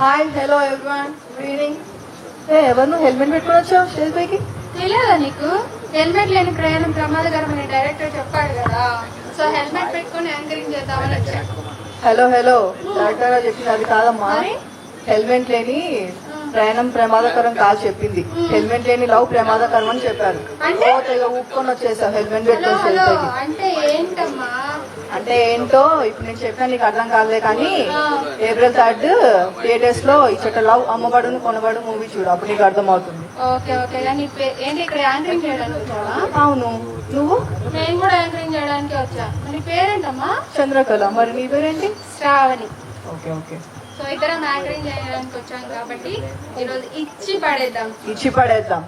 Hi hello everyone good evening. ఎవరు నువ్వు helmet పెట్టుకుని వచ్చావు స్టేజ్ పైకి? తెలియదా నీకు? హెల్మెట్ లేని ప్రయాణం ప్రమాదకరమని డైరెక్టర్ చెప్పాడు కదా, సో హెల్మెట్ పెట్టుకుని యాంకరింగ్ చేద్దామని వచ్చా. హలో డైరెక్టర్ గారు చెప్పింది అది కాదమ్మా. హెల్మెట్ లేని ప్రయాణం ప్రమాదకరం కాదు చెప్పింది. హెల్మెట్ లేని లవ్ ప్రమాదకరం అని చెప్పారు. ఊపుకొని వచ్చేసావు హెల్మెట్ పెట్టుకుని స్టేజ్ పైకి. అంటే ఏంటమ్మా? అంటే ఏంటో ఇప్పుడు నేను చెప్పినా నీకు అర్థం కాదులే కానీ April 3rd థియేటర్స్ లో ఇచ్చట లవ్ అమ్మబడును కొనబడు మూవీ చూడు, అప్పుడు నీకు అర్థం అవుతుంది. Okay okay. ఏంటి ఇక్కడ యాంకరింగ్ చేయడానికి వచ్చావా? అవును. నువ్వు? నేను కూడా యాంకరింగ్ చేయడానికి వచ్చా. నీ పేరేంటమ్మా? చంద్రకళ. మరి నీ పేరేంటి? శ్రావణి. Okay okay. సో ఇద్దరం యాంకరింగ్ చేయడానికి వచ్చాం కాబట్టి ఈరోజు ఇచ్చి పడేద్దాం.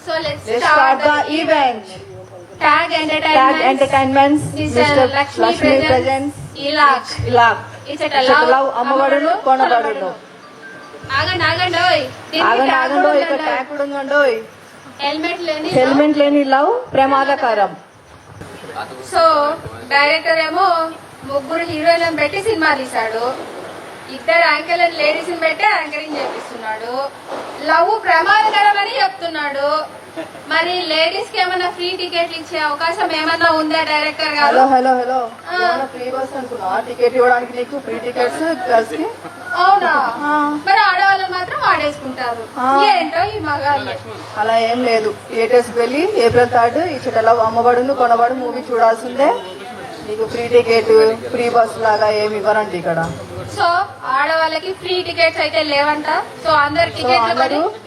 So let's start the event. Tag Entertainments, Mr. Lakshmi Presents, Ilak. ఇచ్చట లవ్ అమ్మబడును కొనబడును. ఆగండి ఇక్కడ ట్యాగ్ కూడా ఉందండి. హెల్మెట్ లేని లవ్ ప్రమాదకరం. సో డైరెక్టర్ ఏమో ముగ్గురు హీరోయిన్లను పెట్టి సినిమా తీశాడు, ఇద్దరు యాంకర్ లేడీస్ పెట్టి యాంకరింగ్ చేపిస్తున్నాడు, లవ్ ప్రమాదకరం అని చెప్తున్నాడు. మరి లేడీస్ కి ఏమన్నా ఫ్రీ టికెట్లు ఇచ్చే అవకాశం ఏమన్నా ఉందా డైరెక్టర్ గారు? హలో ఫ్రీ బస్ అనుకున్నా. టికెట్ ఇవ్వడానికి నీకు ఫ్రీ టికెట్స్ గర్ల్స్ కి? అవునా? మరి ఆడవాళ్ళు మాత్రం వాడేసుకుంటారు. ఏంటో ఈ మగాళ్ళు. అలా ఏం లేదు. థియేటర్స్ కి వెళ్ళి April 3rd ఇచ్చట లవ్ అమ్మబడును కొనబడు మూవీ చూడాల్సిందే. నీకు ఫ్రీ టికెట్ ఫ్రీ బస్ లాగా ఏమి ఇవ్వరండి ఇక్కడ. సో ఆడవాళ్ళకి ఫ్రీ టికెట్స్ అయితే లేవంట. సో అందరు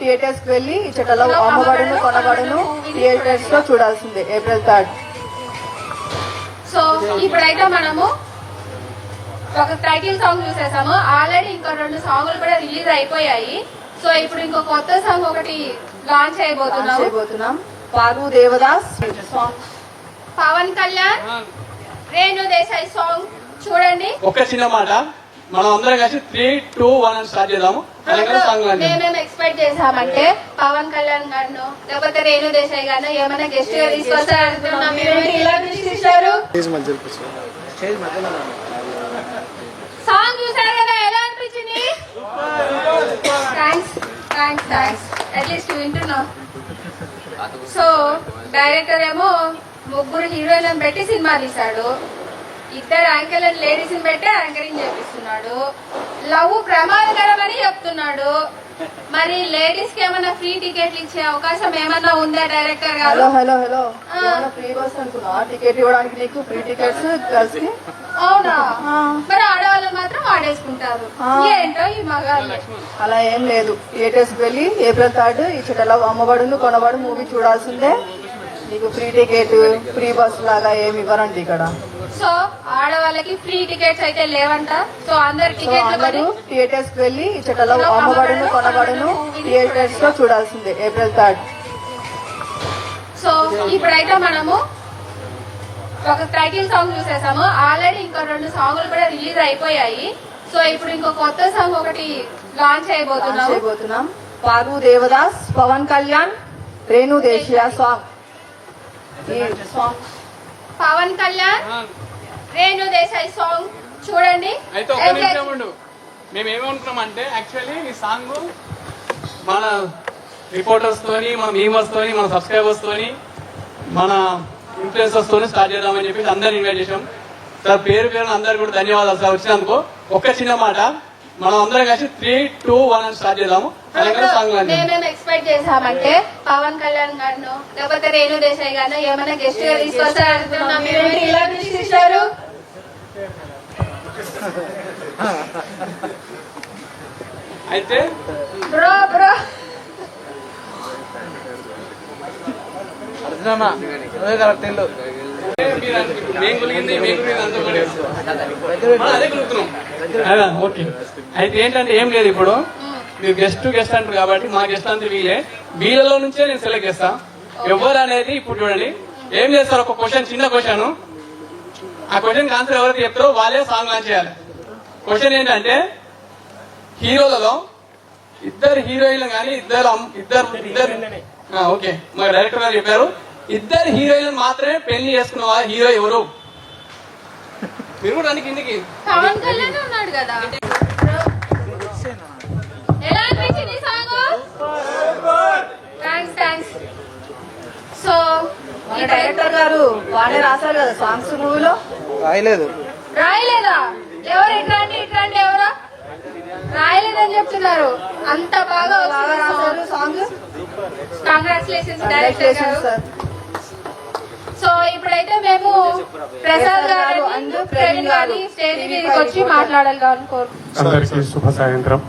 థియేటర్స్ కి వెళ్ళి ఇచ్చటలో అమ్మబడును కొనబడును థియేటర్స్ లో చూడాల్సిందే April 3rd. సో ఇప్పుడైతే మనము ఒక టైటిల్ సాంగ్ చూసేసాము. ఆల్రెడీ ఇంకో 2 సాంగ్లు కూడా రిలీజ్ అయిపోయాయి. సో ఇప్పుడు ఇంకో కొత్త సాంగ్ ఒకటి లాంచ్ అయిపోతున్నాం. పారు దేవదాస్ సాంగ్, పవన్ కళ్యాణ్, రేణు దేశాయ్ సాంగ్ చూడండి. ఒక చిన్న మాట, మనం అందరం కలిసి 3, 2, 1 అని స్టార్ట్ చేద్దాము. మేమేం ఎక్స్పెక్ట్ చేసామంటే పవన్ కళ్యాణ్ గారు లేకపోతే రేణు దేశాయ్ గారు ఏమైనా గెస్ట్ గా తీసుకొస్తారనుకున్నాం. సాంగ్ చూసారు కదా, ఎలా అనిపించింది? థ్యాంక్స్ అట్లీస్ట్ వింటున్నాం. సో డైరెక్టర్ ఏమో ముగ్గురు హీరోయిన్లను పెట్టి సినిమా తీశాడు, ఇద్దరు యాంకర్ లేడీస్ పెట్టి యాంకరింగ్ చేపిస్తున్నాడు, లవ్ ప్రమాదకరం అని చెప్తున్నాడు. మరి లేడీస్ కి ఏమన్నా ఫ్రీ టికెట్లు ఇచ్చే అవకాశం ఏమన్నా ఉందా డైరెక్టర్ గారు? హలో ఫ్రీ బస్ అనుకున్నా. టికెట్ ఇవ్వడానికి నీకు ఫ్రీ టికెట్స్ గర్ల్స్ కి? అవునా? మరి ఆడవాళ్ళు మాత్రం వాడేసుకుంటారు. ఏంటో ఈ మగాళ్ళు. అలా ఏం లేదు. థియేటర్స్ కి వెళ్ళి April 3rd ఇచ్చట లవ్ అమ్మబడును కొనబడు మూవీ చూడాల్సిందే. నీకు ఫ్రీ టికెట్ ఫ్రీ బస్ లాగా ఏమి ఇవ్వరండి ఇక్కడ. సో ఆడవాళ్ళకి ఫ్రీ టికెట్స్ అయితే లేవంట. సో అందరు థియేటర్స్ కి వెళ్ళి ఇచ్చటలో అమ్మబడును కొనబడును థియేటర్స్ లో చూడాల్సిందే April 3rd. సో ఇప్పుడైతే మనము ఒక టైటిల్ సాంగ్ చూసేసాము. ఆల్రెడీ ఇంకో 2 సాంగ్లు కూడా రిలీజ్ అయిపోయాయి. సో ఇప్పుడు ఇంకో కొత్త సాంగ్ ఒకటి లాంచ్ అయిపోతున్నాం. పారు దేవదాస్, పవన్ కళ్యాణ్, రేణు దేశియా సాంగ్. పవన్ కళ్యాణ్, రేణు దేశాయ్ సాంగ్ చూడండి. అయితే ఒక నిమిషం ఉండు. మేము ఏమనుకున్నామంటే యాక్చువల్లీ ఈ సాంగ్ మన రిపోర్టర్స్ తోని, మన మీమర్స్ తోని, మన సబ్స్క్రైబర్స్ తోని, మన ఇన్ఫ్లుయెన్సర్స్ తోని స్టార్ట్ చేద్దామని చెప్పి అందరిని ఇన్వైట్ చేసాం. సార్ పేరు అందరు కూడా ధన్యవాదాలు సార్ వచ్చినందుకు. ఒక చిన్న మాట, మనం అందరం కలిసి 3, 2, 1 అని స్టార్ట్ చేద్దాము. మేమేం ఎక్స్పెక్ట్ చేసామంటే పవన్ కళ్యాణ్ గారు లేకపోతే రేణు దేశాయ్ గారు ఏమైనా గెస్ట్ గా తీసుకొస్తారనుకున్నాం. అయితే బ్రో ఓకే. అయితే ఏంటంటే ఏం లేదు, ఇప్పుడు మీరు గెస్ట్ అంటారు కాబట్టి మా గెస్ట్ అంతా వీళ్ళలో నుంచే నేను సెలెక్ట్ చేస్తా. ఎవరు అనేది ఇప్పుడు చూడండి ఏం చేస్తారు. ఒక క్వశ్చన్, చిన్న క్వశ్చన్, ఆ క్వశ్చన్ ఆన్సర్ ఎవరైతే చెప్తారో వాళ్ళే సాంగ్ లాంచ్ చేయాలి. క్వశ్చన్ ఏంటంటే హీరోలలో ఇద్దరు హీరోయిన్లు కానీ ఇద్దరు ఓకే మా డైరెక్టర్ గారు చెప్పారు, ఇద్దరు హీరోయిన్లు మాత్రమే పెళ్లి చేసుకున్న హీరో ఎవరు? మీరు కూడా కిందికి పవన్ కళ్యాణ్ ఉన్నాడు కదా. గారు బాగానే రాశారు కదా సాంగ్స్ మూవీలో. రాయలేదు. రాయలేదా? ఎవరు ఇట్లాంటి ఎవరు రాయలేదని చెప్తున్నారు? అంత బాగా రాశారు సాంగ్. కంగ్రాచులేషన్స్ డైరెక్టర్ గారు. సార్. సో ఇప్పుడైతే మేము ప్రసాద్ గారు అండ్ ప్రవీణ్ గారిని స్టేజ్ మీదకి వచ్చి మాట్లాడాలి కోరుకుంటున్నాను. అందరికీ శుభ సాయంత్రం.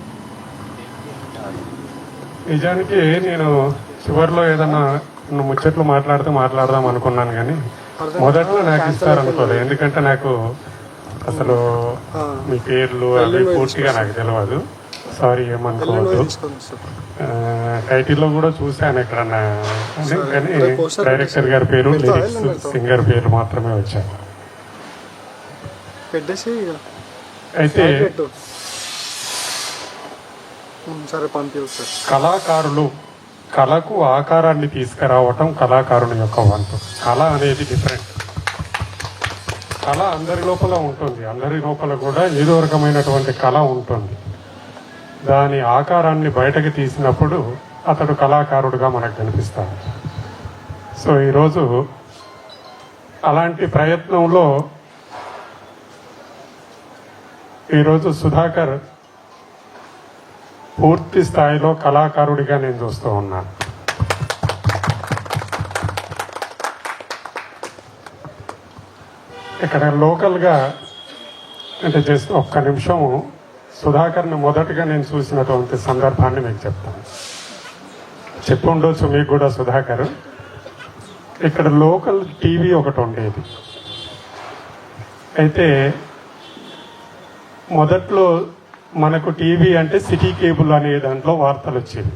నిజానికి నేను చివరిలో ఏదన్నా ముచ్చట్లు మాట్లాడదాం అనుకున్నాను, కానీ మొదట్లో నాకు ఇస్తారనుకోలేదు. ఎందుకంటే నాకు అసలు మీ పేర్లు అవి పూర్తిగా నాకు తెలియదు. సారీ, ఏమనుకోవద్దు. టైటిల్లో కూడా చూశాను ఎక్కడన్నా, కానీ డైరెక్టర్ గారి పేరు, లిరిక్స్, సింగర్ పేరు మాత్రమే వచ్చాయి. అయితే కళాకారులు కళకు ఆకారాన్ని తీసుకురావటం కళాకారుని యొక్క వంతు. కళ అనేది డిఫరెంట్. కళ అందరి లోపల ఉంటుంది. అందరి లోపల కూడా ఏదో రకమైనటువంటి కళ ఉంటుంది. దాని ఆకారాన్ని బయటకు తీసినప్పుడు అతడు కళాకారుడుగా మనకు కనిపిస్తాడు. సో ఈరోజు అలాంటి ప్రయత్నంలో ఈరోజు సుధాకర్ పూర్తి స్థాయిలో కళాకారుడిగా నేను చూస్తూ ఉన్నాను. ఇక్కడ లోకల్గా అంటే జస్ట్ ఒక్క నిమిషం సుధాకర్ని మొదటగా నేను చూసినటువంటి సందర్భాన్ని మీకు చెప్తాను. చెప్పి ఉండొచ్చు మీకు కూడా. సుధాకర్ ఇక్కడ లోకల్ టీవీ ఒకటి ఉండేది. అయితే మొదట్లో మనకు టీవీ అంటే సిటీ కేబుల్ అనే దాంట్లో వార్తలు వచ్చేవి.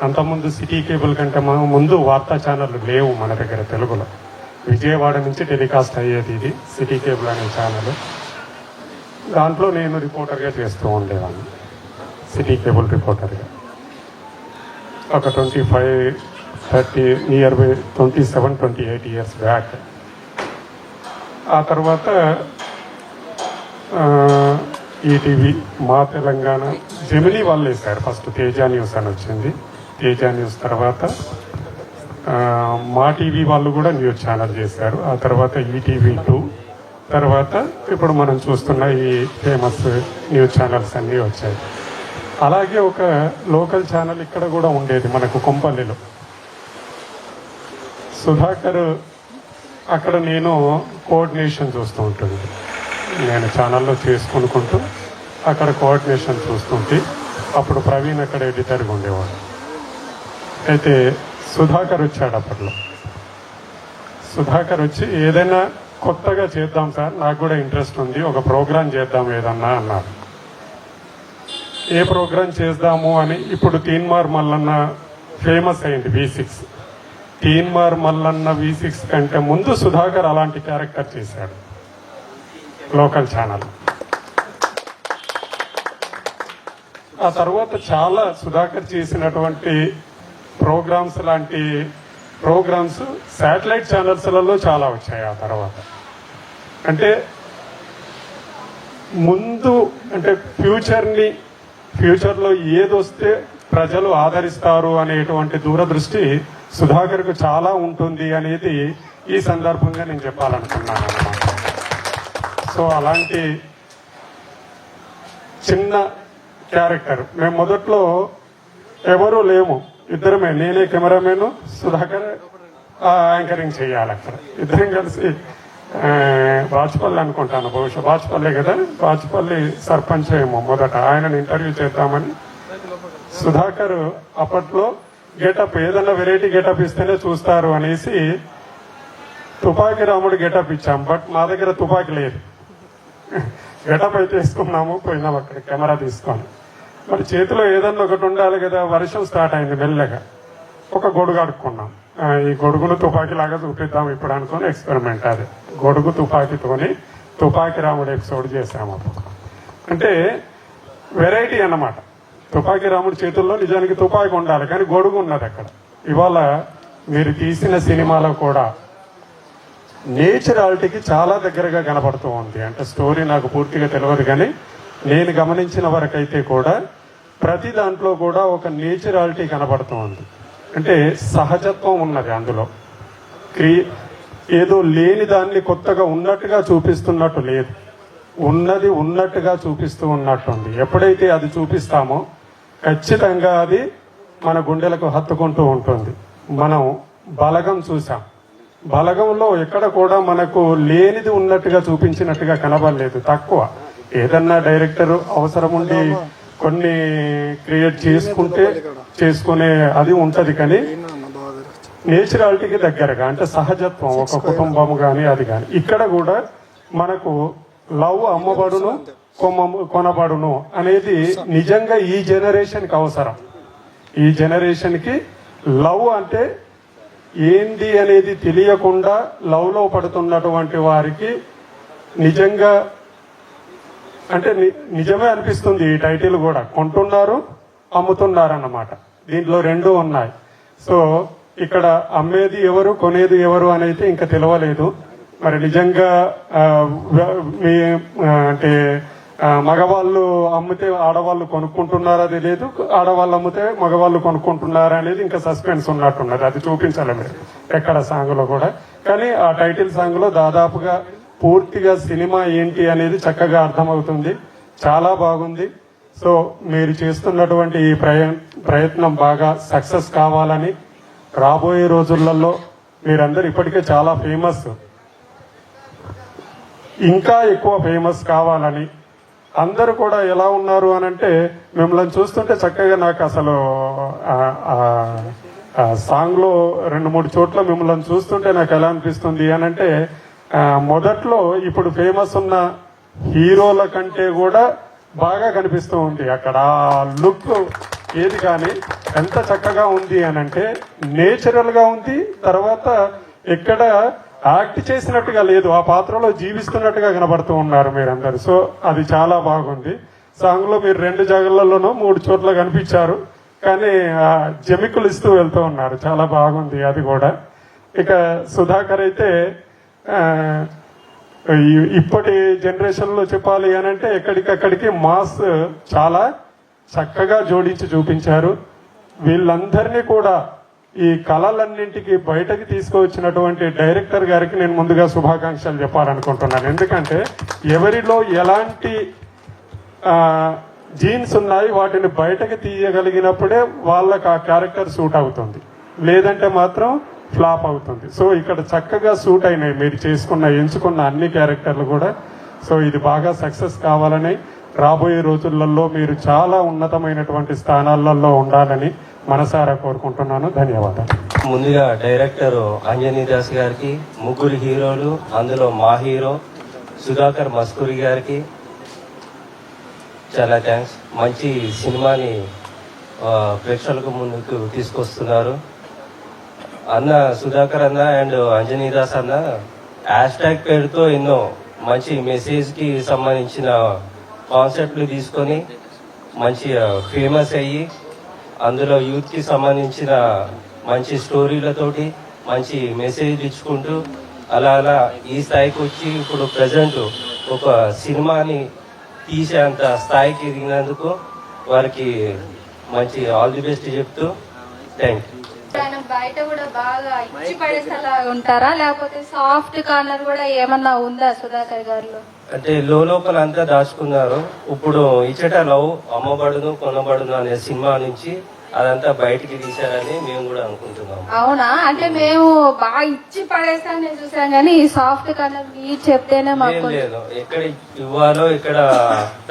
అంతకుముందు సిటీ కేబుల్ కంటే ముందు వార్తా ఛానళ్ళు లేవు మన దగ్గర తెలుగులో. విజయవాడ నుంచి టెలికాస్ట్ అయ్యేది ఇది సిటీ కేబుల్ అనే ఛానల్. దాంట్లో నేను రిపోర్టర్గా చేస్తూ ఉండేవాడిని, సిటీ కేబుల్ రిపోర్టర్గా. ఒక 25-30 నియర్ బై 27-28 ఇయర్స్ బ్యాక్. ఆ తర్వాత ఈటీవీ, మా తెలంగాణ, జెమినీ వాళ్ళు వేశారు. ఫస్ట్ తేజ న్యూస్ అని వచ్చింది. తేజ న్యూస్ తర్వాత మా టీవీ వాళ్ళు కూడా న్యూస్ ఛానల్ చేశారు. ఆ తర్వాత ఈటీవీ2, తర్వాత ఇప్పుడు మనం చూస్తున్న ఈ ఫేమస్ న్యూస్ ఛానల్స్ అన్నీ వచ్చాయి. అలాగే ఒక లోకల్ ఛానల్ ఇక్కడ కూడా ఉండేది మనకు కొంపల్లిలో. సుధాకర్ అక్కడ నేను కోఆర్డినేషన్ చూస్తూ ఉంటుంది. నేను ఛానల్లో చేసుకుంటూ అక్కడ కోఆర్డినేషన్ చూస్తుంటే అప్పుడు ప్రవీణ్ అక్కడ ఎడిటర్గా ఉండేవాడు. అయితే సుధాకర్ వచ్చాడు అప్పట్లో. సుధాకర్ వచ్చి ఏదైనా కొత్తగా చేద్దాం సార్, నాకు కూడా ఇంట్రెస్ట్ ఉంది, ఒక ప్రోగ్రాం చేద్దాం ఏదన్నా అన్నారు. ఏ ప్రోగ్రాం చేద్దాము అని ఇప్పుడు తీన్మార్ మల్లన్న ఫేమస్ అయింది V6. తీన్మార్ మల్లన్న V6 కంటే ముందు సుధాకర్ అలాంటి క్యారెక్టర్ చేశాడు లోకల్ ఛానల్. ఆ తర్వాత చాలా సుధాకర్ చేసినటువంటి ప్రోగ్రామ్స్ లాంటి ప్రోగ్రామ్స్ శాటిలైట్ ఛానల్స్లలో చాలా వచ్చాయి. ఆ తర్వాత అంటే ముందు అంటే ఫ్యూచర్లో ఏదొస్తే ప్రజలు ఆదరిస్తారు అనేటువంటి దూరదృష్టి సుధాకర్కు చాలా ఉంటుంది అనేది ఈ సందర్భంగా నేను చెప్పాలనుకున్నాను అన్నమాట. సో అలాంటి చిన్న క్యారెక్టర్. మేము మొదట్లో ఎవరూ లేము, ఇద్దరమే, నేనే కెమెరామెన్, సుధాకర్ యాంకరింగ్ చేయాలి. అక్కడ ఇద్దరం కలిసి బాచుపల్లి అనుకుంటాను, బహుశా బాచుపల్లి కదా, బాచుపల్లి సర్పంచ్ ఏమో మొదట, ఆయనను ఇంటర్వ్యూ చేద్దామని. సుధాకర్ అప్పట్లో గెటప్ ఏదన్నా వెరైటీ గెటప్ ఇస్తేనే చూస్తారు అనేసి తుపాకీ రాముడు గెటప్ ఇచ్చాం. బట్ మా దగ్గర తుపాకీ లేదు. గెటప్ అయితే వేసుకున్నాము, పోయినాం అక్కడ కెమెరా తీసుకొని. మరి చేతిలో ఏదన్నా ఒకటి ఉండాలి కదా. వర్షం స్టార్ట్ అయింది మెల్లగా. ఒక గొడుగు అడుక్కున్నాం. ఈ గొడుగును తుపాకీ లాగా చూపిద్దాం ఇప్పుడు అనుకుని ఎక్స్పెరిమెంట్. అది గొడుగు తుపాకీతోని తుపాకీ రాముడు ఎపిసోడ్ చేసాము. అంటే వెరైటీ అన్నమాట. తుపాకీ రాముడి చేతుల్లో నిజానికి తుపాకీ ఉండాలి, కానీ గొడుగు ఉన్నది అక్కడ. ఇవాళ మీరు తీసిన సినిమాలో కూడా నేచురాలిటీకి చాలా దగ్గరగా కనపడుతూ ఉంది. అంటే స్టోరీ నాకు పూర్తిగా తెలియదు, కానీ నేను గమనించిన వరకైతే కూడా ప్రతి దాంట్లో కూడా ఒక నేచురాలిటీ కనపడుతూ ఉంది. అంటే సహజత్వం ఉన్నది అందులో. ఏదో లేని దాన్ని కొత్తగా ఉన్నట్టుగా చూపిస్తున్నట్టు లేదు, ఉన్నది ఉన్నట్టుగా చూపిస్తూ ఉన్నట్టుంది. ఎప్పుడైతే అది చూపిస్తామో ఖచ్చితంగా అది మన గుండెలకు హత్తుకుంటూ ఉంటుంది. మనం బలగం చూసాం, బలగంలో ఎక్కడ కూడా మనకు లేనిది ఉన్నట్టుగా చూపించినట్టుగా కనబడలేదు. తక్కువ ఏదన్నా డైరెక్టర్ అవసరం ఉండి కొన్ని క్రియేట్ చేసుకునే అది ఉంటది, కానీ నేచురాలిటీకి దగ్గరగా అంటే సహజత్వం ఒక కుటుంబం కానీ అది కానీ. ఇక్కడ కూడా మనకు లవ్ అమ్మబడును కొనబడును అనేది నిజంగా ఈ జనరేషన్ కి అవసరం. ఈ జనరేషన్ కి లవ్ అంటే ఏంది అనేది తెలియకుండా లవ్ లో పడుతున్నటువంటి వారికి నిజంగా అంటే నిజమే అనిపిస్తుంది. ఈ టైటిల్ కూడా కొంటున్నారు అమ్ముతున్నారు అన్నమాట, దీంట్లో రెండు ఉన్నాయి. సో ఇక్కడ అమ్మేది ఎవరు కొనేది ఎవరు అనేది ఇంకా తెలియలేదు. మరి నిజంగా అంటే మగవాళ్ళు అమ్మితే ఆడవాళ్ళు కొనుక్కుంటున్నారా తెలియదు, ఆడవాళ్ళు అమ్మితే మగవాళ్ళు కొనుక్కుంటున్నారా అనేది ఇంకా సస్పెన్స్ ఉన్నట్టున్నది. అది చూపించాలి మీరు ఎక్కడ సాంగ్ లో కూడా. కానీ ఆ టైటిల్ సాంగ్ లో దాదాపుగా పూర్తిగా సినిమా ఏంటి అనేది చక్కగా అర్థమవుతుంది. చాలా బాగుంది. సో మీరు చేస్తున్నటువంటి ఈ ప్రయత్నం బాగా సక్సెస్ కావాలని, రాబోయే రోజులలో మీరందరూ ఇప్పటికే చాలా ఫేమస్, ఇంకా ఎక్కువ ఫేమస్ కావాలని. అందరూ కూడా ఎలా ఉన్నారు అని అంటే మిమ్మల్ని చూస్తుంటే చక్కగా నాకు అసలు సాంగ్ లో 2-3 చోట్ల మిమ్మల్ని చూస్తుంటే నాకు ఎలా అనిపిస్తుంది అని అంటే మొదట్లో ఇప్పుడు ఫేమస్ ఉన్న హీరోల కంటే కూడా బాగా కనిపిస్తూ ఉంది అక్కడ. లుక్ ఏది కానీ ఎంత చక్కగా ఉంది అని అంటే నేచురల్ గా ఉంది. తర్వాత ఎక్కడ యాక్ట్ చేసినట్టుగా లేదు, ఆ పాత్రలో జీవిస్తున్నట్టుగా కనబడుతూ ఉన్నారు మీరందరూ. సో అది చాలా బాగుంది. సాంగ్ లో మీరు 2 జాగాలలోనూ 3 చోట్ల కనిపించారు, కానీ జమికులు ఇస్తూ వెళ్తూ ఉన్నారు. చాలా బాగుంది అది కూడా. ఇక సుధాకర్ అయితే ఇప్పటి జనరేషన్ లో చెప్పాలి అని అంటే ఎక్కడికక్కడికి మాస్ చాలా చక్కగా జోడించి చూపించారు. వీళ్ళందరినీ కూడా ఈ కళలన్నింటికి బయటకు తీసుకువచ్చినటువంటి డైరెక్టర్ గారికి నేను ముందుగా శుభాకాంక్షలు చెప్పాలనుకుంటున్నాను. ఎందుకంటే ఎవరిలో ఎలాంటి జీన్స్ ఉన్నాయి వాటిని బయటకు తీయగలిగినప్పుడే వాళ్ళకి ఆ క్యారెక్టర్ సూట్ అవుతుంది, లేదంటే మాత్రం ఫ్లాప్ అవుతుంది. సో ఇక్కడ చక్కగా సూట్ అయినాయి మీరు ఎంచుకున్న అన్ని క్యారెక్టర్లు కూడా. సో ఇది బాగా సక్సెస్ కావాలని, రాబోయే రోజులలో మీరు చాలా ఉన్నతమైనటువంటి స్థానాలలో ఉండాలని మనసారా కోరుకుంటున్నాను. ధన్యవాదాలు. ముందుగా డైరెక్టర్ అంజనీ దాస్ గారికి, 3 హీరోలు, అందులో మా హీరో సుధాకర్ మస్కూరి గారికి చాలా థ్యాంక్స్. మంచి సినిమాని ప్రేక్షకులకు ముందుకు తీసుకొస్తున్నారు. అన్న సుధాకర్ అన్న అండ్ అంజనీ దాస్ అన్న హ్యాష్ట్యాగ్ పేరుతో ఎన్నో మంచి మెసేజ్ కి సంబంధించిన కాన్సెప్ట్లు తీసుకొని మంచి ఫేమస్ అయ్యి అందులో యూత్ కి సంబంధించిన మంచి స్టోరీలతోటి మంచి మెసేజ్ ఇచ్చుకుంటూ అలా ఈ స్థాయికి వచ్చి ఇప్పుడు ప్రజెంట్ ఒక సినిమాని తీసేంత స్థాయికి ఎదిగినందుకు వారికి మంచి ఆల్ ది బెస్ట్ చెప్తూ థ్యాంక్ యూ. ఆయన బయట కూడా బాగా ఇచ్చి పడేసేలా ఉంటారా, లేకపోతే సాఫ్ట్ కార్నర్ కూడా ఏమన్నా ఉందా సుధాకర్ గారిలో? అంటే లోపల అంతా దాచుకున్నారు. ఇప్పుడు ఇచ్చట లవ్ అమ్మబడును కొనబడును అనే సినిమా నుంచి అదంతా బయటికి తీశారని మేము కూడా అనుకుంటున్నాం. అవునా? అంటే మేము బాగా ఇచ్చి పడేస్తామని చూసాం, కానీ సాఫ్ట్ కార్నర్ మీరు చెప్తేనే మాకు లేదు. ఎక్కడ ఇవ్వాలో ఎక్కడ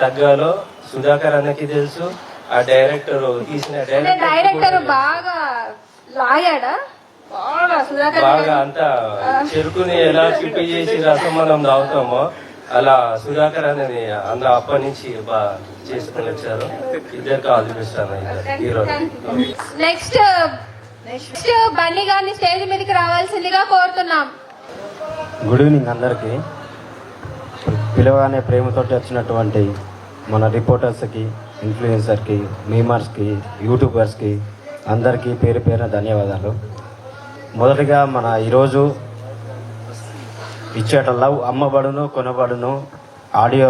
తగ్గాలో సుధాకర్ అన్నకి తెలుసు. ఆ డైరెక్టర్ తీసిన డైరెక్టర్ బాగా లాగాడా బాగా సుధాకర్ బాగా అంతా చెరుకుని ఎలా చిప్పి చేసి రసం మనం తాగుతామో అలా సుధాకర్ అనేది అన్న అప్పటి నుంచి బాగా చేసుకుని వచ్చారు. ఇద్దరికి ఆల్ ది బెస్ట్ అన్న హీరో. నెక్స్ట్ బన్నీ గారిని స్టేజ్ మీదకి రావాల్సిందిగా కోరుతున్నాం. గుడ్ ఈవినింగ్ అందరికీ. పిలవగానే ప్రేమతోటి వచ్చినటువంటి మన రిపోర్టర్స్కి, ఇన్ఫ్లుయెన్సర్కి, మీమర్స్కి, యూట్యూబర్స్కి అందరికీ పేరు పేరున ధన్యవాదాలు. మొదటిగా మన ఈరోజు ఇచ్చేట లవ్ అమ్మబడును కొనబడును ఆడియో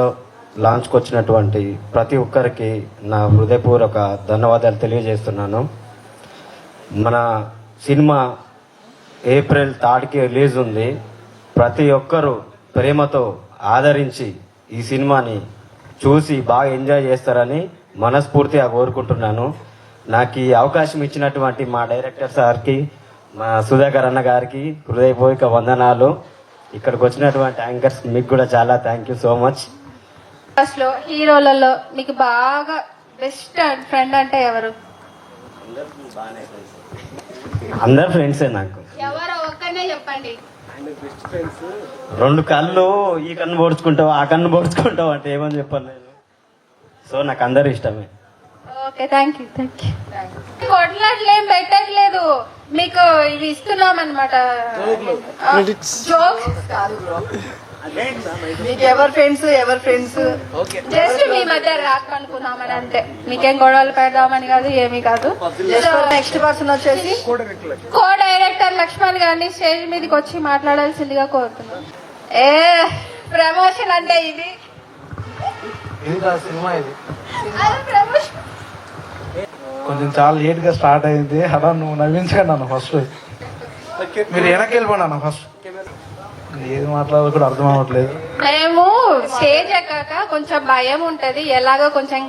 లాంచ్కి వచ్చినటువంటి ప్రతి ఒక్కరికి నా హృదయపూర్వక ధన్యవాదాలు తెలియజేస్తున్నాను. మన సినిమా ఏప్రిల్ 3కి రిలీజ్ ఉంది. ప్రతి ఒక్కరూ ప్రేమతో ఆదరించి ఈ సినిమాని చూసి బాగా ఎంజాయ్ చేస్తారని మనస్ఫూర్తిగా కోరుకుంటున్నాను. నాకు ఈ అవకాశం ఇచ్చినటువంటి మా డైరెక్టర్ సార్కి, మా సుధాకర్ అన్న గారికి హృదయపూర్వక వందనాలు. ఇక్కడికి వచ్చినటువంటి యాంకర్స్ మీకు కూడా చాలా thank you so much. First లో హీరోలలో మీకు బాగా బెస్ట్ ఫ్రెండ్ అంటే ఎవరు? అందరు ఫ్రెండ్సే నాకు. ఎవరో ఒక్కనే చెప్పండి. రెండు కళ్ళు ఈ కన్ను పొడుచుకుంటావు ఆ కన్ను పొడుచుకుంటావు అంటే ఏమని చెప్పాను నేను. సో నాకు అందరు ఇష్టమే. Okay, thank you. కొట్లాట్లు ఏం పెట్టట్లేదు, మీకు ఇవి ఇస్తున్నాం అనమాట. జోక్స్ కాదు బ్రో, మీకు ఎవరు ఫ్రెండ్స్ జస్ట్ మీ మధ్య రాక్ అనుకున్నామని అంతే. మీకేం గొడవలు పెడదామని కాదు, ఏమీ కాదు. నెక్స్ట్ పర్సన్ వచ్చేసి కో డైరెక్టర్ లక్ష్మణ్ గారిని స్టేజ్ మీదకి వచ్చి మాట్లాడాల్సిందిగా కోరుతున్నాం. ప్రమోషన్ అంటే ఇది సినిమా ఇది అది ప్రమోషన్. కొంచెం చాలా లేట్ గా స్టార్ట్ అయింది. అలా నువ్వు నవ్వించండి అన్న ఫస్ట్. మీరు వెనక్కి వెళ్ళిపోండి అన్న ఫస్ట్. ఏది మాట్లాడాలో కూడా అర్థం అవ్వట్లేదు. మేము స్టేజ్ ఎక్కాక కొంచెం భయం ఉంటది, ఎలాగో కొంచెం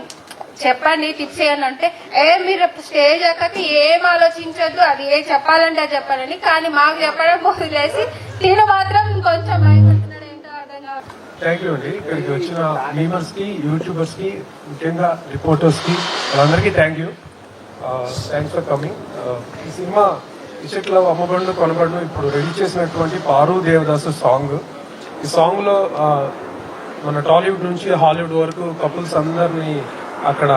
చెప్పండి టిప్స్ ఏమన్నా అంటే మీరు స్టేజ్ ఎక్కాక ఏం ఆలోచించొద్దు, అది ఏ చెప్పాలంటే అది చెప్పాలని. కానీ మాకు చెప్పడం వదిలేసి తిను మాత్రం కొంచెం భయపడుతున్నాడు, ఏంటో అర్థం కాదు. థ్యాంక్ యూ అండి. ఇక్కడికి వచ్చిన మీమర్స్ కి, యూట్యూబర్స్ కి, ముఖ్యంగా రిపోర్టర్స్ కి వాళ్ళందరికీ thank you. Thanks for coming. ఈ సినిమా ఇచ్చట్లో అమ్మబడును కొనబడును ఇప్పుడు రిలీజ్ చేసినటువంటి పారు దేవదాసు సాంగ్. ఈ సాంగ్ లో మన టాలీవుడ్ నుంచి హాలీవుడ్ వరకు కపుల్స్ అందరినీ అక్కడ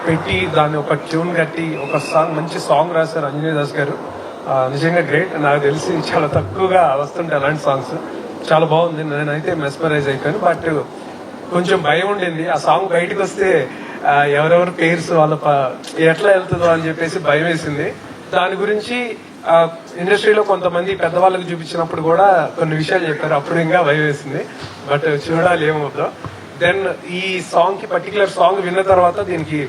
పెట్టి దాన్ని ఒక ట్యూన్ కట్టి ఒక సాంగ్, మంచి సాంగ్ రాశారు అంజనీ దాస్ గారు. నిజంగా గ్రేట్. నాకు తెలిసి చాలా తక్కువగా వస్తుంటాయి అలాంటి సాంగ్స్. చాలా బాగుంది. నేనైతే మెస్మరైజ్ అయిపోయాను. బట్ కొంచెం భయం ఉండింది, ఆ సాంగ్ బయటకు వస్తే ఎవరెవరు పేర్స్ వాళ్ళ ఎట్లా వెళ్తుందో అని చెప్పేసి భయం వేసింది. దాని గురించి ఇండస్ట్రీలో కొంతమంది పెద్దవాళ్ళకి చూపించినప్పుడు కూడా కొన్ని విషయాలు చెప్పారు, అప్పుడు ఇంకా భయం వేసింది. బట్ చూడాలి ఏమవుతుందో. దెన్ ఈ సాంగ్ కి పర్టికులర్ సాంగ్ విన్న తర్వాత దీనికి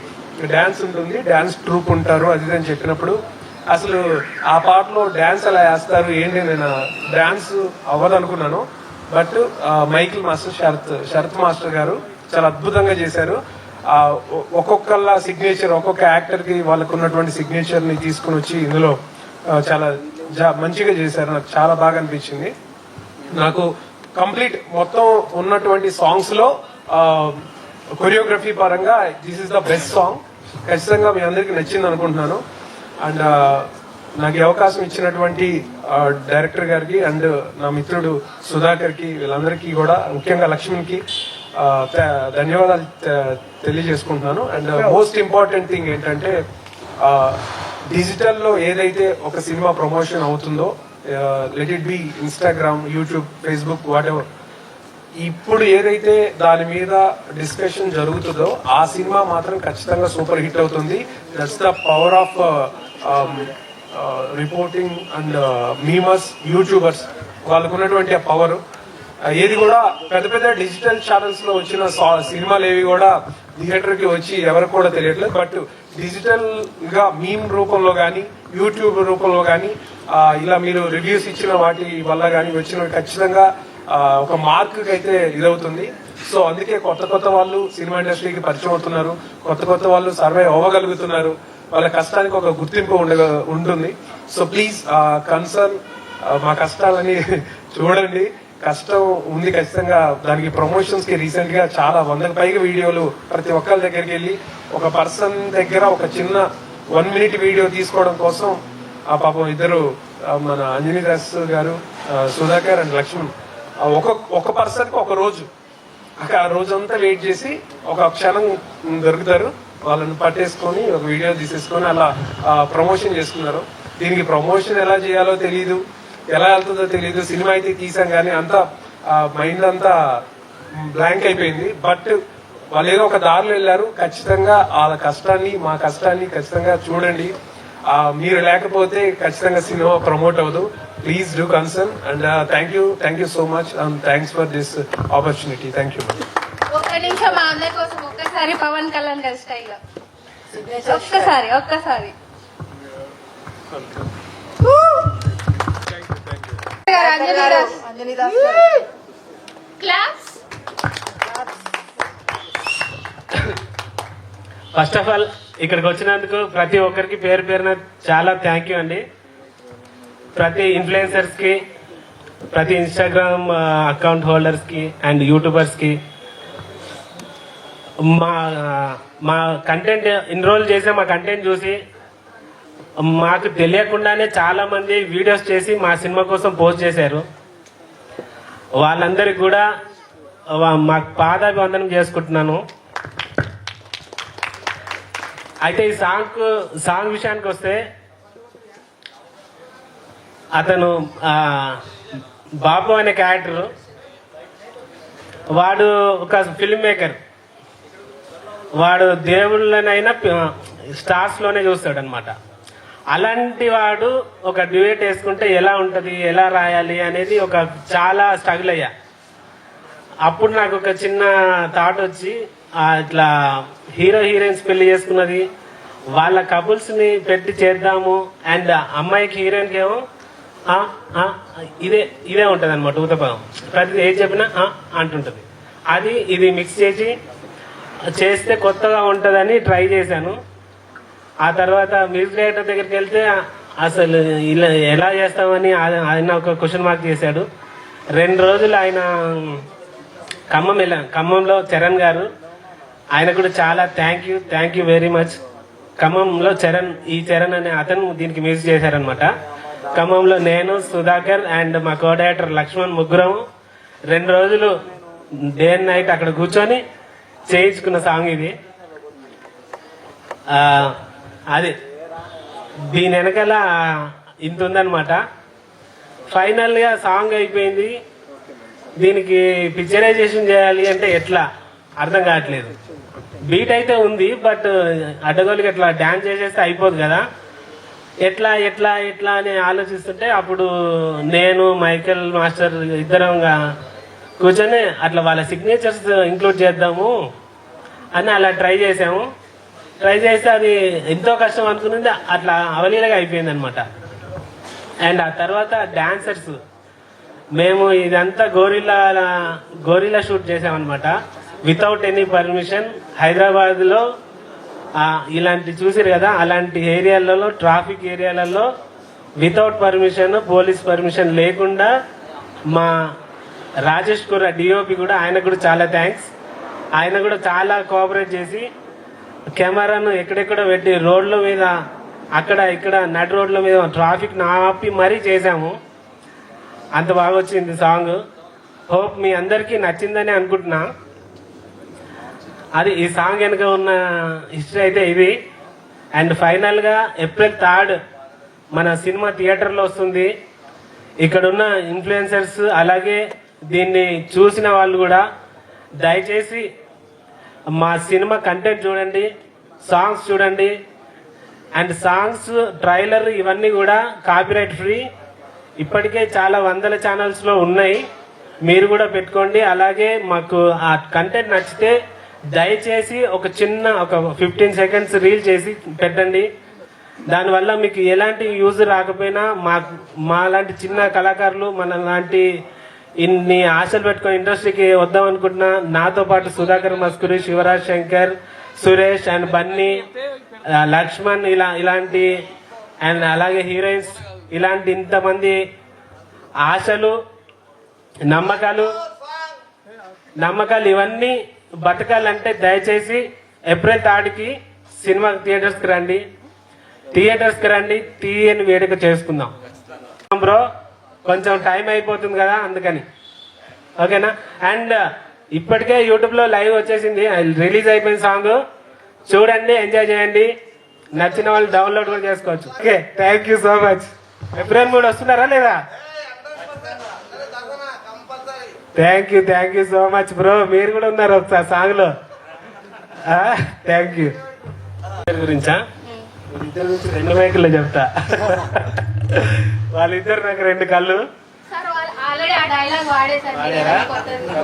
డాన్స్ ఉంటుంది, డాన్స్ ట్రూప్ ఉంటారు, అది అని చెప్పినప్పుడు అసలు ఆ పాటలో డాన్స్ ఎలా వేస్తారు ఏంటి, నేను డాన్స్ అవ్వదనుకున్నాను. But Michael master, Sharath master గారు చాలా అద్భుతంగా చేశారు. ఒక్కొక్కళ్ళ సిగ్నేచర్, ఒక్కొక్క యాక్టర్ కి వాళ్ళకు ఉన్నటువంటి సిగ్నేచర్ ని తీసుకుని వచ్చి ఇందులో చాలా మంచిగా చేశారు. నాకు చాలా బాగా అనిపించింది. నాకు కంప్లీట్ మొత్తం ఉన్నటువంటి సాంగ్స్ లో కొరియోగ్రఫీ పరంగా this is the best song. ఖచ్చితంగా మీ అందరికి నచ్చింది అనుకుంటున్నాను. అండ్ నాకు ఈ అవకాశం ఇచ్చినటువంటి డైరెక్టర్ గారికి అండ్ నా మిత్రుడు సుధాకర్ కి, వీళ్ళందరికీ కూడా, ముఖ్యంగా లక్ష్మణ్ కి ధన్యవాదాలు తెలియజేసుకుంటున్నాను. అండ్ మోస్ట్ ఇంపార్టెంట్ థింగ్ ఏంటంటే డిజిటల్ లో ఏదైతే ఒక సినిమా ప్రమోషన్ అవుతుందో, let it be Instagram, YouTube, Facebook, what ever, ఇప్పుడు ఏదైతే దాని మీద డిస్కషన్ జరుగుతుందో ఆ సినిమా మాత్రం ఖచ్చితంగా సూపర్ హిట్ అవుతుంది. That's the power of reporting and memers, YouTubers, వాళ్ళకు ఉన్నటువంటి ఆ పవర్. ఏది కూడా పెద్ద పెద్ద డిజిటల్ ఛానల్స్ లో వచ్చిన సినిమాలు ఏవి కూడా థియేటర్ కి వచ్చి ఎవరికి కూడా తెలియట్లేదు. బట్ డిజిటల్ గా మీమ్ రూపంలో గానీ, యూట్యూబ్ రూపంలో గానీ, ఇలా మీరు రివ్యూస్ ఇచ్చిన వాటి వల్ల గానీ వచ్చిన ఖచ్చితంగా ఒక మార్క్ అయితే ఇదవుతుంది. సో అందుకే కొత్త వాళ్ళు సినిమా ఇండస్ట్రీకి పరిచయం అవుతున్నారు, కొత్త వాళ్ళు సర్వే అవ్వగలుగుతున్నారు, వాళ్ళ కష్టానికి ఒక గుర్తింపు ఉంటుంది. సో ప్లీజ్ కన్సర్న్ మా కష్టాలని చూడండి. కష్టం ఉంది ఖచ్చితంగా. దానికి ప్రమోషన్స్ కి రీసెంట్ గా చాలా 100కి పైగా వీడియోలు ప్రతి ఒక్కరి దగ్గరికి వెళ్ళి ఒక పర్సన్ దగ్గర ఒక చిన్న 1 minute వీడియో తీసుకోవడం కోసం పాపం ఇద్దరు మన అంజనీ దాస్ గారు, సుధాకర్ అండ్ లక్ష్మణ్, ఒక పర్సన్ కి ఒక రోజు, ఆ రోజంతా వెయిట్ చేసి ఒక క్షణం దొరుకుతారు, వాళ్ళని పట్టేసుకొని ఒక వీడియో తీసేసుకొని అలా ప్రమోషన్ చేసుకున్నారు. దీనికి ప్రమోషన్ ఎలా చేయాలో తెలియదు, ఎలా వెళ్తుందో తెలియదు. సినిమా అయితే తీసాం కానీ అంతా మైండ్ అంతా బ్లాంక్ అయిపోయింది. బట్ వాళ్ళు ఏదో ఒక దారిలో వెళ్ళారు. ఖచ్చితంగా వాళ్ళ కష్టాన్ని, మా కష్టాన్ని ఖచ్చితంగా చూడండి. మీరు లేకపోతే ఖచ్చితంగా సినిమా ప్రమోట్ అవ్వదు. Please do concern. And thank you so much and thanks for this opportunity. Thank you. ఒక్క నిమిషం మా అందరి కోసం ఒక్కసారి పవన్ కళ్యాణ్ గారి స్టైల్ ఒక్కసారి డైరెక్టర్ అంజనీ దాస్ గారు. క్లాప్స్. ఫస్ట్ ఆఫ్ ఆల్ ఇక్కడికి వచ్చినందుకు ప్రతి ఒక్కరికి పేరు పేరున చాలా థ్యాంక్ యూ అండి. ప్రతి ఇన్ఫ్లుయెన్సర్స్కి, ప్రతి ఇన్స్టాగ్రామ్ అకౌంట్ హోల్డర్స్కి అండ్ యూట్యూబర్స్కి మా కంటెంట్ ఎన్రోల్ చేసే మా కంటెంట్ చూసి మాకు తెలియకుండానే చాలా మంది వీడియోస్ చేసి మా సినిమా కోసం పోస్ట్ చేశారు. వాళ్ళందరికీ కూడా మాకు పాదాభివందనం చేసుకుంటున్నాను. అయితే ఈ సాంగ్ విషయానికి వస్తే, అతను బాబు అనే క్యారెక్టర్, వాడు ఒక ఫిల్మ్ మేకర్. వాడు దేవుళ్ళనైనా స్టార్స్ లోనే చూస్తాడు అనమాట. అలాంటి వాడు ఒక డ్యూయట్ వేసుకుంటే ఎలా ఉంటది, ఎలా రాయాలి అనేది ఒక చాలా స్ట్రగుల్ అయ్యా. అప్పుడు నాకు ఒక చిన్న థాట్ వచ్చి, ఇట్లా హీరో హీరోయిన్స్ పెళ్లి చేసుకున్నది, వాళ్ళ కపుల్స్ ని పెట్టి చేద్దాము, అండ్ అమ్మాయికి హీరోయిన్ కి ఏమో ఇదే ఉంటది అనమాట, ఊతపదం. ప్రతి ఏది చెప్పినా అంటుంటది. ఇది మిక్స్ చేస్తే కొత్తగా ఉంటదని ట్రై చేశాను. ఆ తర్వాత మ్యూజిక్ డైరెక్టర్ దగ్గరికి వెళ్తే అసలు ఇలా ఎలా చేస్తామని ఆయన ఒక క్వశ్చన్ మార్క్ చేశాడు. 2 రోజులు ఆయన ఖమ్మంలో చరణ్ గారు, ఆయన కూడా చాలా థ్యాంక్ యూ వెరీ మచ్. ఖమ్మంలో ఈ చరణ్ అనే అతను దీనికి మ్యూజిక్ చేశారనమాట. ఖమ్మంలో నేను, సుధాకర్ అండ్ మా కో డైరెక్టర్ లక్ష్మణ్ ముగ్గురం 2 రోజులు డే అండ్ నైట్ అక్కడ కూర్చొని చేయించుకున్న సాంగ్ ఇది. అది దీని వెనకాల ఇంత ఉందన్నమాట. ఫైనల్ గా సాంగ్ అయిపోయింది. దీనికి పిక్చరైజేషన్ చేయాలి అంటే ఎట్లా అర్థం కావట్లేదు. బీట్ అయితే ఉంది, బట్ అడ్డగోలుగా ఎట్లా డాన్స్ చేసేస్తే అయిపోదు కదా. ఎట్లా ఎట్లా ఎట్లా అని ఆలోచిస్తుంటే అప్పుడు నేను, మైకేల్ మాస్టర్ ఇద్దరంగా కూర్చొని అట్లా వాళ్ళ సిగ్నేచర్స్ ఇంక్లూడ్ చేద్దాము అని అలా ట్రై చేసాము. ట్రై చేస్తే అది ఎంతో కష్టం అనుకున్నది అట్లా అవలీలగా అయిపోయింది అనమాట. అండ్ ఆ తర్వాత డాన్సర్స్, మేము ఇదంతా గోరిల్లా షూట్ చేసామన్నమాట, వితౌట్ ఎనీ పర్మిషన్. హైదరాబాద్ లో ఇలాంటి చూసారు కదా, అలాంటి ఏరియాలలో, ట్రాఫిక్ ఏరియాలలో వితౌట్ పర్మిషన్, పోలీస్ పర్మిషన్ లేకుండా మా రాజేష్ కుర్ర డిఓపి కూడా, ఆయనకు కూడా చాలా థ్యాంక్స్. ఆయన కూడా చాలా కోఆపరేట్ చేసి కెమెరాను ఎక్కడెక్కడ పెట్టి రోడ్ల మీద, అక్కడ ఇక్కడ నడి రోడ్ల మీద ట్రాఫిక్ ఆపి మరీ చేసాము. అంత బాగా వచ్చింది సాంగ్. హోప్ మీ అందరికీ నచ్చిందని అనుకుంటున్నా. ఈ సాంగ్ వెనుక ఉన్న హిస్టరీ అయితే ఇది. అండ్ ఫైనల్ గా April 3 మన సినిమా థియేటర్లో వస్తుంది. ఇక్కడున్న ఇన్ఫ్లుయెన్సర్స్ అలాగే దీన్ని చూసిన వాళ్ళు కూడా దయచేసి మా సినిమా కంటెంట్ చూడండి, సాంగ్స్ చూడండి. అండ్ సాంగ్స్ ట్రైలర్ ఇవన్నీ కూడా కాపీరైట్ ఫ్రీ. ఇప్పటికే చాలా వందల ఛానల్స్ లో ఉన్నాయి, మీరు కూడా పెట్టుకోండి. అలాగే మాకు ఆ కంటెంట్ నచ్చితే దయచేసి ఒక 15 సెకండ్స్ రీల్ చేసి పెట్టండి. దానివల్ల మీకు ఎలాంటి యూజ్ రాకపోయినా మా లాంటి చిన్న కళాకారులు, మన లాంటి ఇన్ని ఆశలు పెట్టుకుని ఇండస్ట్రీకి వద్దాం అనుకుంటున్నా, నాతో పాటు సుధాకర్ మస్కూరి, శివరాజ్ శంకర్, సురేష్ అండ్ బన్నీ, లక్ష్మణ్, ఇలాంటి అండ్ అలాగే హీరోయిన్స్, ఇలాంటి ఇంతమంది ఆశలు, నమ్మకాలు ఇవన్నీ బతకాలంటే దయచేసి April 3 సినిమా థియేటర్స్కి రండి, తీయని వేడుక చేసుకుందాం బ్రో. కొంచెం టైం అయిపోతుంది కదా, అందుకని ఓకేనా. అండ్ ఇప్పటికే యూట్యూబ్ లో లైవ్ వచ్చేసింది, రిలీజ్ అయిపోయిన సాంగ్ చూడండి, ఎంజాయ్ చేయండి. నచ్చిన వాళ్ళు డౌన్లోడ్ కూడా చేసుకోవచ్చు. Okay, thank you so much. April 3 వస్తున్నారా లేదా? Thank you so much bro. మీరు కూడా ఉన్నారు ఒకసారి సాంగ్ లో. Thank you. గురించా ఇద్దరు నుంచి 2 మైకుల్లో చెప్తా. వాళ్ళిద్దరు నాకు 2 కళ్ళు.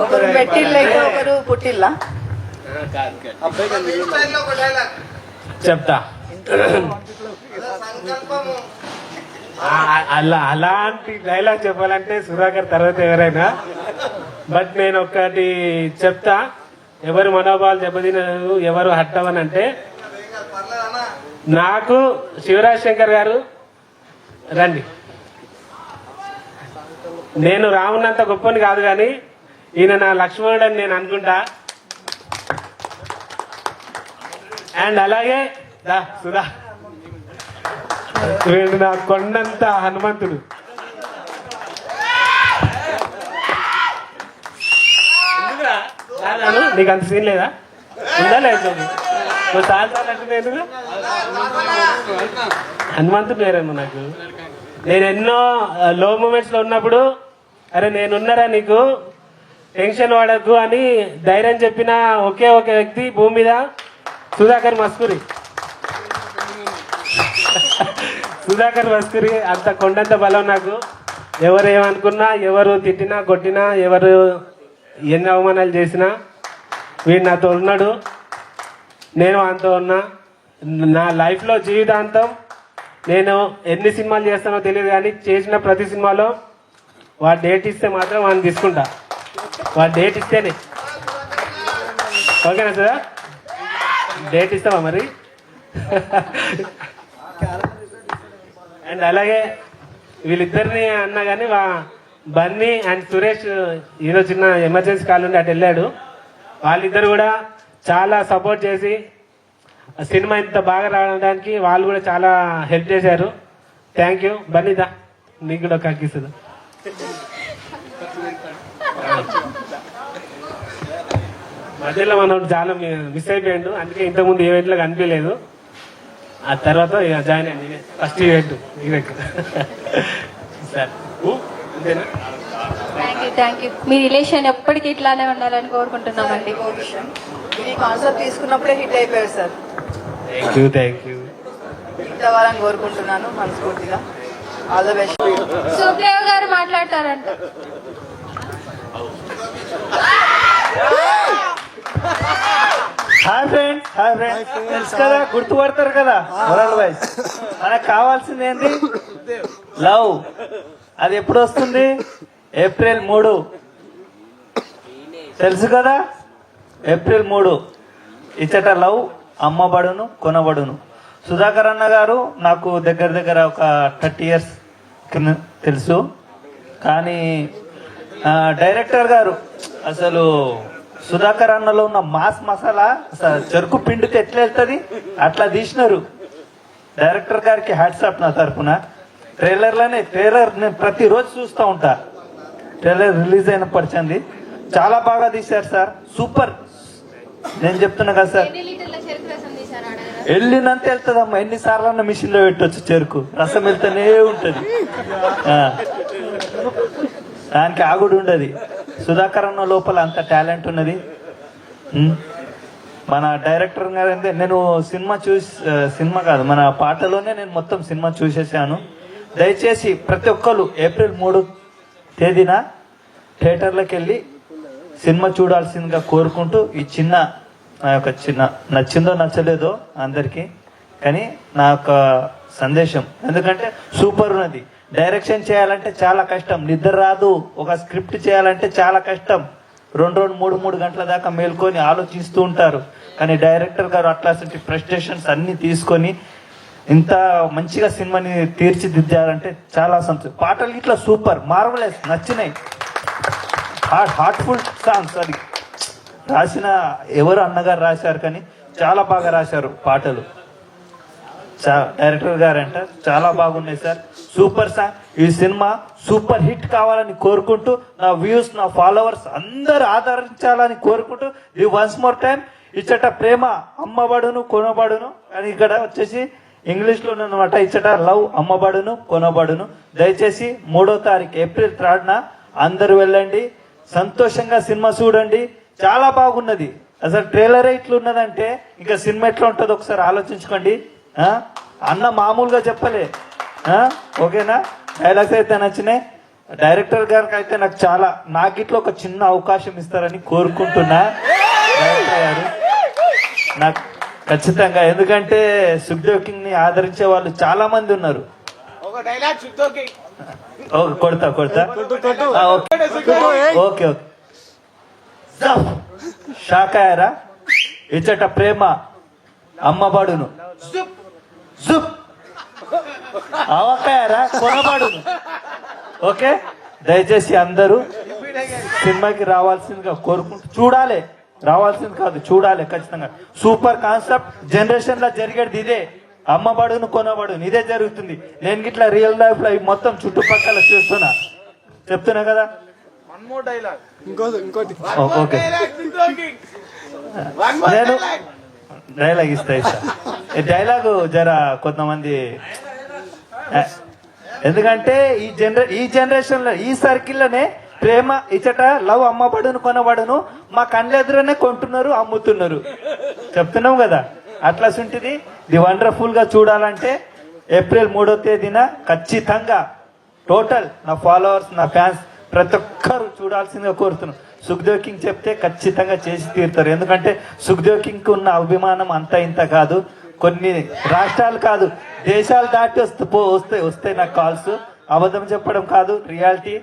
ఒకరు పెట్టిల్లా, ఒకరు పుట్టిల్లా. చెప్తా. అలాంటి డైలాగ్ చెప్పాలంటే సుధాకర్ తర్వాత ఎవరైనా. బట్ నేను ఒకటి చెప్తా, ఎవరు మనోభావాలు దెబ్బతినదు, ఎవరు హట్ అవ్వనంటే, నాకు శివరాజ్ శంకర్ గారు రండి, నేను రామున్నంత గొప్పని కాదు కానీ ఈయన నా లక్ష్మణుడు అని నేను అనుకుంటా. అండ్ అలాగే సుధా, వీడు నా కొండంత హనుమంతుడు. నీకు అంత సీన్ లేదా? ఉందా లేదు? నువ్వు చాలా అంటే ఎందుకు హనుమంతుడు వేరేమో నాకు. నేను ఎన్నో లో మూమెంట్స్ లో ఉన్నప్పుడు అరే నేనున్నారా నీకు టెన్షన్ పడద్దు అని ధైర్యం చెప్పిన ఒకే ఒక వ్యక్తి భూమి మీద సుధాకర్ మస్కూరి. సుధాకర్ మస్కూరి అంత కొండంత బలం నాకు. ఎవరు ఏమనుకున్నా, ఎవరు తిట్టినా కొట్టినా, ఎవరు ఎన్ని అవమానాలు చేసినా వీడు నాతో ఉన్నాడు, నేను అంతో ఉన్నా. నా లైఫ్లో జీవితాంతం నేను ఎన్ని సినిమాలు చేస్తానో తెలియదు కానీ చేసిన ప్రతి సినిమాలో వాడు డేట్ ఇస్తే మాత్రం వాడిని తీసుకుంటా. వాడు డేట్ ఇస్తేనే. ఓకేనా సార్? డేట్ ఇస్తావా మరి? అండ్ అలాగే వీళ్ళిద్దరిని అన్నా కానీ బన్నీ అండ్ సురేష్ ఈరోజు చిన్న ఎమర్జెన్సీ కాల్ ఉండి అటు వెళ్ళాడు. వాళ్ళిద్దరు కూడా చాలా సపోర్ట్ చేసి సినిమా ఇంత బాగా రావడానికి వాళ్ళు కూడా చాలా హెల్ప్ చేశారు. Thank you. బన్నీదా నీకు కూడా ఒక అక్కిస్తుంది. మధ్యలో మనం చాలా మిస్ అయిపోయాడు, అందుకే ఇంతకుముందు ఈవెంట్లో కనిపించలేదు. ఆ తర్వాత ఇక జాయిన్ అయ్యింది ఫస్ట్ ఈవెంట్. సార్ అంతేనా? Thank you. మీ రిలేషన్ ఎప్పటికీ ఇట్లానే ఉండాలని కోరుకుంటున్నామండి. ఈ కాన్సెప్ట్ తీసుకున్నప్పుడే హిట్ అయిపోయారు సార్. Thank you. హిట్ అవ్వాలని కోరుకుంటున్నాను మనస్ఫూర్తిగా. All the best. సుఖదేవ్ గారు మాట్లాడతారంట. Hi friends, hi friends. తెలుసు కదా, గుర్తుపడతారు కదా వరల్డ్ వైజ్. మనకు కావాల్సింది ఏంటి? లవ్. అది ఎప్పుడు వస్తుంది? ఏప్రిల్ 3. తెలుసు కదా, ఏప్రిల్ 3 ఇచ్చట లవ్ అమ్మబడును కొనబడును. సుధాకర్ అన్న గారు నాకు దగ్గర ఒక 30 years తెలుసు. కానీ డైరెక్టర్ గారు అసలు సుధాకర్ అన్నలో ఉన్న మాస్ మసాలా అసలు చెరుకు పిండితే ఎట్లా వెళ్తుంది అట్లా తీసినారు. డైరెక్టర్ గారికి హ్యాట్సాప్ నా తరఫున. ట్రైలర్ నేను ప్రతిరోజు చూస్తూ ఉంటా. ట్రైలర్ రిలీజ్ అయినప్పటింది చాలా బాగా తీశారు సార్. సూపర్. నేను చెప్తున్నా కదా సార్, వెళ్ళినంత వెళ్తుందమ్మా. ఎన్నిసార్లు అన్న మిషన్ లో పెట్టవచ్చు చెరుకు, రసం వెళ్తూనే ఉంటది. దానికి ఆగుడు ఉండదు. సుధాకర్ అన్న లోపల అంత టాలెంట్ ఉన్నది. మన డైరెక్టర్ గారు అంటే నేను సినిమా కాదు మన పాటలోనే నేను మొత్తం సినిమా చూసేసాను. దయచేసి ప్రతి ఒక్కరు ఏప్రిల్ 3 తేదీన థియేటర్లకు వెళ్ళి సినిమా చూడాల్సిందిగా కోరుకుంటూ ఈ చిన్న నచ్చిందో నచ్చలేదో అందరికీ కానీ నా యొక్క సందేశం. ఎందుకంటే సూపర్ ఉన్నది. డైరెక్షన్ చేయాలంటే చాలా కష్టం, నిద్ర రాదు. ఒక స్క్రిప్ట్ చేయాలంటే చాలా కష్టం. 2-3 గంటల దాకా మేల్కొని ఆలోచిస్తూ ఉంటారు. కానీ డైరెక్టర్ గారు అట్లాంటి ఫ్రస్ట్రేషన్స్ అన్ని తీసుకొని ఇంత మంచిగా సినిమాని తీర్చిదిద్దారంటే చాలా సంతోషం. పాటలు ఇట్లా సూపర్, మార్వలెస్, నచ్చినాయి. Heartful songs. అది రాసిన ఎవరు అన్నగారు రాశారు కానీ చాలా బాగా రాశారు పాటలు. డైరెక్టర్ గారు అంటే చాలా బాగున్నాయి సార్. Super song. ఈ సినిమా సూపర్ హిట్ కావాలని కోరుకుంటూ నా వ్యూస్ నా ఫాలోవర్స్ అందరూ ఆదరించాలని కోరుకుంటూ ఇది వన్స్ మోర్ టైం ఇచ్చట ప్రేమ అమ్మబడును కొనబడును అని ఇక్కడ వచ్చేసి ఇంగ్లీష్లో అనమాట. ఇచ్చట లవ్ అమ్మబడును కొనబడును. దయచేసి 3వ తారీఖు ఏప్రిల్ 3న అందరూ వెళ్ళండి, సంతోషంగా సినిమా చూడండి. చాలా బాగున్నది. అసలు ట్రైలరే ఇట్లున్నదంటే ఇంకా సినిమా ఎట్లా ఉంటుందో ఒకసారి ఆలోచించుకోండి. అన్న మామూలుగా చెప్పలే. ఓకేనా? డైలాగ్స్ అయితే నచ్చినాయి. డైరెక్టర్ గారికి అయితే నాకు ఇట్లా ఒక చిన్న అవకాశం ఇస్తారని కోరుకుంటున్నా. డైరెక్టర్ గారు నాకు ఖచ్చితంగా, ఎందుకంటే సుఖ్దేవ్ కింగ్ ని ఆదరించే వాళ్ళు చాలా మంది ఉన్నారు. కొడతా ఓకే షాక్ అయ్యారా? ఇచ్చట ప్రేమ అమ్మబడును జుప్ అవకాయారా కొనబడును. ఓకే, దయచేసి అందరూ సినిమాకి రావాల్సిందిగా కోరుకుంటూ, చూడాలి, రావాల్సింది కాదు చూడాలి ఖచ్చితంగా. సూపర్ కాన్సెప్ట్, జనరేషన్ లో జరిగేది ఇదే, అమ్మబడును కొనబడును ఇదే జరుగుతుంది. నేను గిట్లా రియల్ లైఫ్ లో మొత్తం చుట్టుపక్కల చూస్తున్నా, చెప్తున్నా కదా. ఓకే, నేను డైలాగ్ ఇస్తా. డైలాగు జర కొంతమంది, ఎందుకంటే ఈ జనరేషన్ లో ఈ సర్కిల్ లోనే ప్రేమ ఇచ్చట లవ్ అమ్మబడును కొనబడును మా కళ్ళెదురనే కొంటున్నారు, అమ్ముతున్నారు. చెప్తున్నాం కదా, అట్లా ఉంటుంది. ది వండర్ఫుల్ గా చూడాలంటే ఏప్రిల్ 3వ తేదీన ఖచ్చితంగా టోటల్ నా ఫాలోవర్స్, నా ఫ్యాన్స్ ప్రతి ఒక్కరు చూడాల్సిందిగా కోరుతున్నాను. సుఖ్దేవ్ కింగ్ చెప్తే ఖచ్చితంగా చేసి తీరుతారు. ఎందుకంటే సుఖ్దేవ్ కింగ్ ఉన్న అభిమానం అంతా ఇంత కాదు, కొన్ని రాష్ట్రాలు కాదు దేశాలు దాటి వస్తాయి నాకు కాల్స్. అబద్ధం చెప్పడం కాదు, రియాలిటీ.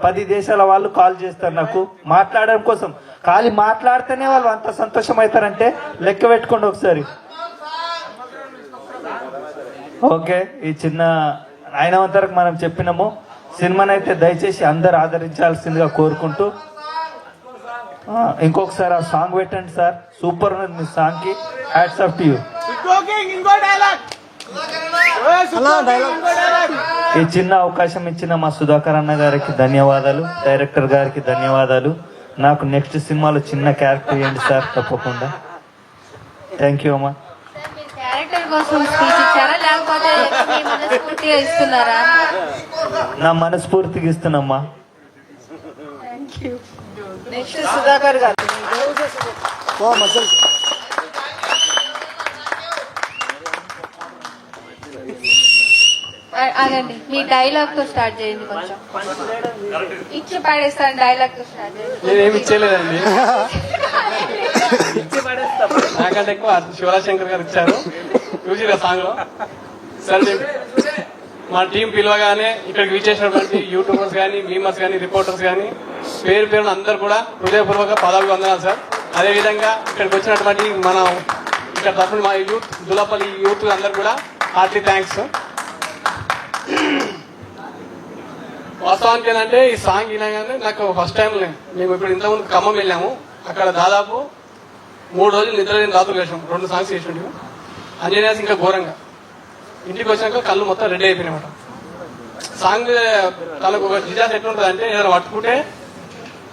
10 దేశాల వాళ్ళు కాల్ చేస్తారు నాకు మాట్లాడడం కోసం. ఖాళీ మాట్లాడితేనే వాళ్ళు అంత సంతోషం అవుతారంటే లెక్క పెట్టుకోండి ఒకసారి. ఓకే, ఈ చిన్న అయినంతవరకు మనం చెప్పినాము. సినిమానైతే దయచేసి అందరు ఆదరించాల్సిందిగా కోరుకుంటూ, ఇంకొకసారి ఆ సాంగ్ పెట్టండి సార్, సూపర్ ఉంది మీ సాంగ్ కి. Hats off to you. ఈ చిన్న అవకాశం ఇచ్చిన మా సుధాకర్ అన్న గారికి ధన్యవాదాలు, డైరెక్టర్ గారికి ధన్యవాదాలు. నాకు నెక్స్ట్ సినిమాలో చిన్న క్యారెక్టర్ ఇవ్వండి సార్, తప్పకుండా. థ్యాంక్ యూ అమ్మా. క్యారెక్టర్ కోసం స్పీచ్ ఇచ్చారా లేకపోతే మీ మనస్ఫూర్తిగా ఇస్తున్నారా? నా మనస్ఫూర్తిగా ఇస్తున్నమ్మా. నెక్స్ట్ సుధాకర్ గారు. అదండి, మీ డైలాగ్ తో స్టార్ట్ చేయండి. కొంచెం ఇచ్చి పాడేస్తాను, డైలాగ్ తో స్టార్ట్ చేయండి. నేనేమి ఇచ్చేయలేదండి, నాకంటే ఎక్కువ శివరాజశంకర్ గారు ఇచ్చారు. చూసిరా సాంగ్ లో. సరే, మా టీం పిలవగానే ఇక్కడికి విచ్చేసినటువంటి యూట్యూబర్స్ కానీ, మీమర్స్ కానీ, రిపోర్టర్స్ కానీ పేరు పేరున అందరూ కూడా హృదయపూర్వక పదాలు వందనాలు సార్. అదేవిధంగా ఇక్కడికి వచ్చినటువంటి మన ఇక్కడ తరఫున మా యూత్, దులపల్లి యూత్ అందరు కూడా హార్ట్లీ థ్యాంక్స్. వాస్తవానికి ఏంటంటే ఈ సాంగ్ వినగానే నాకు ఫస్ట్ టైం, మేము ఇప్పుడు ఇంతకుముందు ఖమ్మం వెళ్ళాము, అక్కడ దాదాపు 3 రోజులు నిద్ర లేని రాత్రులు వేసాం. 2 సాంగ్స్ వేసిండు. అంజనేయాస్ ఇంకా ఘోరంగా. ఇంటికి వచ్చినాక కళ్ళు మొత్తం రెడీ అయిపోయినాయన్నమాట. సాంగ్ తనకు ఒక డిజాస్ ఎట్లుంటుంది అంటే, ఏదైనా పట్టుకుంటే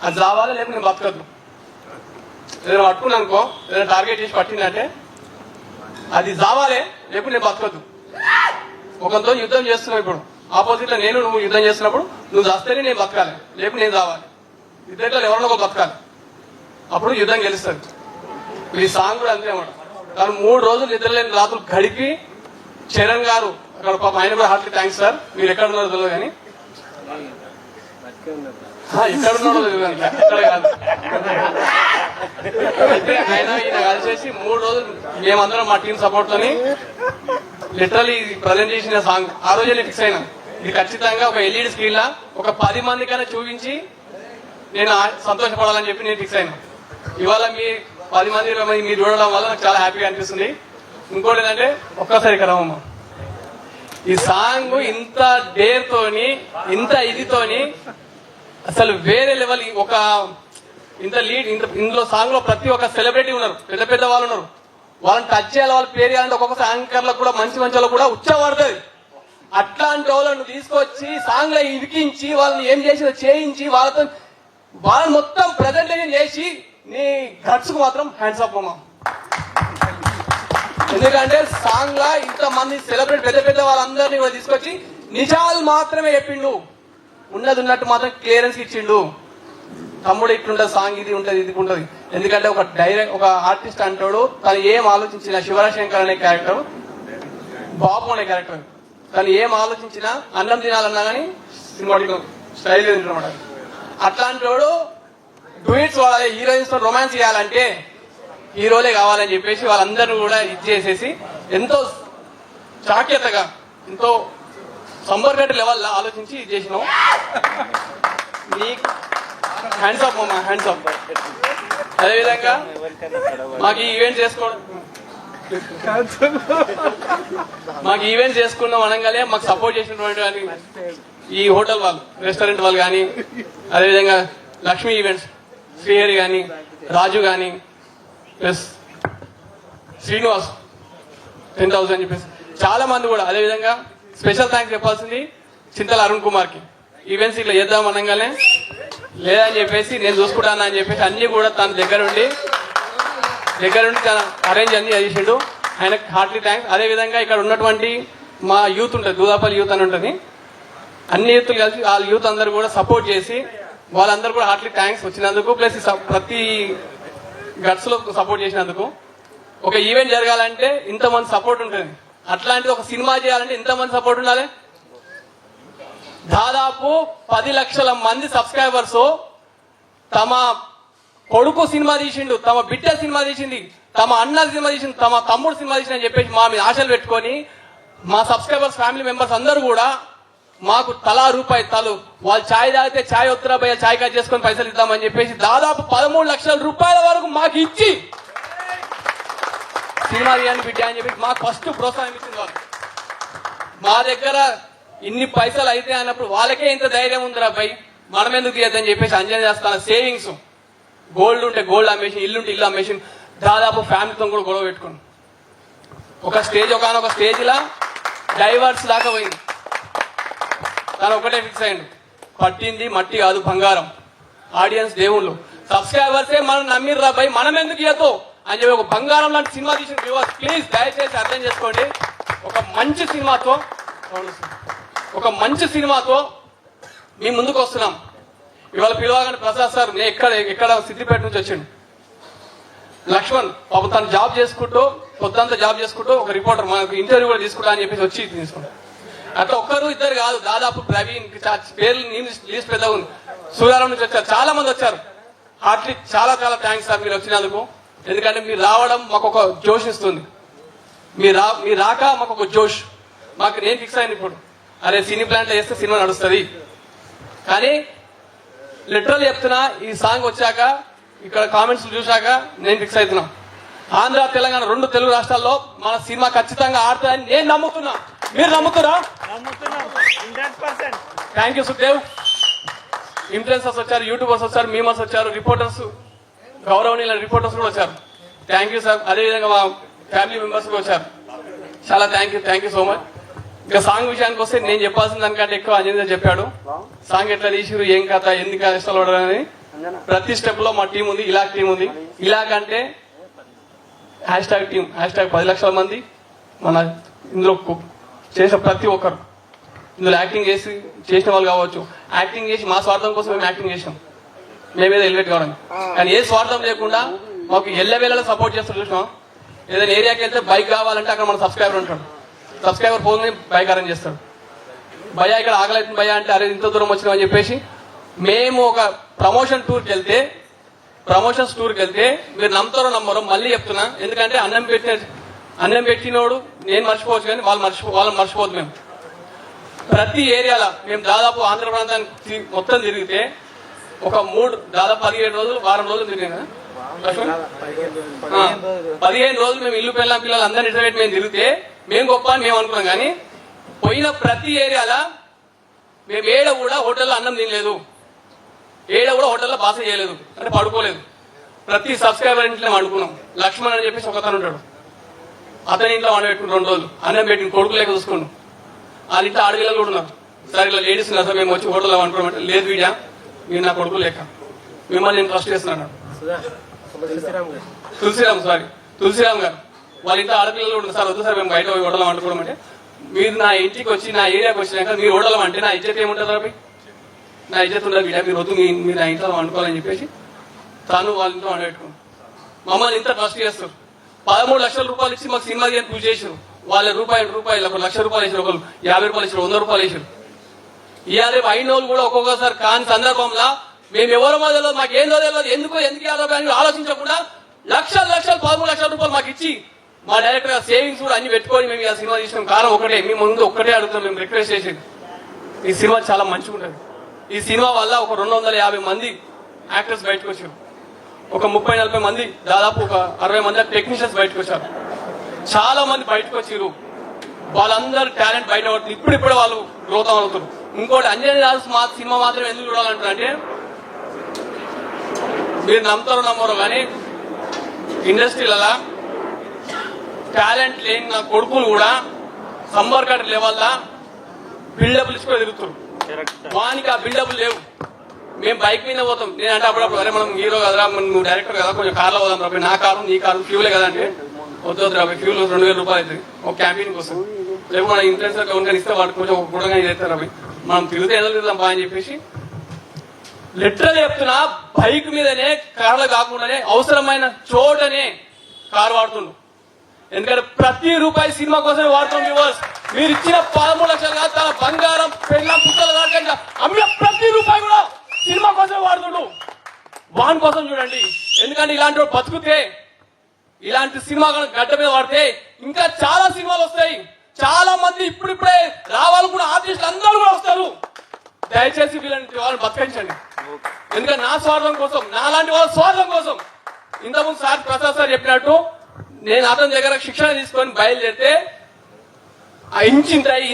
అది రావాలి, లేకపోతే నేను బతకద్దు. ఏదైనా పట్టుకున్నా అనుకో, ఏదైనా టార్గెట్ చేసి పట్టిందంటే అది రావాలి, లేకపోతే నేను బతకద్దు. ఒకరితో యుద్ధం చేస్తున్నావు, ఇప్పుడు ఆపోజిట్ లో నేను నువ్వు యుద్ధం చేస్తున్నప్పుడు నువ్వు చస్తేనే నేను బతకాలి, లేకపోతే నేను రావాలి. ఇద్దరిలో ఎవరినో ఒక బతకాలి, అప్పుడు యుద్ధం గెలుస్తుంది. ఈ సాంగ్ కూడా అంతే అన్నమాట. తను 3 రోజులు నిద్రలేని రాత్రులు గడిపి, చరణ్ గారు అక్కడ పాప ఆయన కూడా హార్ట్లీ థ్యాంక్స్ సార్. మీరు ఎక్కడ ఉన్నారో తెలియదు కానీ, ఎక్కడ ఉన్నారో తెలియదు, ఎక్కడ కాదు. అయితే ఆయన ఈయన కలిసేసి 3 రోజులు మేమందరం మా టీం సపోర్ట్ తోని లిటరల్లీ ప్రజెంట్ చేసిన సాంగ్ ఆ రోజే నేను ఫిక్స్ అయినా, ఇది ఖచ్చితంగా ఒక LED స్క్రీన్ లా ఒక 10 మందికైనా చూపించి నేను సంతోషపడాలని చెప్పి నేను ఫిక్స్ అయినా. ఇవాళ మీ 10 మంది 20 మంది మీరు చూడడం వల్ల నాకు చాలా హ్యాపీగా అనిపిస్తుంది. ఇంకోటి ఏంటంటే, ఒక్కసారి ఇక్కడ రమ్మా, ఈ సాంగ్ ఇంత డేర్ తోని, ఇంత ఇదితోని అసలు వేరే లెవెల్. ఒక ఇంత లీడ్, ఇందులో సాంగ్ లో ప్రతి ఒక్క సెలబ్రిటీ ఉన్నారు, పెద్ద పెద్ద వాళ్ళు ఉన్నారు. వాళ్ళని టచ్ చేయాలి, వాళ్ళ పేరు చేయాలంటే ఒక్కొక్క యాంకర్లకు కూడా, మంచి మంచి వాళ్ళకు కూడా ఉచ్చబడుతుంది. అట్లాంటి వాళ్ళను తీసుకొచ్చి సాంగ్ లో ఇరికించి వాళ్ళని ఏం చేసి చేయించి వాళ్ళని మొత్తం ప్రజెంటేషన్ చేసి నీ గట్స్ కు మాత్రం హ్యాండ్స్ అప్ అమ్మా. ఎందుకంటే సాంగ్ లా ఇంతమంది సెలబ్రిటీ పెద్ద పెద్ద వాళ్ళందరినీ కూడా తీసుకొచ్చి నిజాలు మాత్రమే చెప్పిండు, ఉన్నది ఉన్నట్టు మాత్రం క్లియరెన్స్ ఇచ్చిండు. తమ్ముడు ఇట్లుంటది సాంగ్, ఇది ఉంటది, ఇది ఉంటది. ఎందుకంటే ఒక ఆర్టిస్ట్ అంటాడు, తను ఏం ఆలోచించిన, శివరాజశంకర్ అనే క్యారెక్టర్, బాబు అనే క్యారెక్టర్, తను ఏం ఆలోచించినా అన్నం తినాలన్నా కానీ సినిమాటిక్ స్టైల్ తింటున్నాడు. అట్లాంటి వాడు డూయిట్స్ వాడాలి, హీరోయిన్స్ తో రొమాన్స్ చేయాలంటే హీరోలే కావాలని చెప్పేసి వాళ్ళందరూ కూడా ఇది చేసేసి ఎంతో చాక్యతగా, ఎంతో సంబర్గడ్డ లెవెల్లో ఆలోచించి ఇది చేసినాం. నీకు హ్యాండ్స్ అప్ అమ్మా, హ్యాండ్స్ అప్. అదేవిధంగా మాకు ఈ ఈవెంట్ చేసుకున్నాం అనగానే మాకు సపోర్ట్ చేసినటువంటి ఈ హోటల్ వాళ్ళు, రెస్టారెంట్ వాళ్ళు కానీ, అదేవిధంగా లక్ష్మీ ఈవెంట్స్ శ్రీహరి కానీ, రాజు కానీ, ప్లస్ శ్రీనివాస్ 10,000 అని చెప్పేసి చాలా మంది కూడా. అదేవిధంగా స్పెషల్ థ్యాంక్స్ చెప్పాల్సింది చింతల అరుణ్ కుమార్కి. ఈవెంట్స్ ఇట్లా చేద్దాం అనగానే లేదని చెప్పేసి నేను చూసుకుంటాను అని చెప్పేసి అన్ని కూడా తన దగ్గరుండి తన అరేంజ్ అన్ని చేసిండు. ఆయనకు హార్ట్లీ థ్యాంక్స్. అదేవిధంగా ఇక్కడ ఉన్నటువంటి మా యూత్ ఉంటుంది, దూదాపల్లి యూత్ అని ఉంటుంది, అన్ని యూత్లు కలిసి ఆ యూత్ అందరూ కూడా సపోర్ట్ చేసి వాళ్ళందరూ కూడా హార్ట్లీ థ్యాంక్స్ వచ్చినందుకు, ప్లస్ ప్రతి గట్స్ లో సపోర్ట్ చేసినందుకు. ఒక ఈవెంట్ జరగాలంటే ఇంతమంది సపోర్ట్ ఉంటుంది, అట్లాంటిది ఒక సినిమా చేయాలంటే ఇంతమంది సపోర్ట్ ఉండాలి. దాదాపు 10 లక్షల మంది సబ్స్క్రైబర్స్ తమ కొడుకు సినిమా తీసిండు, తమ బిడ్డ సినిమా తీసింది, తమ అన్న సినిమా తీసింది, తమ తమ్ముడు సినిమా తీసింది అని చెప్పేసి మా మీద ఆశలు పెట్టుకొని మా సబ్స్క్రైబర్స్ ఫ్యామిలీ మెంబర్స్ అందరూ కూడా మాకు తలా రూపాయి వాళ్ళు ఛాయ్ తాగితే ఛాయ్ వద్దురా భయ ఛాయ్ కట్ చేసుకొని పైసలు ఇద్దామని చెప్పేసి దాదాపు 13 లక్షల రూపాయల వరకు మాకు ఇచ్చి సినిమా తీయండి బిడ్డ అని చెప్పి మాకు ఫస్ట్ ప్రోత్సాహం ఇచ్చింది వాళ్ళు. మా దగ్గర ఇన్ని పైసలు అయితే అన్నప్పుడు వాళ్ళకే ఇంత ధైర్యం ఉందిరా భయ్ మనం ఎందుకు తీయద్దని చెప్పేసి అంజనీ చేస్తాను. సేవింగ్స్ గోల్డ్ ఉంటే గోల్డ్ అమ్మేసి, ఇల్లు ఉంటే ఇల్లు అమ్మేసి దాదాపు ఫ్యామిలీతో కూడా గొడవ పెట్టుకుని ఒక స్టేజ్ లా డైవర్స్ దాకా పోయింది. తను ఒకటే ఫిక్స్ అయ్యిండు, పట్టింది మట్టి కాదు బంగారం, ఆడియన్స్ దేవుళ్ళు, సబ్స్క్రైబర్సే మనం నమ్మిర్రా భయ్ మనం ఎందుకు ఇయ్యతో అని చెప్పి ఒక బంగారం లాంటి సినిమా తీసిన వ్యూవర్స్ ప్లీజ్ దయచేసి అర్థం చేసుకోండి. ఒక మంచి సినిమాతో మేము ముందుకు వస్తున్నాం. ఇవాళ పిలవగానే ప్రసాద్ సార్ నేను ఎక్కడ సిద్దిపేట నుంచి వచ్చిండు. లక్ష్మణ్ పాప తను జాబ్ చేసుకుంటూ పొద్దంతా జాబ్ చేసుకుంటూ ఒక రిపోర్టర్ మనకు ఇంటర్వ్యూ కూడా తీసుకుంటా అని చెప్పేసి వచ్చి తీసుకున్నాం. అట్లా ఒక్కరు ఇద్దరు కాదు, దాదాపు ప్రవీణ్ పేర్లు లీస్ట్ పెద్దగా ఉంది, సూర్యారాం నుంచి వచ్చారు, చాలా మంది వచ్చారు. హార్ట్లీ చాలా చాలా థ్యాంక్స్ సార్ మీరు వచ్చినందుకు. ఎందుకంటే మీరు రావడం మాకు ఒక జోష్ ఇస్తుంది, మీరు రాక మాకు ఒక జోష్. నేను ఫిక్స్ అయింది ఇప్పుడు, అరే సినీ ప్లాంట్లో చేస్తే సినిమా నడుస్తుంది. కానీ లిటరల్ చెప్తున్నా, ఈ సాంగ్ వచ్చాక ఇక్కడ కామెంట్స్ చూశాక నేను ఫిక్స్ అవుతున్నా, ఆంధ్ర తెలంగాణ 2 తెలుగు రాష్ట్రాల్లో మన సినిమా ఖచ్చితంగా ఆడుతుందని నేను నమ్ముతున్నా. మీరు నమ్ముతురా? Thank you Sukhdev. ఇన్ఫ్లుయెన్సర్స్ వచ్చారు, యూట్యూబర్స్ వచ్చారు, మీమర్స్ వచ్చారు, రిపోర్టర్స్, గౌరవనీయుల రిపోర్టర్స్ కూడా వచ్చారు. Thank you sir. అదేవిధంగా మా ఫ్యామిలీ మెంబర్స్ కూడా వచ్చారు. చాలా థ్యాంక్ యూ సో మచ్. ఇంకా సాంగ్ విషయానికి వస్తే నేను చెప్పాల్సిన దానికంటే ఎక్కువ అంజనీ చెప్పాడు. సాంగ్ ఎట్లా తీసిరు, ఏం కథ, ఎందుకు ఇష్టపడాలని ప్రతి స్టెప్ లో మా టీం ఉంది, ఇలాగ టీం ఉంది. ఇలాగ అంటే హ్యాష్ టీం, #10 లక్షల మంది మన ఇందులో చేసిన ప్రతి ఒక్కరు, ఇందులో యాక్టింగ్ చేసిన వాళ్ళు కావచ్చు, యాక్టింగ్ చేసి మా స్వార్థం కోసం మేము యాక్టింగ్ చేసినాం, మేమేదో ఎలివేట్ కావడానికి. కానీ ఏ స్వార్థం లేకుండా మాకు ఎల్లవేళలా సపోర్ట్ చేస్తారు. చూసినాం, ఏదైనా ఏరియాకి వెళ్తే బైక్ కావాలంటే అక్కడ మన సబ్స్క్రైబర్ ఉంటాడు, సబ్స్క్రైబర్ పోగానే బైక్ అరేంజ్ చేస్తాడు. భయ్యా ఇక్కడ ఆగలేదు భయ్యా అంటే అరే ఇంత దూరం వచ్చినామని చెప్పేసి మేము ఒక ప్రమోషన్స్ టూర్కి వెళ్తే మీరు నమ్ముతారో నమ్మరో మళ్ళీ చెప్తున్నా, ఎందుకంటే అన్నం పెట్టినోడు నేను మర్చిపోవచ్చు కానీ వాళ్ళని మర్చిపోదు. మేము ప్రతి ఏరియాలో మేము దాదాపు ఆంధ్ర ప్రాంతానికి మొత్తం తిరిగితే ఒక దాదాపు 17 రోజులు, వారం రోజులు తిరిగాం కదా, 15 రోజులు మేము ఇల్లు పిల్లలు అందరినీ ఇంటర్వ్యూ మేము తిరిగితే మేము గొప్ప అని మేము అనుకున్నాం. కానీ పోయిన ప్రతి ఏరియాలో మేము ఏడ కూడా హోటల్లో అన్నం తినలేదు, ఏడ కూడా హోటల్లో బాస చేయలేదు, అంటే పడుకోలేదు. ప్రతి సబ్స్క్రైబర్ ఇంట్లో వండుకున్నాం. లక్ష్మణ్ అని చెప్పేసి ఒకతను ఉంటాడు, అతని ఇంట్లో వండబెట్టుకుని 2 రోజులు అన్నం పెట్టిన కొడుకు లేక చూసుకున్నాం. వాళ్ళ ఇంట్లో ఆడపిల్లలు కూడా ఉన్నారు. సరే ఇలా లేడీస్ ఉన్నారు సార్, మేము వచ్చి హోటల్లో వండుకోమంటే లేదు వీడియా మీరు నా కొడుకు లేక మిమ్మల్ని నేను ట్రస్ట్ చేస్తున్నాను. తులసిరామ్ గారు వాళ్ళ ఇంట్లో ఆడపిల్లలు ఉన్నారు సార్, వద్దు సార్ మేము బయట పోయి హోటల్లో వండుకోవడం అంటే, మీరు నా ఇంటికి వచ్చి నా ఏరియాకి వచ్చినాక మీరు హోటల్లో అంటే నా ఇజ్జత్ ఏముంటుంది అవి, నా ఇజ్జత్ ఉండదు వీడియా, మీరు వద్దు మీరు నా ఇంట్లో వండుకోవాలని చెప్పేసి తను వాళ్ళ ఇంట్లో వండబెట్టుకున్నాను. మమ్మల్ని ఇంత ట్రస్ట్ చేస్తారు. 13 లక్షల రూపాయలు ఇచ్చి మాకు సినిమా పూజ చేసారు. వాళ్ళ రూపాయలు ఒక ₹1,00,000 వేసారు, ఒకరు ₹50 వేసారు, ₹100 వేసారు. ఇవాళ అయిన వాళ్ళు కూడా ఒక్కొక్కసారి కాని సందర్భంలో మేము ఎవరో తెలియదు, మాకు ఏందో తెలియదు, ఎందుకు ఇవ్వాలి అని ఆలోచించకుండా లక్షలు 13 లక్షల రూపాయలు మాకు ఇచ్చి మా డైరెక్టర్ సేవింగ్స్ కూడా అన్ని పెట్టుకొని మేము ఆ సినిమా తీసినాం. కారణం ఒకటే, మేము ముందు ఒక్కటే అడుగుతాం, మేము రిక్వెస్ట్ చేసేది ఈ సినిమా చాలా మంచిగా ఉంటుంది. ఈ సినిమా వల్ల ఒక 250 మంది యాక్టర్స్ బయటకు వచ్చారు, ఒక 30-40 మంది, దాదాపు ఒక 60 మంది టెక్నీషియన్స్ బయటకు వచ్చారు. చాలా మంది బయటకు వచ్చారు, వాళ్ళందరూ టాలెంట్ బయట పడుతుంది. ఇప్పుడిప్పుడే వాళ్ళు గ్రోత్ అవుతారు. ఇంకోటి అంజనీ రాజు మా సినిమా మాత్రం ఎందుకు చూడాలంటారంటే, మీరు నమ్ముతారో నమ్మరో కానీ ఇండస్ట్రీలలో టాలెంట్ లేని నా కొడుకులు కూడా సంబర్ కట్ లెవెల్లా బిల్డప్లు ఇచ్చుకొని తిరుగుతారు. వానికి ఆ బిల్డప్లు లేవు. మేము బైక్ మీద పోతాం, నేనంటే అప్పుడప్పుడు అరే మనం హీరో కదరా, నువ్వు డైరెక్టర్ కదా, కొంచెం కార్లో పోదాం రా, నా కారు నీ కారు ఫ్యూలే కదా అంటే వద్దు రా, ఫ్యూల్ 2000 రూపాయలు అవుతుంది ఒక క్యాంపెయిన్ కోసం. లేకపోతే మన ఇన్ఫ్లుయెన్సర్ ఎవరికైనా ఇస్తే వాడు కొంచెం ఒక గుణంగా చేస్తారు అవి, మనం తిరిగితే ఏదో తిరుగుతాం బా అని చెప్పేసి లిటరల్ చెప్తున్నా, బైక్ మీదనే కార్లు కాకుండానే అవసరమైన చోటనే కారు వాడుతుండ్రు. ఎందుకంటే ప్రతి రూపాయి సినిమా కోసమే వాడుతాం. వ్యూవర్స్, మీరు ఇచ్చిన 13 లక్షలు కాదు, తన బంగారం పెళ్ళం పుస్తకాలు కాకుండా అమ్మిన ప్రతి రూపాయి కూడా సినిమా కోసమే వాడుతుండ్రు. వాన్ కోసం చూడండి. ఎందుకంటే ఇలాంటి వాడు బతుకుతే, ఇలాంటి సినిమా గడ్డ మీద వాడితే ఇంకా చాలా సినిమాలు వస్తాయి. చాలా మంది ఇప్పుడిప్పుడే రావాలనుకున్న ఆర్టిస్టులు అందరూ కూడా వస్తారు. దయచేసి వాళ్ళని బతికించండి. ఎందుకంటే నా స్వార్థం కోసం, నాలాంటి వాళ్ళ స్వార్థం కోసం. ఇంతకుముందు సార్ ప్రసాద్ సార్ చెప్పినట్టు, నేను అతని దగ్గర శిక్షణ తీసుకొని బయలుదేరితే ఆ ఇంచింతాయి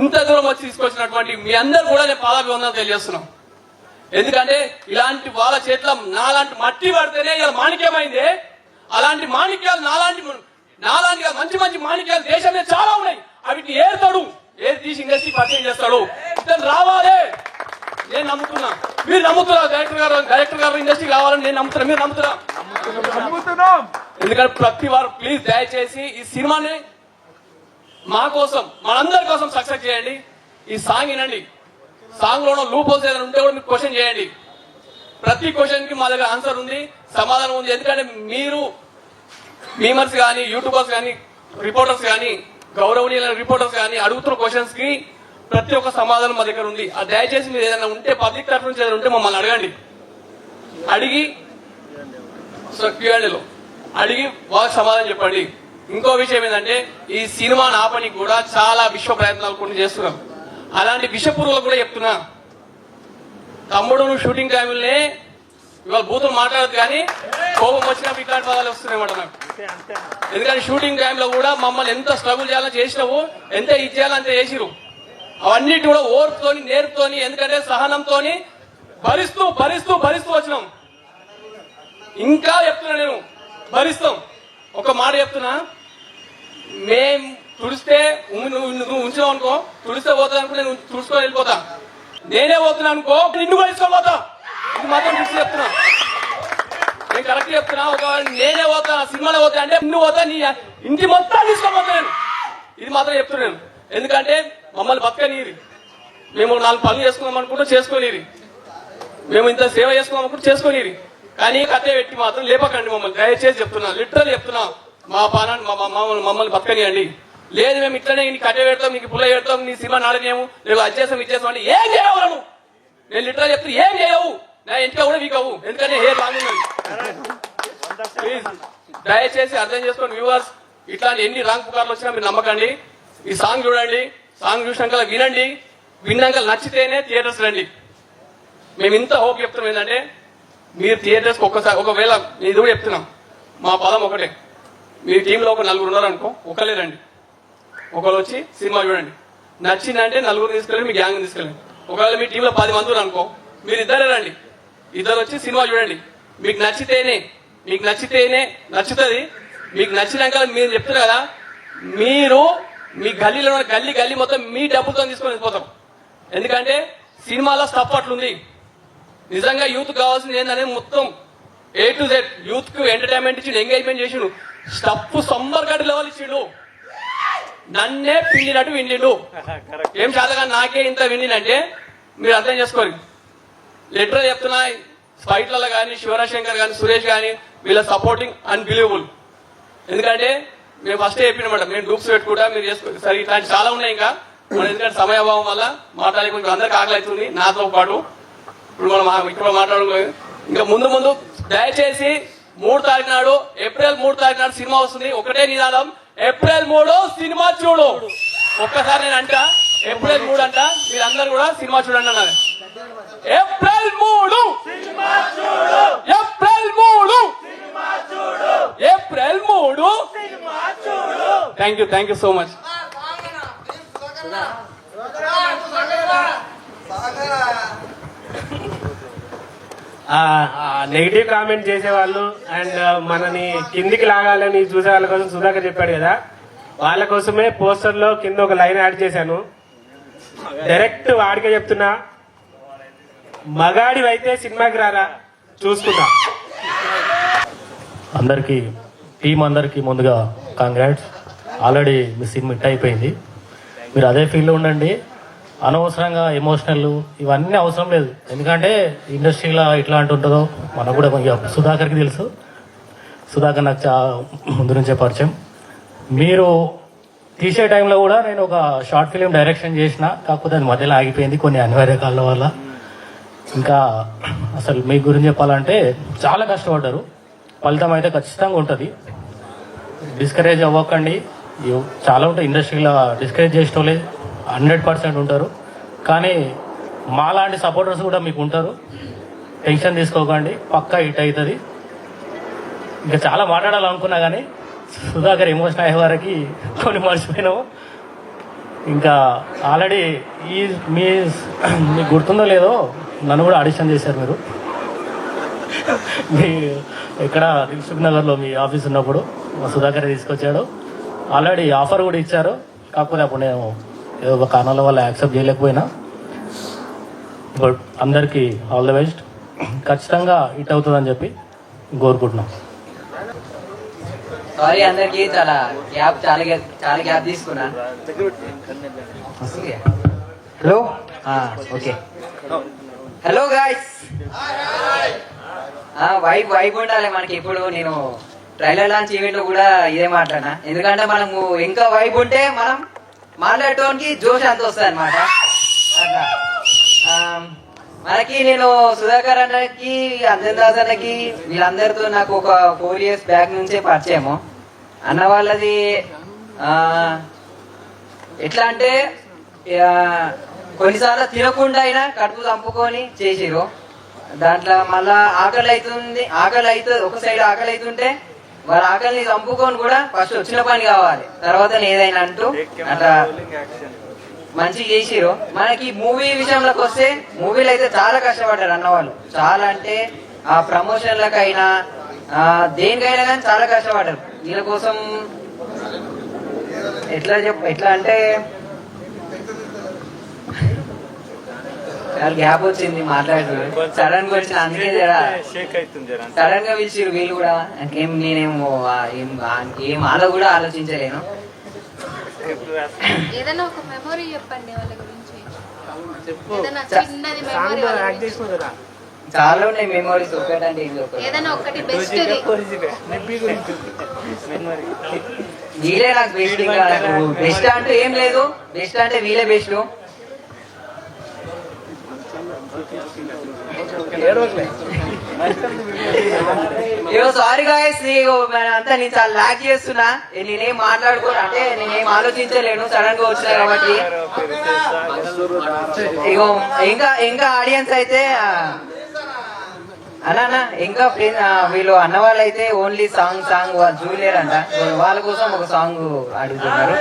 ఇంత దూరం వచ్చి తీసుకొచ్చినటువంటి మీ అందరు కూడా నేను పాదాభివందనాలు తెలియజేస్తున్నాం. ఎందుకంటే ఇలాంటి వాళ్ళ చేతిలో నాలాంటి మట్టి పడితేనే ఇలా మాణిక్యమైంది. అలాంటి మాణిక్యాలు నాలాంటి మంచి మంచి మాణిక్యాలు దేశం మీద చాలా ఉన్నాయి. అవిటిని ఏరుతాడు, ఏది తీసి ఇండస్ట్రీ పరిచయం చేస్తాడు. ఇతను రావాలి, నేను నమ్ముతున్నా. మీరు నమ్ముతున్నారు డైరెక్టర్ గారు ఇండస్ట్రీకి రావాలని నేను నమ్ముతున్నా, మీరు నమ్ముతున్నా? ఎందుకంటే ప్రతి వారు ప్లీజ్ దయచేసి ఈ సినిమాని మా కోసం, మనందరి కోసం సక్సెస్ చేయండి. ఈ సాంగ్ వినండి, సాంగ్ లో లూప్ హోల్స్ ఏదైనా ఉంటే కూడా మీకు క్వశ్చన్ చేయండి. ప్రతి క్వశ్చన్ కి మా దగ్గర ఆన్సర్ ఉంది, సమాధానం ఉంది. ఎందుకంటే మీరు మీమర్స్ కానీ, యూట్యూబర్స్ కానీ, రిపోర్టర్స్ కానీ, గౌరవనీయులైన రిపోర్టర్స్ కానీ అడుగుతున్న క్వశ్చన్స్ కి ప్రతి ఒక్క సమాధానం మా దగ్గర ఉంది. దయచేసి మీరు ఏదైనా ఉంటే, పబ్లిక్ తరఫు నుంచి ఏదైనా ఉంటే మమ్మల్ని అడగండి. అడిగి Q&Aలో అడిగి వాళ్ళకి సమాధానం చెప్పండి. ఇంకో విషయం ఏంటంటే, ఈ సినిమాని ఆపనికి కూడా చాలా విశ్వ ప్రయత్నాలు కొన్ని చేస్తున్నాం. అలాంటి విషపురుగులు కూడా చెప్తున్నా, తమ్ముడు నువ్వు షూటింగ్ టైంలోనే ఇవాళ బూతులు మాట్లాడదు కానీ కోపం వచ్చినప్పుడు ఇట్లాంటి పదాలు వస్తున్నాయన్నమాట నాకు. ఎందుకంటే షూటింగ్ టైంలో కూడా మమ్మల్ని ఎంత స్ట్రగుల్ చేయాలని చేసినావు, ఎంత ఇది చేయాలని అంత చేసిరు. అవన్నిటి కూడా ఓర్పుతోని, నేర్పుతోని, ఎందుకంటే సహనంతోని భరిస్తూ భరిస్తూ భరిస్తూ వచ్చినాం. ఇంకా చెప్తున్నా, నేను భరిస్తాం. ఒక మాట చెప్తున్నా, మేం తుడిస్తే నువ్వు ఉంచావు అనుకో, తుడిస్తే పోతా అనుకో, నేను తుడుచుకొని వెళ్ళిపోతా. నేనే పోతున్నా అనుకో, నిన్ను కూడా తీసుకొని పోతా. ఇది మాత్రం ఫిక్స్ చెప్తున్నా, నేను కరెక్ట్ చెప్తున్నా. ఒక నేనే పోతా, సినిమాలో పోతా అంటే నిన్ను పోతా, నీ ఇంటి మొత్తం తీసుకొని పోతా నేను. ఇది మాత్రం చెప్తున్నాను. ఎందుకంటే మమ్మల్ని బతకనీరి, మేము 4 పనులు చేసుకుందాం అనుకుంటూ చేసుకోనీరి, మేము ఇంత సేవ చేసుకుందాం అనుకుంటూ చేసుకోనీరి. కానీ కట్టే పెట్టి మాత్రం లేపకండి మమ్మల్ని, దయచేసి చెప్తున్నా, లిటరల్ చెప్తున్నా. మా పానాన్ని మమ్మల్ని బతకనియండి. లేదు మేము ఇట్లనే నీ కట్టే పెడతాం, నీకు పుల్ల పెడతాం, నీ సినిమా నాడనేము, లేదు అచ్చేసాం ఇచ్చేసాం అంటే ఏం చేయవు. నేను లిటరల్ చెప్తున్నా, ఏం చేయవు. నా ఇంటికి కూడా వీక్ అవ్వు, ఎందుకంటే హెయిర్ లాంగ్ ఉన్నది. ప్లీజ్ దయచేసి అర్థం చేసుకోండి వ్యూవర్స్. ఇట్లాంటి ఎన్ని రాంగ్ పుకార్లు వచ్చినా మీరు నమ్మకండి. ఈ సాంగ్ చూడండి, సాంగ్ చూసినాక వినండి, విన్నాక నచ్చితేనే థియేటర్స్ రండి. మేము ఇంత హోప్ చెప్తున్నాం ఏంటంటే, మీరు థియేటర్స్కి ఒక్కసారి, ఒకవేళ ఇది కూడా చెప్తున్నాం, మా పదం ఒకటే, మీ టీంలో ఒక 4 ఉన్నారనుకో, ఒకళ్ళే రండి. ఒకళ్ళు వచ్చి సినిమా చూడండి, నచ్చిందంటే 4 తీసుకెళ్ళండి, మీ గ్యాంగ్ తీసుకెళ్ళండి. ఒకవేళ మీ టీంలో 10 మంది అనుకో, మీరు ఇద్దరే రండి, ఇద్దరు వచ్చి సినిమా చూడండి. మీకు నచ్చితేనే నచ్చుతుంది. మీకు నచ్చినాక మీరు చెప్తున్నారు కదా, మీరు మీ గల్లీలో గల్లీ మొత్తం మీ డబ్బులతో తీసుకొని వెళ్ళిపోతాం. ఎందుకంటే సినిమాలో స్టఫ్ అట్లుంది. నిజంగా యూత్ కావాల్సింది ఏంటనేది మొత్తం A to Z యూత్ కు ఎంటర్టైన్మెంట్ ఇచ్చిండు, ఎంగేజ్మెంట్ చేసిండు, స్టఫ్ సంబర్ గడ్డి లెవెల్ ఇచ్చిండు. నన్నే పిండినట్టు విండిండు. ఏం చేతగా నాకే ఇంత విండినంటే మీరు అర్థం చేసుకోరు. లిటరల్ చెప్తున్నా, ఫైట్లలో కానీ శివరాజశంకర్ కానీ సురేష్ కానీ వీళ్ళ సపోర్టింగ్ అన్బిలీవబుల్. ఎందుకంటే మేము ఫస్ట్ చెప్పినమాట, మేము డూప్స్ పెట్టుకుంటా, మీరు చేసుకో సరే, ఇట్లాంటి చాలా ఉన్నాయి ఇంకా. మనం ఎందుకంటే సమయాభావం వల్ల మాట్లాడుకుంటూ అందరికి ఆకలి అవుతుంది, నాతో పాటు. ఇప్పుడు మనం ఇక్కడ మాట్లాడుకోలేదు. ఇంకా ముందు దయచేసి 3 తారీఖు నాడు, ఏప్రిల్ 3 తారీఖు నాడు సినిమా వస్తుంది. ఒకటే నినాదం, ఏప్రిల్ 3 సినిమా చూడు. ఒక్కసారి నేను అంట, ఏప్రిల్ 3 అంట, మీరందరూ కూడా సినిమా చూడండి అన్నారు. April 3 April 3 April 3. Thank you so much. Negative comment చేసేవాళ్ళు అండ్ మనని కిందికి లాగాలని చూసే వాళ్ళ కోసం సుధాకర్ చెప్పాడు కదా, వాళ్ళ కోసమే పోస్టర్ లో కింద ఒక లైన్ యాడ్ చేశాను. డైరెక్ట్ వాడికే చెప్తున్నా, మగాడి అయితే సినిమాకి రారా, చూసుకుంటా. అందరికీ టీం అందరికీ ముందుగా కంగ్రాట్స్. ఆల్రెడీ మీ సినిమా హిట్ అయిపోయింది. మీరు అదే ఫీల్డ్లో ఉండండి. అనవసరంగా ఎమోషనల్ ఇవన్నీ అవసరం లేదు. ఎందుకంటే ఇండస్ట్రీలో ఇట్లాంటి ఉంటుందో మనకు కూడా సుధాకర్కి తెలుసు. సుధాకర్ నాకు ముందు నుంచే పరిచయం. మీరు తీసే టైంలో కూడా నేను ఒక షార్ట్ ఫిలిం డైరెక్షన్ చేసిన, కాకపోతే అది మధ్యలో ఆగిపోయింది కొన్ని అనివార్య కారణాల వల్ల. ఇంకా అసలు మీ గురించి చెప్పాలంటే చాలా కష్టపడ్డారు. ఫలితం అయితే ఖచ్చితంగా ఉంటుంది. డిస్కరేజ్ అవ్వకండి. చాలా ఉంటాయి ఇండస్ట్రీలో, డిస్కరేజ్ చేసేటోళ్ళే 100% ఉంటారు. కానీ మాలాంటి సపోర్టర్స్ కూడా మీకు ఉంటారు. టెన్షన్ తీసుకోకండి, పక్కా హిట్ అవుతుంది. ఇంకా చాలా మాట్లాడాలనుకున్నా కానీ సుధాకర్ ఎమోషన్ అయ్యే వారికి కొన్ని మర్చిపోయినాము. ఇంకా ఆల్రెడీ మీకు గుర్తుందో లేదో, నన్ను కూడా ఆడిషన్ చేశారు మీరు. మీ ఇక్కడ దిల్సుఖ్ నగర్లో మీ ఆఫీస్ ఉన్నప్పుడు మా సుధాకర్ తీసుకొచ్చాడు. ఆల్రెడీ ఆఫర్ కూడా ఇచ్చారు, కాకపోతే అప్పుడు నేను ఏదో ఒక కారణాల వల్ల యాక్సెప్ట్ చేయలేకపోయినా. బట్ అందరికీ ఆల్ ది బెస్ట్. ఖచ్చితంగా హిట్ అవుతుందని చెప్పి కోరుకుంటున్నాం. సారీ అందరికి, చాలా గ్యాప్ తీసుకున్నా. Hello, okay. Hello guys, vibe ఉండాలి మనకి. ఇప్పుడు నేను ట్రైలర్ లాంచ్ ఈవెంట్ లో కూడా ఇదే మాట్లాడినా, ఎందుకంటే మనము ఇంకా వైబ్ ఉంటే మనం మాట్లాడటానికి జోష్ అంత వస్తుంది అనమాట. అట్లా మనకి నేను సుధాకర్ అన్నకి, అంజన్ దాస్ అన్నకి, వీళ్ళందరితో నాకు ఒక 4 years బ్యాక్ నుంచే పరిచయము. అన్న వాళ్ళది ఎట్లా అంటే కొన్నిసార్లు తినకుండా అయినా కడుపు చంపుకొని చేసిరు. దాంట్లో మళ్ళా ఆకలి అవుతుంది, ఒక సైడ్ ఆకలి అవుతుంటే వాళ్ళ ఆకలిని చంపుకొని కూడా ఫస్ట్ వచ్చిన పని కావాలి, తర్వాత ఏదైనా అంటూ అట్లా మంచి చేసిరు. మనకి మూవీ విషయంలోకి వస్తే, మూవీలు అయితే చాలా కష్టపడ్డారు అన్నవాళ్ళు. చాలా అంటే ఆ ప్రమోషన్లకైనా దేనికైనా కానీ చాలా కష్టపడ్డారు. వీళ్ళ కోసం ఎట్లా అంటే చాలా గ్యాప్ వచ్చింది మాట్లాడుతుంది. సడన్ గా వచ్చిన, అందుకే సడన్ గా పిలిచిరు వీళ్ళు కూడా. నేనేమో ఏం కూడా ఆలోచించలేను. ఏదైనా ఒక మెమొరీ చెప్పండి వాళ్ళ గురించి. ఏదైనా చిన్నది మెమొరీ వాళ్ళ గురించి. చాలా ఉన్నాయి మెమోరీస్. ఒకటంటే ఏదైనా ఒకటి బెస్ట్. వీళ్ళే నాకు బెస్ట్. ఇంకా బెస్ట్ అంటే ఏం లేదు, బెస్ట్ అంటే వీళ్ళే బెస్ట్. సారీ గాయస్, అంతా నేను చాలా లాక్ చేస్తున్నా. నేనేం మాట్లాడుకోను, అంటే నేనేం ఆలోచించలేను, సడన్ గా వచ్చినా కాబట్టి. ఇగో ఇంకా ఆడియన్స్ అయితే అన్నా, ఇంకా వీళ్ళు అన్న వాళ్ళు అయితే ఓన్లీ సాంగ్ వాళ్ళు చూడలేరు అంట. వాళ్ళ కోసం ఒక సాంగ్ అడుగుతున్నారు.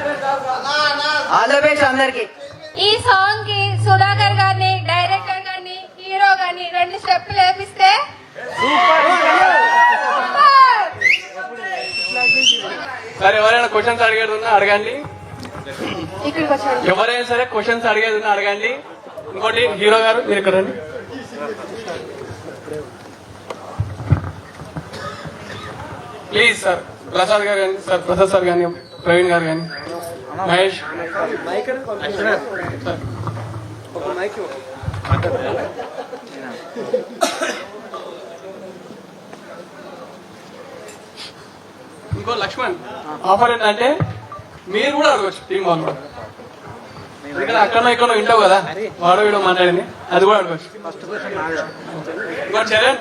ఆల్ ద బెస్ట్ అందరికి. ఈ సాంగ్ కి సుధాకర్ గారిని, డైరెక్టర్ గారిని, హీరో గారిని 2 స్టెప్లు వేపిస్తే సరే, ఎవరైనా క్వశ్చన్స్ అడిగేది ఉన్నా అడగండి. ఎవరైనా సరే క్వశ్చన్స్ అడిగేది ఉన్నా అడగండి. ఇంకోటి, హీరో గారు మీరు ఇక్కడ రండి. ప్లీజ్ సార్, ప్రసాద్ గారు కానీ, సార్ ప్రసాద్ సార్ కానీ, ప్రవీణ్ గారు కానీ, మహేష్. ఇంకో లక్ష్మణ్, ఆఫర్ ఏంటంటే మీరు కూడా అడగచ్చు, టీం వాళ్ళు కూడా. ఎందుకంటే అక్కడ వింటావు కదా, వాడో వీడో మాట్లాడింది, అది కూడా అడగచ్చు. ఇంకో చరణ్,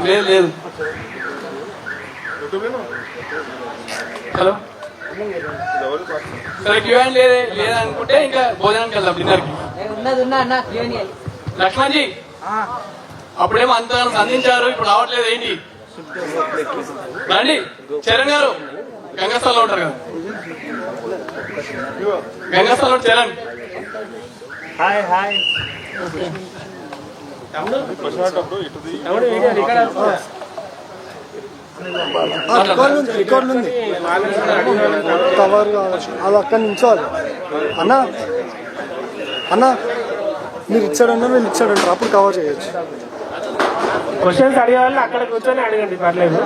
లేదు లేదు. హలో సరే క్యూఎన్ లేదనుకుంటే ఇంకా భోజనానికి వెళ్దాం డిన్నర్కి. లక్ష్మణ్జీ అప్పుడేమో అంతగానో సంధించారు, ఇప్పుడు రావట్లేదు ఏంటి? రండి. చరణ్ గారు గంగస్థలంలో ఉంటారు కదా, గంగస్థలంలో చరణ్. హాయ్ హాయ్ రికార్డు ఉంది కవర్ అది అక్కడ నుంచోవాలి అన్న. అన్న మీరు ఇచ్చాడన్నా వీళ్ళు ఇచ్చాడంటారు, అప్పుడు కవర్ చేయొచ్చు. క్వశ్చన్స్ అడిగే వాళ్ళు అక్కడ కూర్చొని అడగండి, పర్లేదు.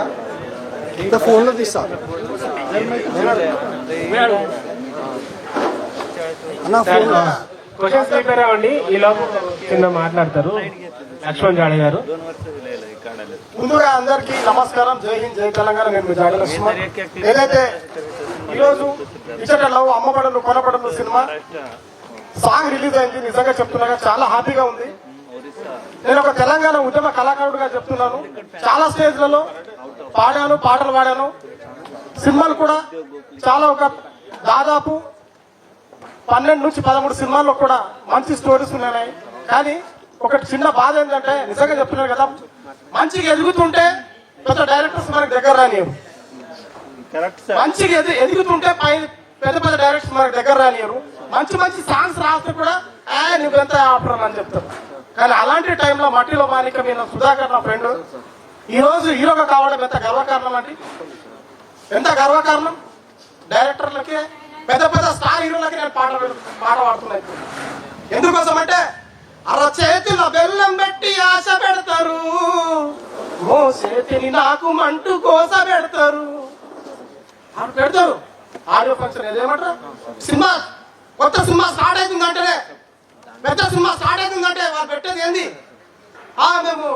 ఇంకా ఫోన్లో తీస్తా అన్న. ఫోన్ క్వశ్చన్స్ ప్రిపేర్ అవ్వండి, ఈ లోపు కింద మాట్లాడతారు లక్ష్మణ్ జాడే గారు. ముందుగా అందరికీ నమస్కారం. జై హింద్, జై తెలంగాణ. నేను మీ జాడ లక్ష్మణ్. ఏదైతే ఈరోజు ఇచ్చట లవ్ అమ్మబడులు కొనబడులు సినిమా సాంగ్ రిలీజ్ అయింది, నిజంగా చెప్తున్నాగా చాలా హ్యాపీగా ఉంది. నేను ఒక తెలంగాణ ఉద్యమ కళాకారుడిగా చెప్తున్నాను. చాలా స్టేజ్లలో పాడాను, పాటలు పాడాను, సినిమాలు కూడా చాలా ఒక దాదాపు 12 నుంచి 13 సినిమాల్లో కూడా మంచి స్టోరీస్ ఉన్నాయి. కానీ ఒక చిన్న బాధ ఏంటంటే, నిజంగా చెప్తున్నాను కదా, మంచిగా ఎదుగుతుంటే పెద్ద డైరెక్టర్స్ మనకి దగ్గర రానియరు. మంచిగా ఎదుగుతుంటే పెద్ద పెద్ద డైరెక్టర్స్ మనకి దగ్గర రానియరు. మంచి మంచి సాంగ్స్ రాస్తే కూడా నువ్వెంత ఆపడం అని చెప్తారు. కానీ అలాంటి టైంలో మట్టిలో మాణిక్యం మీద సుధాకర్ నా ఫ్రెండ్ ఈ రోజు హీరోగా కావడం ఎంత గర్వకారణం అండి, ఎంత గర్వకారణం. డైరెక్టర్లకి పెద్ద పెద్ద స్టార్ హీరోలకి నేను పాట పాడుతున్నాను. ఎందుకోసం అంటే అర చేతిలో బెల్లం పెట్టి ఆశ పెడతారు, ఓ చేతిని నాకు మంటూ కోస పెడతారు అని పెడతారు. ఆడియో ఫంక్షన్ ఏదేమంటారు, సినిమా కొత్త సినిమా స్టార్ట్ అవుతుందంటేనే, పెద్ద సినిమా స్టార్ట్ అవుతుందంటే వాళ్ళు పెట్టేది ఏంది, మేము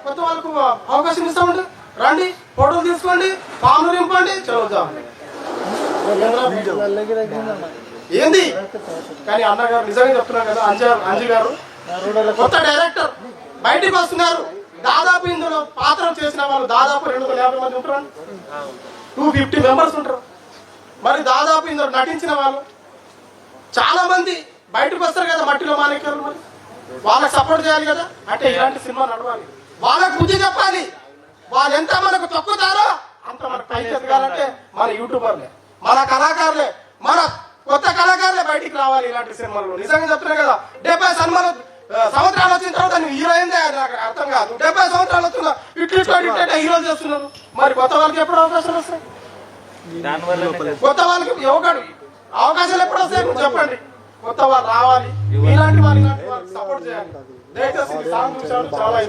కొత్త వాళ్ళకు అవకాశం ఇస్తామండి, రండి ఫోటోలు తీసుకోండి, ఫామ్లు నింపండి, చదువుతాం ఏంది. కానీ అన్నగారు నిజంగా చెప్తున్నారు కదా, అంజీ గారు కొత్త డైరెక్టర్ బయటికి వస్తున్నారు. దాదాపు ఇందులో పాత్రలు చేసిన వాళ్ళు దాదాపు 250 మంది ఉంటారు, 250 మెంబర్స్ ఉంటారు. మరి దాదాపు ఇందులో నటించిన వాళ్ళు చాలా మంది బయటకు వస్తారు కదా, మట్టిలో మాణిక్యాలు. మరి వాళ్ళకి సపోర్ట్ చేయాలి కదా, అంటే ఇలాంటి సినిమా నడవాలి, వాళ్ళకు బుద్ధి చెప్పాలి. వాళ్ళు ఎంత మనకు తొక్కుతారో అంత మనకు పైకి ఎదగాలంటే మన యూట్యూబర్లే, మన కళాకారులే, మన కొత్త కళాకారులే బయటికి రావాలి ఇలాంటి సినిమాలు. నిజంగా చెప్తున్నా కదా, 70 సినిమాలు సంవత్సరాలు వచ్చిన తర్వాత నువ్వు హీరో అయిందే నాకు అర్థం కాదు. 70 సంవత్సరాలు వస్తున్నా ఇట్లా హీరోలు చేస్తున్నారు. మరి కొత్త వాళ్ళకి ఎప్పుడు అవకాశాలు వస్తాయి? కొత్త వాళ్ళకి యువకుడు అవకాశాలు ఎప్పుడు వస్తాయి నువ్వు చెప్పండి. కొత్త వాళ్ళు రావాలి, ఇలాంటి వాళ్ళకి సపోర్ట్ చేయాలి. దయచేసి ఈ సాంగ్ చూసాను, చాలా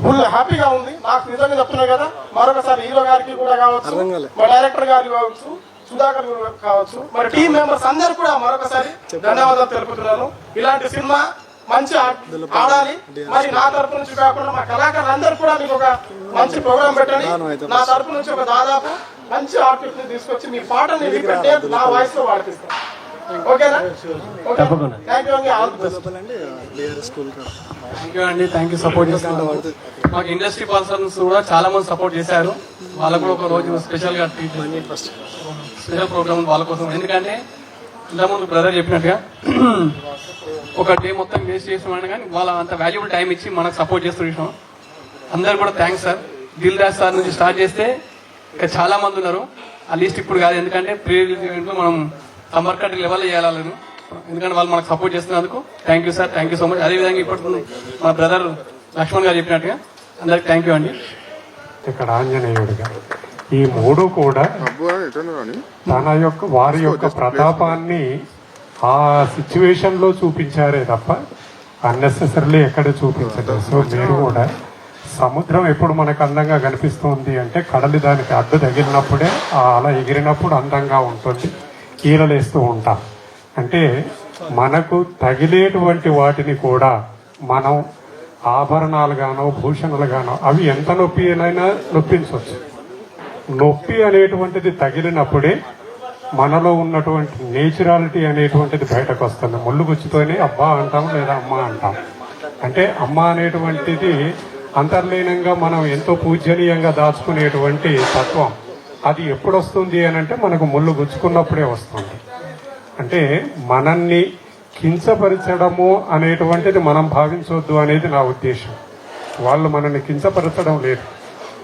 ఫుల్ హ్యాపీగా ఉంది నాకు. నిజంగా చెప్తున్నా కదా, మరొకసారి హీరో గారికి కూడా కావచ్చు, మా డైరెక్టర్ గారికి కావచ్చు, సుధాకర్ కావచ్చు, మరి టీం మెంబర్స్ అందరు కూడా మరొకసారి ధన్యవాదాలు తెలుపుతున్నాను. ఇలాంటి సినిమా మంచి ఆడాలి. మరి నా తరపు నుంచి కాకుండా మా కళాకారులు అందరూ కూడా మీకు ఒక మంచి ప్రోగ్రామ్ పెట్టండి. నా తరపు నుంచి ఒక దాదాపు మంచి ఆర్టిస్ట్ ని తీసుకొచ్చి మీ పాటని రీపెట్టే నా వాయిస్ లో పాడిస్తాను. ఓకేనా? థ్యాంక్ యూ అండి. All the best. Thank you అండి, థ్యాంక్ యూ సపోర్ట్ చేస్తున్నారు. మాకు ఇండస్ట్రీ పర్సన్స్ కూడా చాలా మంది సపోర్ట్ చేశారు. వాళ్ళకు కూడా ఒక రోజు స్పెషల్ గా స్పెషల్ ప్రోగ్రామ్ వాళ్ళ కోసం. ఎందుకంటే ఇంతకుముందు బ్రదర్ చెప్పినట్టుగా ఒక డే మొత్తం వేస్ట్ చేసామని, కానీ వాళ్ళ అంత వాల్యుబుల్ టైం ఇచ్చి మనకు సపోర్ట్ చేస్తూ విషయం అందరు కూడా thanks sir. Dil Raj sir నుంచి స్టార్ట్ చేస్తే ఇంకా చాలా మంది ఉన్నారు. ఆ లిస్ట్ ఇప్పుడు కాదు, ఎందుకంటే ప్రీ రిలీజ్ ఈవెంట్లో మనం సమ్మర్ కంట్రీ లెవెల్లో చేయాలను, ఎందుకంటే వాళ్ళు మనకు సపోర్ట్ చేస్తున్నందుకు thank you sir, thank you so much. అదేవిధంగా ఇప్పుడు మా బ్రదర్ లక్ష్మణ్ గారు చెప్పినట్టుగా అందరికి థ్యాంక్ యూ అండి. ఇక్కడ ఆంజనేయుడిగా ఈ మూడు కూడా వారి యొక్క ప్రతాపాన్ని ఆ సిచ్యువేషన్ లో చూపించారే తప్ప అన్నెసెసరీలీ ఎక్కడ చూపించలేదు. సో మీరు కూడా సముద్రం ఎప్పుడు మనకు అందంగా కనిపిస్తుంది అంటే కడలి దానికి అడ్డు తగిలినప్పుడే అలా ఎగిరినప్పుడు అందంగా ఉంటుంది, ఈలలేస్తూ ఉంటాం. అంటే మనకు తగిలేటువంటి వాటిని కూడా మనం ఆభరణాలుగానో భూషణాలుగానో అవి ఎంత నొప్పి అయినా నొప్పించవచ్చు. నొప్పి అనేటువంటిది తగిలినప్పుడే మనలో ఉన్నటువంటి నేచురాలిటీ అనేటువంటిది బయటకు వస్తుంది. ముళ్ళు గుచ్చుతోనే అబ్బా అంటాం లేదా అమ్మ అంటాం. అంటే అమ్మ అనేటువంటిది అంతర్లీనంగా మనం ఎంతో పూజనీయంగా దాచుకునేటువంటి తత్వం అది ఎప్పుడు వస్తుంది అని అంటే మనకు ముళ్ళు గుచ్చుకున్నప్పుడే వస్తుంది. అంటే మనల్ని కించపరచడము అనేటువంటిది మనం భావించవద్దు అనేది నా ఉద్దేశం. వాళ్ళు మనల్ని కించపరచడం లేదు,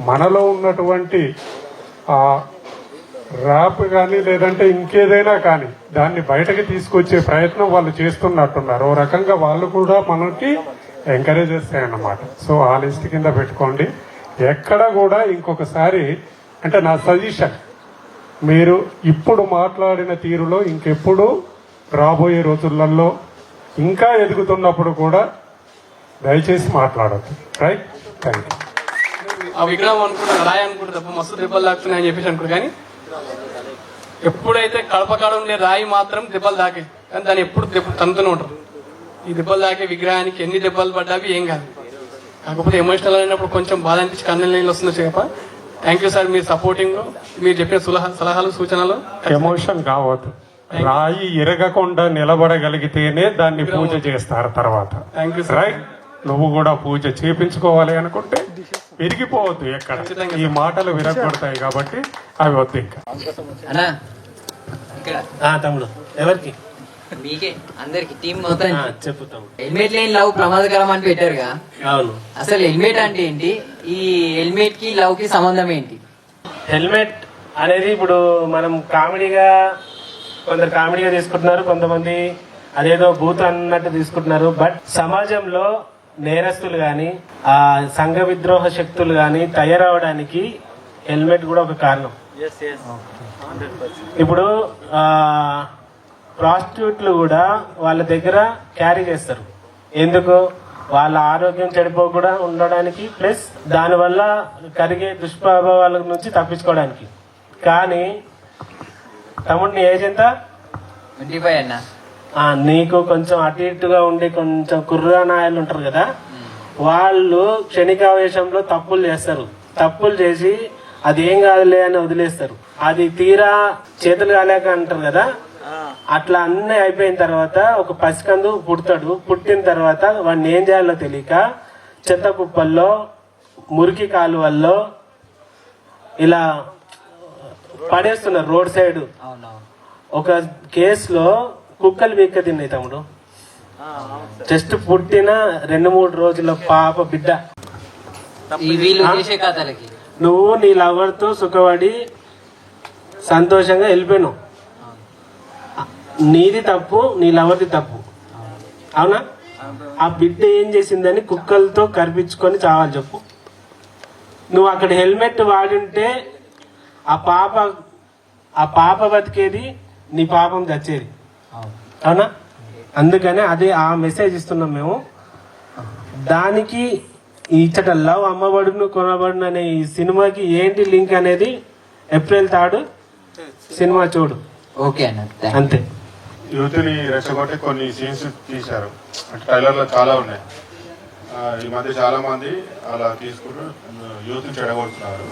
మనలో ఉన్నటువంటి ర్యాప్ కానీ లేదంటే ఇంకేదైనా కానీ దాన్ని బయటకి తీసుకొచ్చే ప్రయత్నం వాళ్ళు చేస్తున్నట్టున్నారు. ఓ రకంగా వాళ్ళు కూడా మనకి ఎంకరేజ్ చేస్తాయన్నమాట. సో ఆ లిస్ట్ కింద పెట్టుకోండి. ఎక్కడ కూడా ఇంకొకసారి అంటే నా సజెషన్, మీరు ఇప్పుడు మాట్లాడిన తీరులో ఇంకెప్పుడు రాబోయే రోజులలో ఇంకా ఎదుగుతున్నప్పుడు కూడా దయచేసి మాట్లాడద్దు. రైట్? Thank you. ఆ విగ్రహం అనుకుంటా రాయి అనుకుంటా తప్ప మస్తు దెబ్బలు తాకుతున్నాయి అని చెప్పేసి అనుకుంటారు. కానీ ఎప్పుడైతే కడపకాడ ఉండే రాయి మాత్రం దెబ్బలు తాకే, కానీ దాన్ని ఎప్పుడు తన్నుతూనే ఉంటారు. ఈ దెబ్బలు తాకే విగ్రహానికి ఎన్ని దెబ్బలు పడ్డావి ఏం కాదు. కాకపోతే ఎమోషనల్ అయినప్పుడు కొంచెం బాధ అనిపించి కన్నెల నీళ్ళు వస్తుందో చెప్ప. థ్యాంక్ యూ సార్, మీరు సపోర్టింగ్, మీరు చెప్పిన సలహాలు సూచనలు. ఎమోషన్ కావద్దు, రాయి ఎరగకుండా నిలబడగలిగితేనే దాన్ని పూజ చేస్తారు తర్వాత. Thank you sir. రైట్? నువ్వు కూడా పూజ చేపించుకోవాలి అనుకుంటే విరిగిపోవద్దు ఎక్కడ. ఈ మాటలు విరగొడతాయి కాబట్టి అవి వద్దు. ఇంకా అన్నా ఇక్కడ తమ్ముడు ఎవరికి? మీకే అందరికి టీం మొత్తం చెప్పుతాం. హెల్మెట్ లేని లవ్ ప్రమాదకరం అని పెట్టారుగా. అవును. అసలు హెల్మెట్ అంటే ఏంటి? ఈ హెల్మెట్ కి లవ్ కి సంబంధం ఏంటి? హెల్మెట్ అనేది ఇప్పుడు మనం కామెడీగా, కొందరు కామెడీగా తీసుకుంటున్నారు, కొంతమంది అదేదో భూత అన్నట్టు తీసుకుంటున్నారు. బట్ సమాజంలో నేరస్తులు గాని ఆ సంఘ విద్రోహ శక్తులు గాని తయారవడానికి హెల్మెట్ కూడా ఒక కారణం. ఇప్పుడు ప్రాస్టిట్యూట్లు కూడా వాళ్ళ దగ్గర క్యారీ చేస్తారు. ఎందుకు? వాళ్ళ ఆరోగ్యం చెడిపోకుండా ఉండడానికి, ప్లస్ దానివల్ల కలిగే దుష్ప్రభావాల నుంచి తప్పించుకోవడానికి. కానీ తమ్ముడిని ఏజ్ ఎంత? 25 అన్న. నీకు కొంచెం అటు ఇటుగా ఉండి కొంచెం కుర్రానాయాలు ఉంటారు కదా, వాళ్ళు క్షణికావేశంలో తప్పులు చేస్తారు. తప్పులు చేసి అది ఏం కాదులే అని వదిలేస్తారు. అది తీరా చేతులు కాలేక అంటారు కదా, అట్లా అన్నీ అయిపోయిన తర్వాత ఒక పసికందు పుడతాడు. పుట్టిన తర్వాత వాడిని ఏం చేయాలో తెలియక చెత్త కుప్పల్లో, మురికి కాలువల్లో ఇలా పడేస్తున్నారు రోడ్ సైడ్. ఒక కేసులో కుక్కలు వీక్క తిన్నాయి తమ్ముడు. జస్ట్ పుట్టిన 2-3 రోజుల పాప బిడ్డ. నువ్వు నీ లవర్తో సుఖపడి సంతోషంగా వెళ్ళిపోయినావు. నీది తప్పు, నీ లవర్ది తప్పు. అవునా? ఆ బిడ్డ ఏం చేసిందని కుక్కలతో కరిపించుకొని చావాలి చెప్పు. నువ్వు అక్కడ హెల్మెట్ వాడింటే ఆ పాప బతికేది, నీ పాపం చచ్చేది. అవునా? అందుకనే అదే ఆ మెసేజ్ ఇస్తున్నాం మేము. దానికి ఇచ్చట లవ్ అమ్మబడును కొనబడును అనే ఈ సినిమాకి ఏంటి లింక్ అనేది ఏప్రిల్ 3 సినిమా చూడు. ఓకే అన్న, అంతే. యూత్ ని రెచ్చగొట్టి కొన్ని సీన్స్ తీశారు. అంటే ట్రైలర్ లో చాలా ఉన్నాయి. ఈ మధ్య చాలా మంది అలా తీసుకుంటూ యూత్ ని చెడగొడుతున్నారు.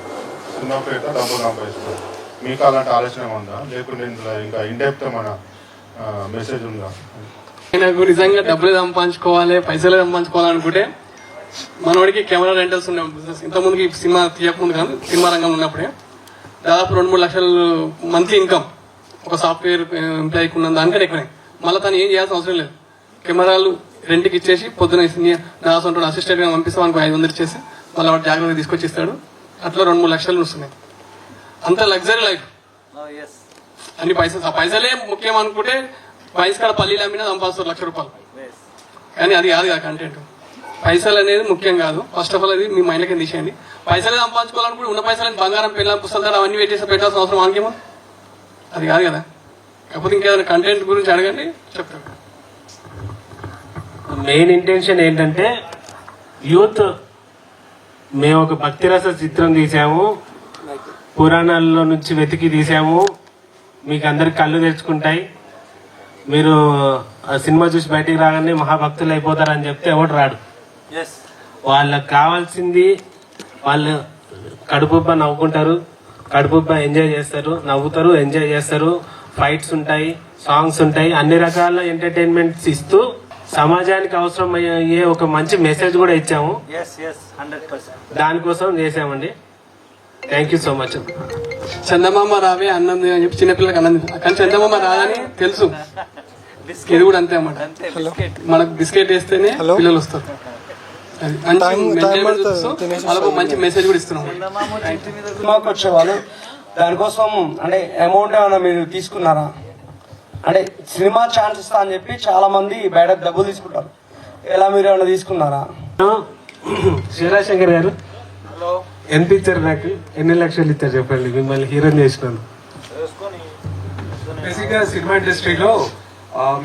సినిమా పేరుతో డబ్బులు సంపాదిస్తున్నారు. మీకు అలాంటి ఆలోచన ఉందా? లేకుంటే ఇందులో ఇంకా ఇండెప్త్ మన మెసేజ్ ఉందా? ఆయనకు నిజంగా డబ్బులు సంపాదించుకోవాలి, పైసలు సంపాదించుకోవాలనుకుంటే మనవాడికి కెమెరా రెంటల్స్ ఉన్న బిజినెస్ ఇంతకుముందుకి సినిమా తీయకముందు కానీ సినిమా రంగంలో ఉన్నప్పుడే దాదాపు 2-3 లక్షలు మంత్లీ ఇన్కమ్ ఒక సాఫ్ట్వేర్ ఎంప్లాయీకి ఉన్న దానికంటే ఎక్కువనే. మళ్ళీ తను ఏం చేయాల్సిన అవసరం లేదు. కెమెరాలు రెంట్కి ఇచ్చేసి పొద్దున దాసంటాడు అసిస్టెంట్గా పంపిస్తే మనకు 500 ఇచ్చేసి మళ్ళీ వాడు జాగ్రత్తగా తీసుకొచ్చి ఇస్తాడు. అట్లా 2-3 లక్షలు వస్తున్నాయి. అంత లగ్జరీ లైఫ్. అన్ని పైసలు, ఆ పైసలే ముఖ్యం అనుకుంటే వయసు కాడ పల్లీలు అమ్మినా సంపాదిస్తారు 1,00,000 రూపాయలు. కానీ అది కాదు కదా కంటెంట్. పైసలు అనేది ముఖ్యం కాదు. ఫస్ట్ ఆఫ్ ఆల్ అది మీ మైండ్ కింద తీసేయండి. పైసలు సంపాదించుకోవాలనుకుంటే ఉన్న పైసలని బంగారం, పిల్లల పుస్తకాలు అవన్నీ పెట్టేసి పెట్టాల్సిన అవసరం మనకేమో. అది కాదు కదా. కాకపోతే ఇంకేదైనా కంటెంట్ గురించి అడగండి, చెప్తాను. మెయిన్ ఇంటెన్షన్ ఏంటంటే యూత్, మేము ఒక భక్తిరస చిత్రం తీసాము, పురాణాల్లో నుంచి వెతికి తీసాము, మీకు అందరికి కళ్ళు తెరుచుకుంటాయి, మీరు సినిమా చూసి బయటికి రాగానే మహాభక్తులు అయిపోతారని చెప్తే ఎవడు రాడు. వాళ్ళకి కావాల్సింది వాళ్ళు కడుపుబ్బ నవ్వుకుంటారు, కడుపుబ్బ ఎంజాయ్ చేస్తారు, నవ్వుతారు, ఎంజాయ్ చేస్తారు. ఫైట్స్ ఉంటాయి, సాంగ్స్ ఉంటాయి, అన్ని రకాల ఎంటర్టైన్మెంట్స్ ఇస్తూ సమాజానికి అవసరం అయ్యే ఒక మంచి మెసేజ్ కూడా ఇచ్చాము. దానికోసం చేసామండి. Thank you so much. చందమామ రావే అన్నం అని చెప్పి చిన్నపిల్లలకి అన్నం కానీ చందమామ రాదని తెలుసు. ఇది కూడా అంతే అన్నమాట. మనకు బిస్కెట్ వేస్తేనే పిల్లలు వస్తారు. మంచి మెసేజ్ కూడా ఇస్తున్నాం. సినిమాకి వచ్చేవాళ్ళు దానికోసం అంటే అమౌంట్ ఏమైనా మీరు తీసుకున్నారా? అంటే సినిమా ఛాన్స్ ఇస్తా అని చెప్పి చాలా మంది బయట డబ్బులు తీసుకుంటారు. ఎలా మీరు ఏమైనా తీసుకున్నారా? శివరాజశంకర్ గారు ఎంత ఇచ్చారు? నాకు ఎన్ని లక్షలు ఇచ్చారు చెప్పండి, మిమ్మల్ని హీరోని చేసినాను. బేసిక్గా సినిమా ఇండస్ట్రీలో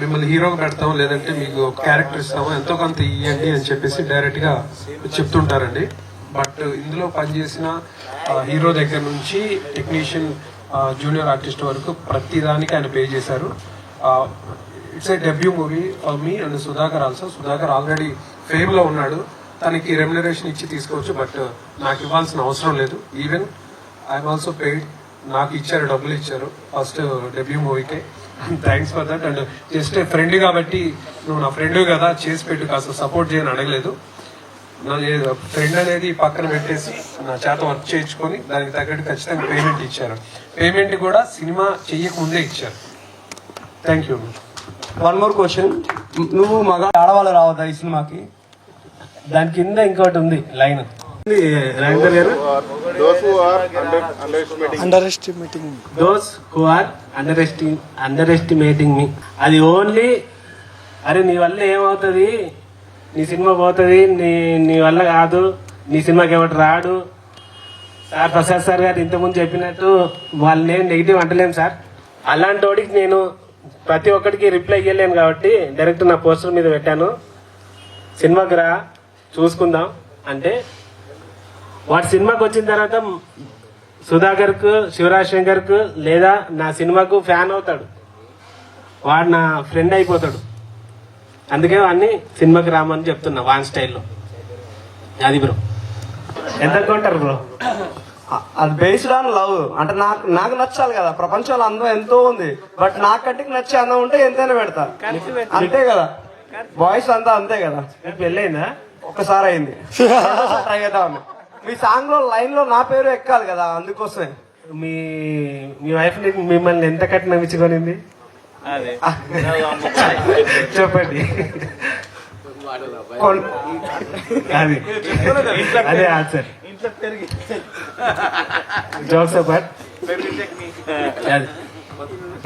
మిమ్మల్ని హీరోగా పెడతాం, లేదంటే మీకు క్యారెక్టర్ ఇస్తాము, ఎంతో కొంత ఇవ్వండి అని చెప్పేసి డైరెక్ట్ గా చెప్తుంటారండి. బట్ ఇందులో పనిచేసిన హీరో దగ్గర నుంచి టెక్నీషియన్, జూనియర్ ఆర్టిస్ట్ వరకు ప్రతి దానికి ఆయన పే చేశారు. It's a debut movie for me and Sudhakar also. Sudhakar already fame లో ఉన్నాడు, తనకి రెమ్యునరేషన్ ఇచ్చి తీసుకోవచ్చు, బట్ నాకు ఇవ్వాల్సిన అవసరం లేదు. Even I'm also paid. నాకు ఇచ్చారు, డబ్బులు ఇచ్చారు ఫస్ట్ డెబ్యూ మూవీకే. Thanks for that. And just friend కాబట్టి నువ్వు నా ఫ్రెండ్ కదా చేసి పెట్టు, కాస్త సపోర్ట్ చేయని అడగలేదు. నా ఫ్రెండ్ అనేది పక్కన పెట్టేసి నా చేత వర్క్ చేయించుకొని దానికి తగ్గట్టు ఖచ్చితంగా పేమెంట్ ఇచ్చారు. పేమెంట్ కూడా సినిమా చెయ్యకముందే ఇచ్చారు. Thank you. One more question, నువ్వు మగ ఆడవాళ్ళు రావద్దా ఈ సినిమాకి? దాని కింద ఇంకోటి ఉంది లైన్. రాజేందర్ గారు, those who are underestimating me, అది ఓన్లీ అరే నీ వల్ల ఏమవుతుంది, నీ సినిమా పోతుంది, నీ వల్ల కాదు, నీ సినిమాకి ఎవరు రాడు సార్. ప్రసాద్ సార్ గారు ఇంతకుముందు చెప్పినట్టు వాళ్ళని ఏం నెగిటివ్ అంటలేము సార్. అలాంటి వాడికి నేను ప్రతి ఒక్కడికి రిప్లై ఇవ్వలేను కాబట్టి డైరెక్ట్ నా పోస్టర్ మీద పెట్టాను, సినిమాకి రా చూసుకుందాం అంటే. వాడి సినిమాకి వచ్చిన తర్వాత సుధాకర్కు, శివరాజ్ శంకర్కు లేదా నా సినిమాకు ఫ్యాన్ అవుతాడు, వాడు నా ఫ్రెండ్ అయిపోతాడు. అందుకే వాడిని సినిమాకి రామని చెప్తున్నా వాన్ స్టైల్లో. అది బ్రో, ఎంత కొంటారు బ్రో? అది బేస్డ్ ఆన్ లవ్. అంటే నాకు నచ్చాలి కదా, ప్రపంచంలో అందం ఎంతో ఉంది, బట్ నాకు కంటికి నచ్చే అందం ఉంటే ఎంతైనా పెడతా, అంతే కదా. బాయ్స్ అంతా అంతే కదా. పెళ్ళైందా? ఒక్కసారి అయింది, ట్రై చేద్దామని. మీ సాంగ్ లో లైన్ లో నా పేరు ఎక్కాలి కదా, అందుకోసమే. మీ వైఫ్ మిమ్మల్ని ఎంత కట్నం ఇచ్చుకొనింది చెప్పండి. అదే ఆన్సర్. జోక్స్ అపార్ట్,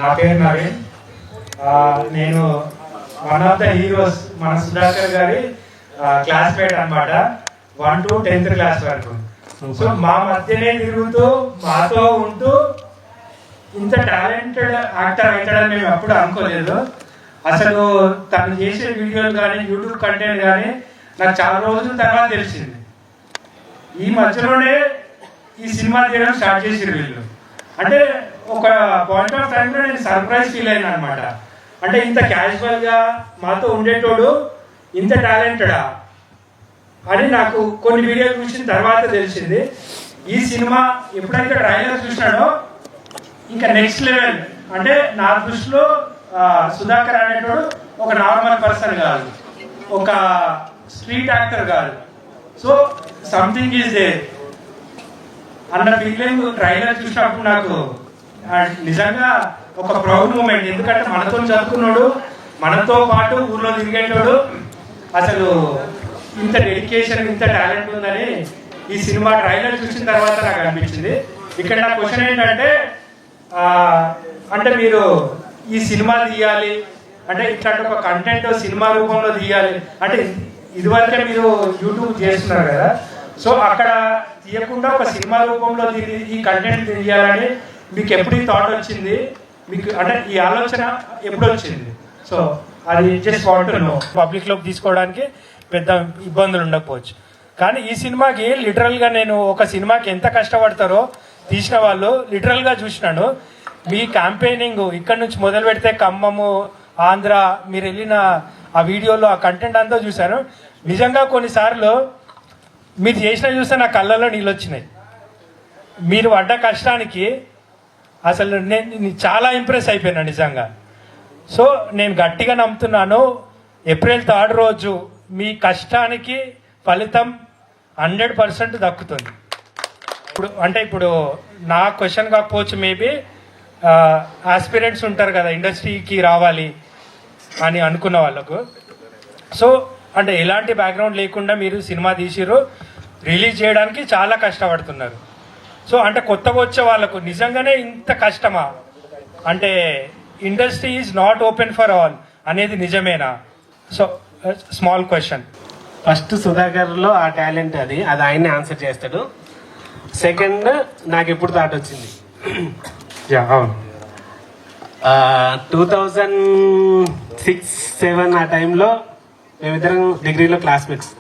నా పేరు నవీన్. నేను వన్ ఆఫ్ ద హీరోస్ మన సుధాకర్ గారి క్లాస్మేట్ అన్నమాట, 1 to 10th క్లాస్ వరకు. సో మా మధ్యనే తిరుగుతూ మాతో ఉంటూ ఇంత టాలెంటెడ్ యాక్టర్ అవుతాడని మేము ఎప్పుడు అనుకోలేదు. అసలు తను చేసే వీడియోలు కానీ యూట్యూబ్ కంటెంట్ కానీ నాకు చాలా రోజుల తర్వాత తెలిసింది. ఈ మధ్యలోనే ఈ సినిమా తీయడం స్టార్ట్ చేసారు వీళ్ళు. అంటే ఒక పాయింట్ ఆఫ్ టైంలో నేను సర్ప్రైజ్ ఫీల్ అయినా అనమాట. అంటే ఇంత క్యాజువల్గా మాతో ఉండేటోడు ఇంత టాలెంటెడా అని నాకు కొన్ని వీడియోలు చూసిన తర్వాత తెలిసింది. ఈ సినిమా ఎప్పుడైతే ట్రైలర్ చూసినాడో ఇంకా నెక్స్ట్ లెవెల్. అంటే నా దృష్టిలో సుధాకర్ అనేటోడు ఒక నార్మల్ పర్సన్ కాదు, ఒక స్ట్రీట్ యాక్టర్ కాదు. సో సంథింగ్ ఈజ్ దేర్ అన్న ఫీలింగ్ ట్రైలర్ చూసినప్పుడు నాకు నిజంగా ఒక ప్రౌడ్ మూమెంట్. ఎందుకంటే మనతో చదువుకున్నాడు, మనతో పాటు ఊర్లో తిరిగేటోడు, అసలు ఇంత డెడికేషన్, ఇంత టాలెంట్ ఉందని ఈ సినిమా ట్రైలర్ చూసిన తర్వాత నాకు అనిపించింది. ఇక్కడ నా క్వశ్చన్ ఏంటంటే, అంటే మీరు ఈ సినిమా తీయాలి అంటే ఇట్లాంటి ఒక కంటెంట్ సినిమా రూపంలో తీయాలి అంటే, ఇదివరకే మీరు యూట్యూబ్ చేస్తున్నారు కదా, సో అక్కడ తీయకుండా ఒక సినిమా రూపంలో ఈ కంటెంట్ తీయాలని మీకు ఎప్పుడు ఈ థాట్ వచ్చింది? మీకు అంటే ఈ ఆలోచన ఎప్పుడు వచ్చింది? సో అది జస్ట్ వాంట్ టు నో. పబ్లిక్లోకి తీసుకోవడానికి పెద్ద ఇబ్బందులు ఉండకపోవచ్చు, కానీ ఈ సినిమాకి లిటరల్గా నేను ఒక సినిమాకి ఎంత కష్టపడతారో తీసిన వాళ్ళు లిటరల్గా చూసినాను. మీ క్యాంపెయినింగ్ ఇక్కడ నుంచి మొదలు పెడితే ఖమ్మము, ఆంధ్ర, మీరు వెళ్ళిన ఆ వీడియోలో ఆ కంటెంట్ అంతా చూశాను. నిజంగా కొన్నిసార్లు మీరు చేసిన చూస్తే నా కళ్ళల్లో నీళ్ళు వచ్చినాయి. మీరు పడ్డ కష్టానికి అసలు నేను చాలా ఇంప్రెస్ అయిపోయినా నిజంగా. సో నేను గట్టిగా నమ్ముతున్నాను, ఏప్రిల్ 3 రోజు మీ కష్టానికి ఫలితం 100% దక్కుతుంది. ఇప్పుడు నా క్వశ్చన్ కాకపోవచ్చు, మేబీ ఆస్పిరెంట్స్ ఉంటారు కదా ఇండస్ట్రీకి రావాలి అని అనుకున్న వాళ్ళకు. సో అంటే ఎలాంటి బ్యాక్గ్రౌండ్ లేకుండా మీరు సినిమా తీసిరు, రిలీజ్ చేయడానికి చాలా కష్టపడుతున్నారు. సో అంటే కొత్తగా వచ్చే వాళ్ళకు నిజంగానే ఇంత కష్టమా? అంటే industry is not open for all అనేది నిజమేనా? So small question. ఫస్ట్ సుధాకర్లో ఆ టాలెంట్ అది ఆయనే ఆన్సర్ చేస్తాడు. సెకండ్ నాకు ఎప్పుడు థాట్ వచ్చింది, 2006-07 ఆ టైంలో మేమిద్దరం డిగ్రీలో క్లాస్మేట్స్,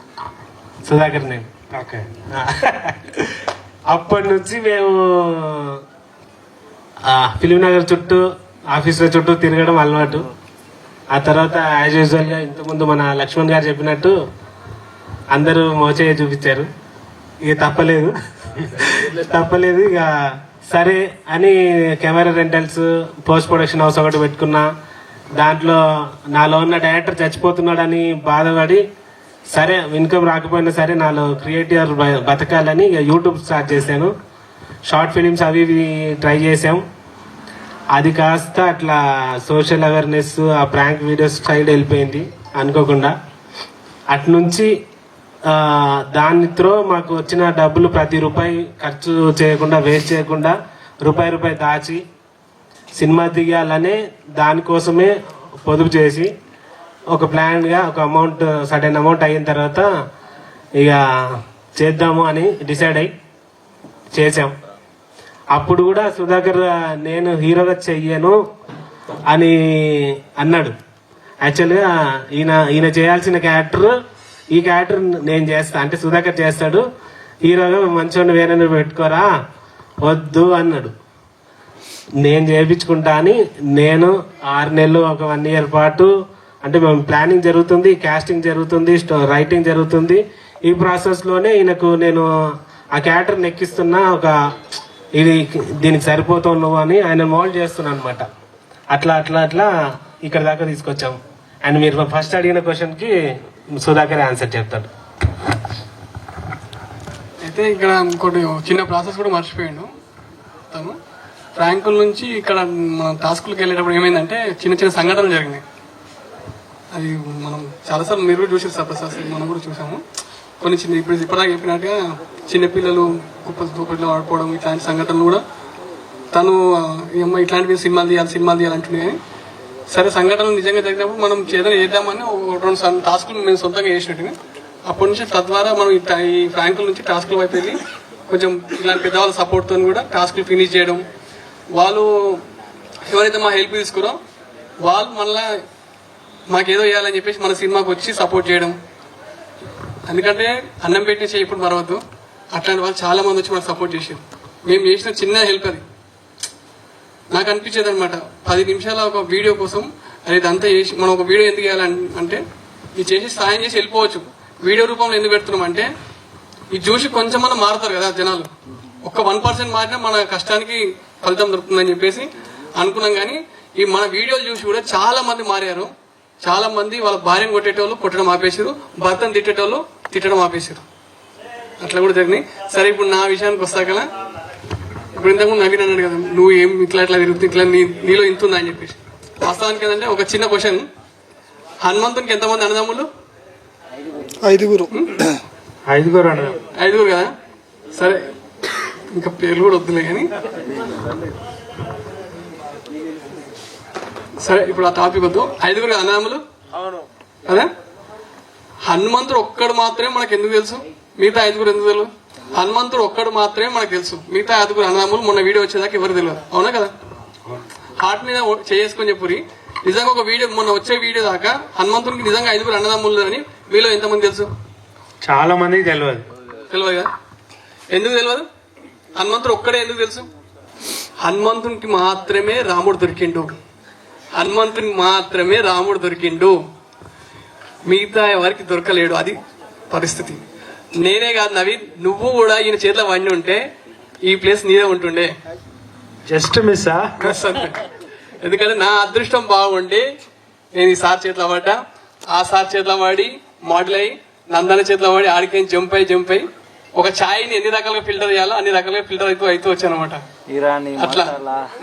సుధాకర్ నేను. ఓకే. అప్పటి నుంచి మేము ఫిలిం నగర్ చుట్టూ ఆఫీసుల చుట్టూ తిరగడం అలవాటు. ఆ తర్వాత యాజ్ యూజువల్గా ఇంతకుముందు మన లక్ష్మణ్ గారు చెప్పినట్టు అందరూ మోచేయ చూపించారు. ఇక తప్పలేదు ఇక సరే అని camera rentals, post production house ఒకటి పెట్టుకున్నా. దాంట్లో నాలో ఉన్న డైరెక్టర్ చచ్చిపోతున్నాడని బాధపడి సరే ఇన్కమ్ రాకపోయినా సరే నాలో క్రియేటివ్ బతకాలని ఇక యూట్యూబ్ స్టార్ట్ చేశాను. షార్ట్ ఫిలిమ్స్ అవి ఇవి ట్రై చేసాం. అది కాస్త అట్లా సోషల్ అవేర్నెస్, ఆ ప్రాంక్ వీడియోస్ సైడ్ వెళ్ళిపోయింది అనుకోకుండా. అట్నుంచి దానితో మాకు వచ్చిన డబ్బులు ప్రతి రూపాయి ఖర్చు చేయకుండా, వేస్ట్ చేయకుండా రూపాయి దాచి సినిమా దిగాలనే దానికోసమే పొదుపు చేసి ఒక ప్లాన్గా ఒక అమౌంట్, సడన్ అమౌంట్ అయిన తర్వాత ఇక చేద్దాము అని డిసైడ్ అయ్యి చేసాం. అప్పుడు కూడా సుధాకర్ నేను హీరోగా చెయ్యను అని అన్నాడు. యాక్చువల్గా ఈయన చేయాల్సిన క్యారెక్టర్, ఈ క్యారెక్టర్ నేను చేస్తా అంటే సుధాకర్ చేస్తాడు, హీరోగా మంచోడిని వేరే పెట్టుకోరా వద్దు అన్నాడు. నేను చేయించుకుంటా అని నేను 6 నెలలు, ఒక 1 year పాటు అంటే మేము ప్లానింగ్ జరుగుతుంది, కాస్టింగ్ జరుగుతుంది, రైటింగ్ జరుగుతుంది. ఈ ప్రాసెస్లోనే ఈయనకు నేను ఆ క్యారెక్టర్ని ఎక్కిస్తున్నా, ఒక ఇది దీనికి సరిపోతావు నువ్వు అని ఆయన మోల్డ్ చేస్తున్నాను అనమాట. అట్లా ఇక్కడ దాకా తీసుకొచ్చాము. అండ్ మీరు ఫస్ట్ అడిగిన క్వశ్చన్కి సుధాకర్ ఆన్సర్ చెప్తాడు. అయితే ఇక్కడ ఇంకోటి చిన్న ప్రాసెస్ కూడా మర్చిపోయాడు తను. ఫ్రాంకుల నుంచి ఇక్కడ మనం టాస్కులకు వెళ్ళేటప్పుడు ఏమైందంటే చిన్న సంఘటనలు జరిగినాయి. అది మనం చాలాసార్లు మీరు కూడా చూసారు సార్, ప్రసాద్ మనం కూడా చూసాము. కొన్ని ఇప్పటిదాకా చెప్పినట్టుగా చిన్నపిల్లలు కుప్పలు తూపట్లో ఆడుకోవడం, ఇట్లాంటి సంఘటనలు కూడా తను ఏమో ఇట్లాంటివి సినిమాలు తీయాలి అంటుండే. కానీ సరే సంఘటనలు నిజంగా జరిగినప్పుడు మనం చేద్దామని 2 టాస్కులు మేము సొంతంగా చేసినట్టుగా అప్పటి నుంచి తద్వారా మనం ఈ ఫ్రాంకుల నుంచి టాస్కుల వైపు వెళ్ళి కొంచెం ఇలాంటి పెద్దవాళ్ళ సపోర్ట్తో కూడా టాస్కులు ఫినిష్ చేయడం, వాళ్ళు ఎవరైతే మా హెల్ప్ తీసుకురో వాళ్ళు మళ్ళీ మాకేదో చేయాలని చెప్పేసి మన సినిమాకి వచ్చి సపోర్ట్ చేయడం. ఎందుకంటే అన్నం పెట్టిన చేయి ఇప్పుడు మరవద్దు, అట్లాంటి వాళ్ళు చాలా మంది వచ్చి మనకు సపోర్ట్ చేశారు. మేము చేసిన చిన్న హెల్ప్ అది. నాకు అనిపించేది అనమాట, 10 నిమిషాల ఒక వీడియో కోసం అది అంతా చేసి మనం ఒక వీడియో ఎందుకు చేయాలంటే ఇది చేసి సాయం చేసి వెళ్ళిపోవచ్చు. వీడియో రూపంలో ఎందుకు పెడుతున్నాం అంటే ఇది చూసి కొంచెం మనం మారుతారు కదా జనాలు. ఒక్క 1% మారినా మన కష్టానికి ఫలితం దొరుకుతుందని చెప్పేసి అనుకున్నాం. కానీ ఈ మన వీడియోలు చూసి కూడా చాలా మంది మారారు. చాలా మంది వాళ్ళ భార్యను కొట్టేటోళ్ళు కొట్టడం ఆపేసారు, భర్తను తిట్టేటోళ్ళు తిట్టడం ఆపేసారు. అట్లా కూడా జరిగినాయి. సరే ఇప్పుడు నా విషయానికి వస్తా కదా, ఇప్పుడు ఇంతకుముందు నవీన్ అన్నాడు కదా నువ్వు ఏం ఇట్లా తిరుగుతుంది, ఇట్లా నీలో ఇంత ఉందా అని చెప్పేసి. వాస్తవానికి ఏంటంటే ఒక చిన్న క్వశ్చన్, హనుమంతునికి ఎంతమంది అన్నదమ్ములు? 5 5 కదా. సరే ఇంకా పేర్లు కూడా వద్దులే కానీ సరే ఇప్పుడు ఆ టాపిక్ వద్దు. 5 కదా అన్నదమ్ములు కదా. హనుమంతుడు ఒక్కడు మాత్రమే మనకు ఎందుకు తెలుసు, మిగతా 5 ఎందుకు తెలియదు? హనుమంతుడు ఒక్కడు మాత్రమే మనకు తెలుసు, మిగతా 5 అన్నదమ్ములు మొన్న వీడియో వచ్చేదాకా ఎవరు తెలియదు. అవునా కదా? హార్ట్ మీద చేసుకొని చెప్పురి. నిజంగా ఒక వీడియో మొన్న వచ్చే వీడియో దాకా హనుమంతుడికి నిజంగా 5 అన్నదమ్ములు అని మీలో ఎంతమంది తెలుసు? చాలా మందికి తెలియదు కదా. ఎందుకు తెలియదు? హనుమంతుడు ఒక్కడే ఎందుకు తెలుసు? హనుమంతునికి మాత్రమే రాముడు దొరికిండు, హనుమంతునికి మాత్రమే రాముడు దొరికిండు, మిగతా ఎవరికి దొరకలేడు. అది పరిస్థితి. నేనే కాదు నవీన్, నువ్వు కూడా ఈయన చేతిలో వండి ఉంటే ఈ ప్లేస్ నీదే ఉంటుండే. జస్ట్ మిస్సా? ఎందుకంటే నా అదృష్టం బాగుండి నేను ఈ సార్ చేతిలో పడ్డా. ఆ సార్ చేతిలో వాడి మోడల్ అయ్యి నందన చేతిలో వాడి ఆడికేం జంప్ అయ్యి ఒక ఛాయ్ని ఎన్ని రకాలుగా ఫిల్టర్ చేయాలో అన్ని రకాలుగా ఫిల్టర్ అవుతూ వచ్చానమాట. అట్లా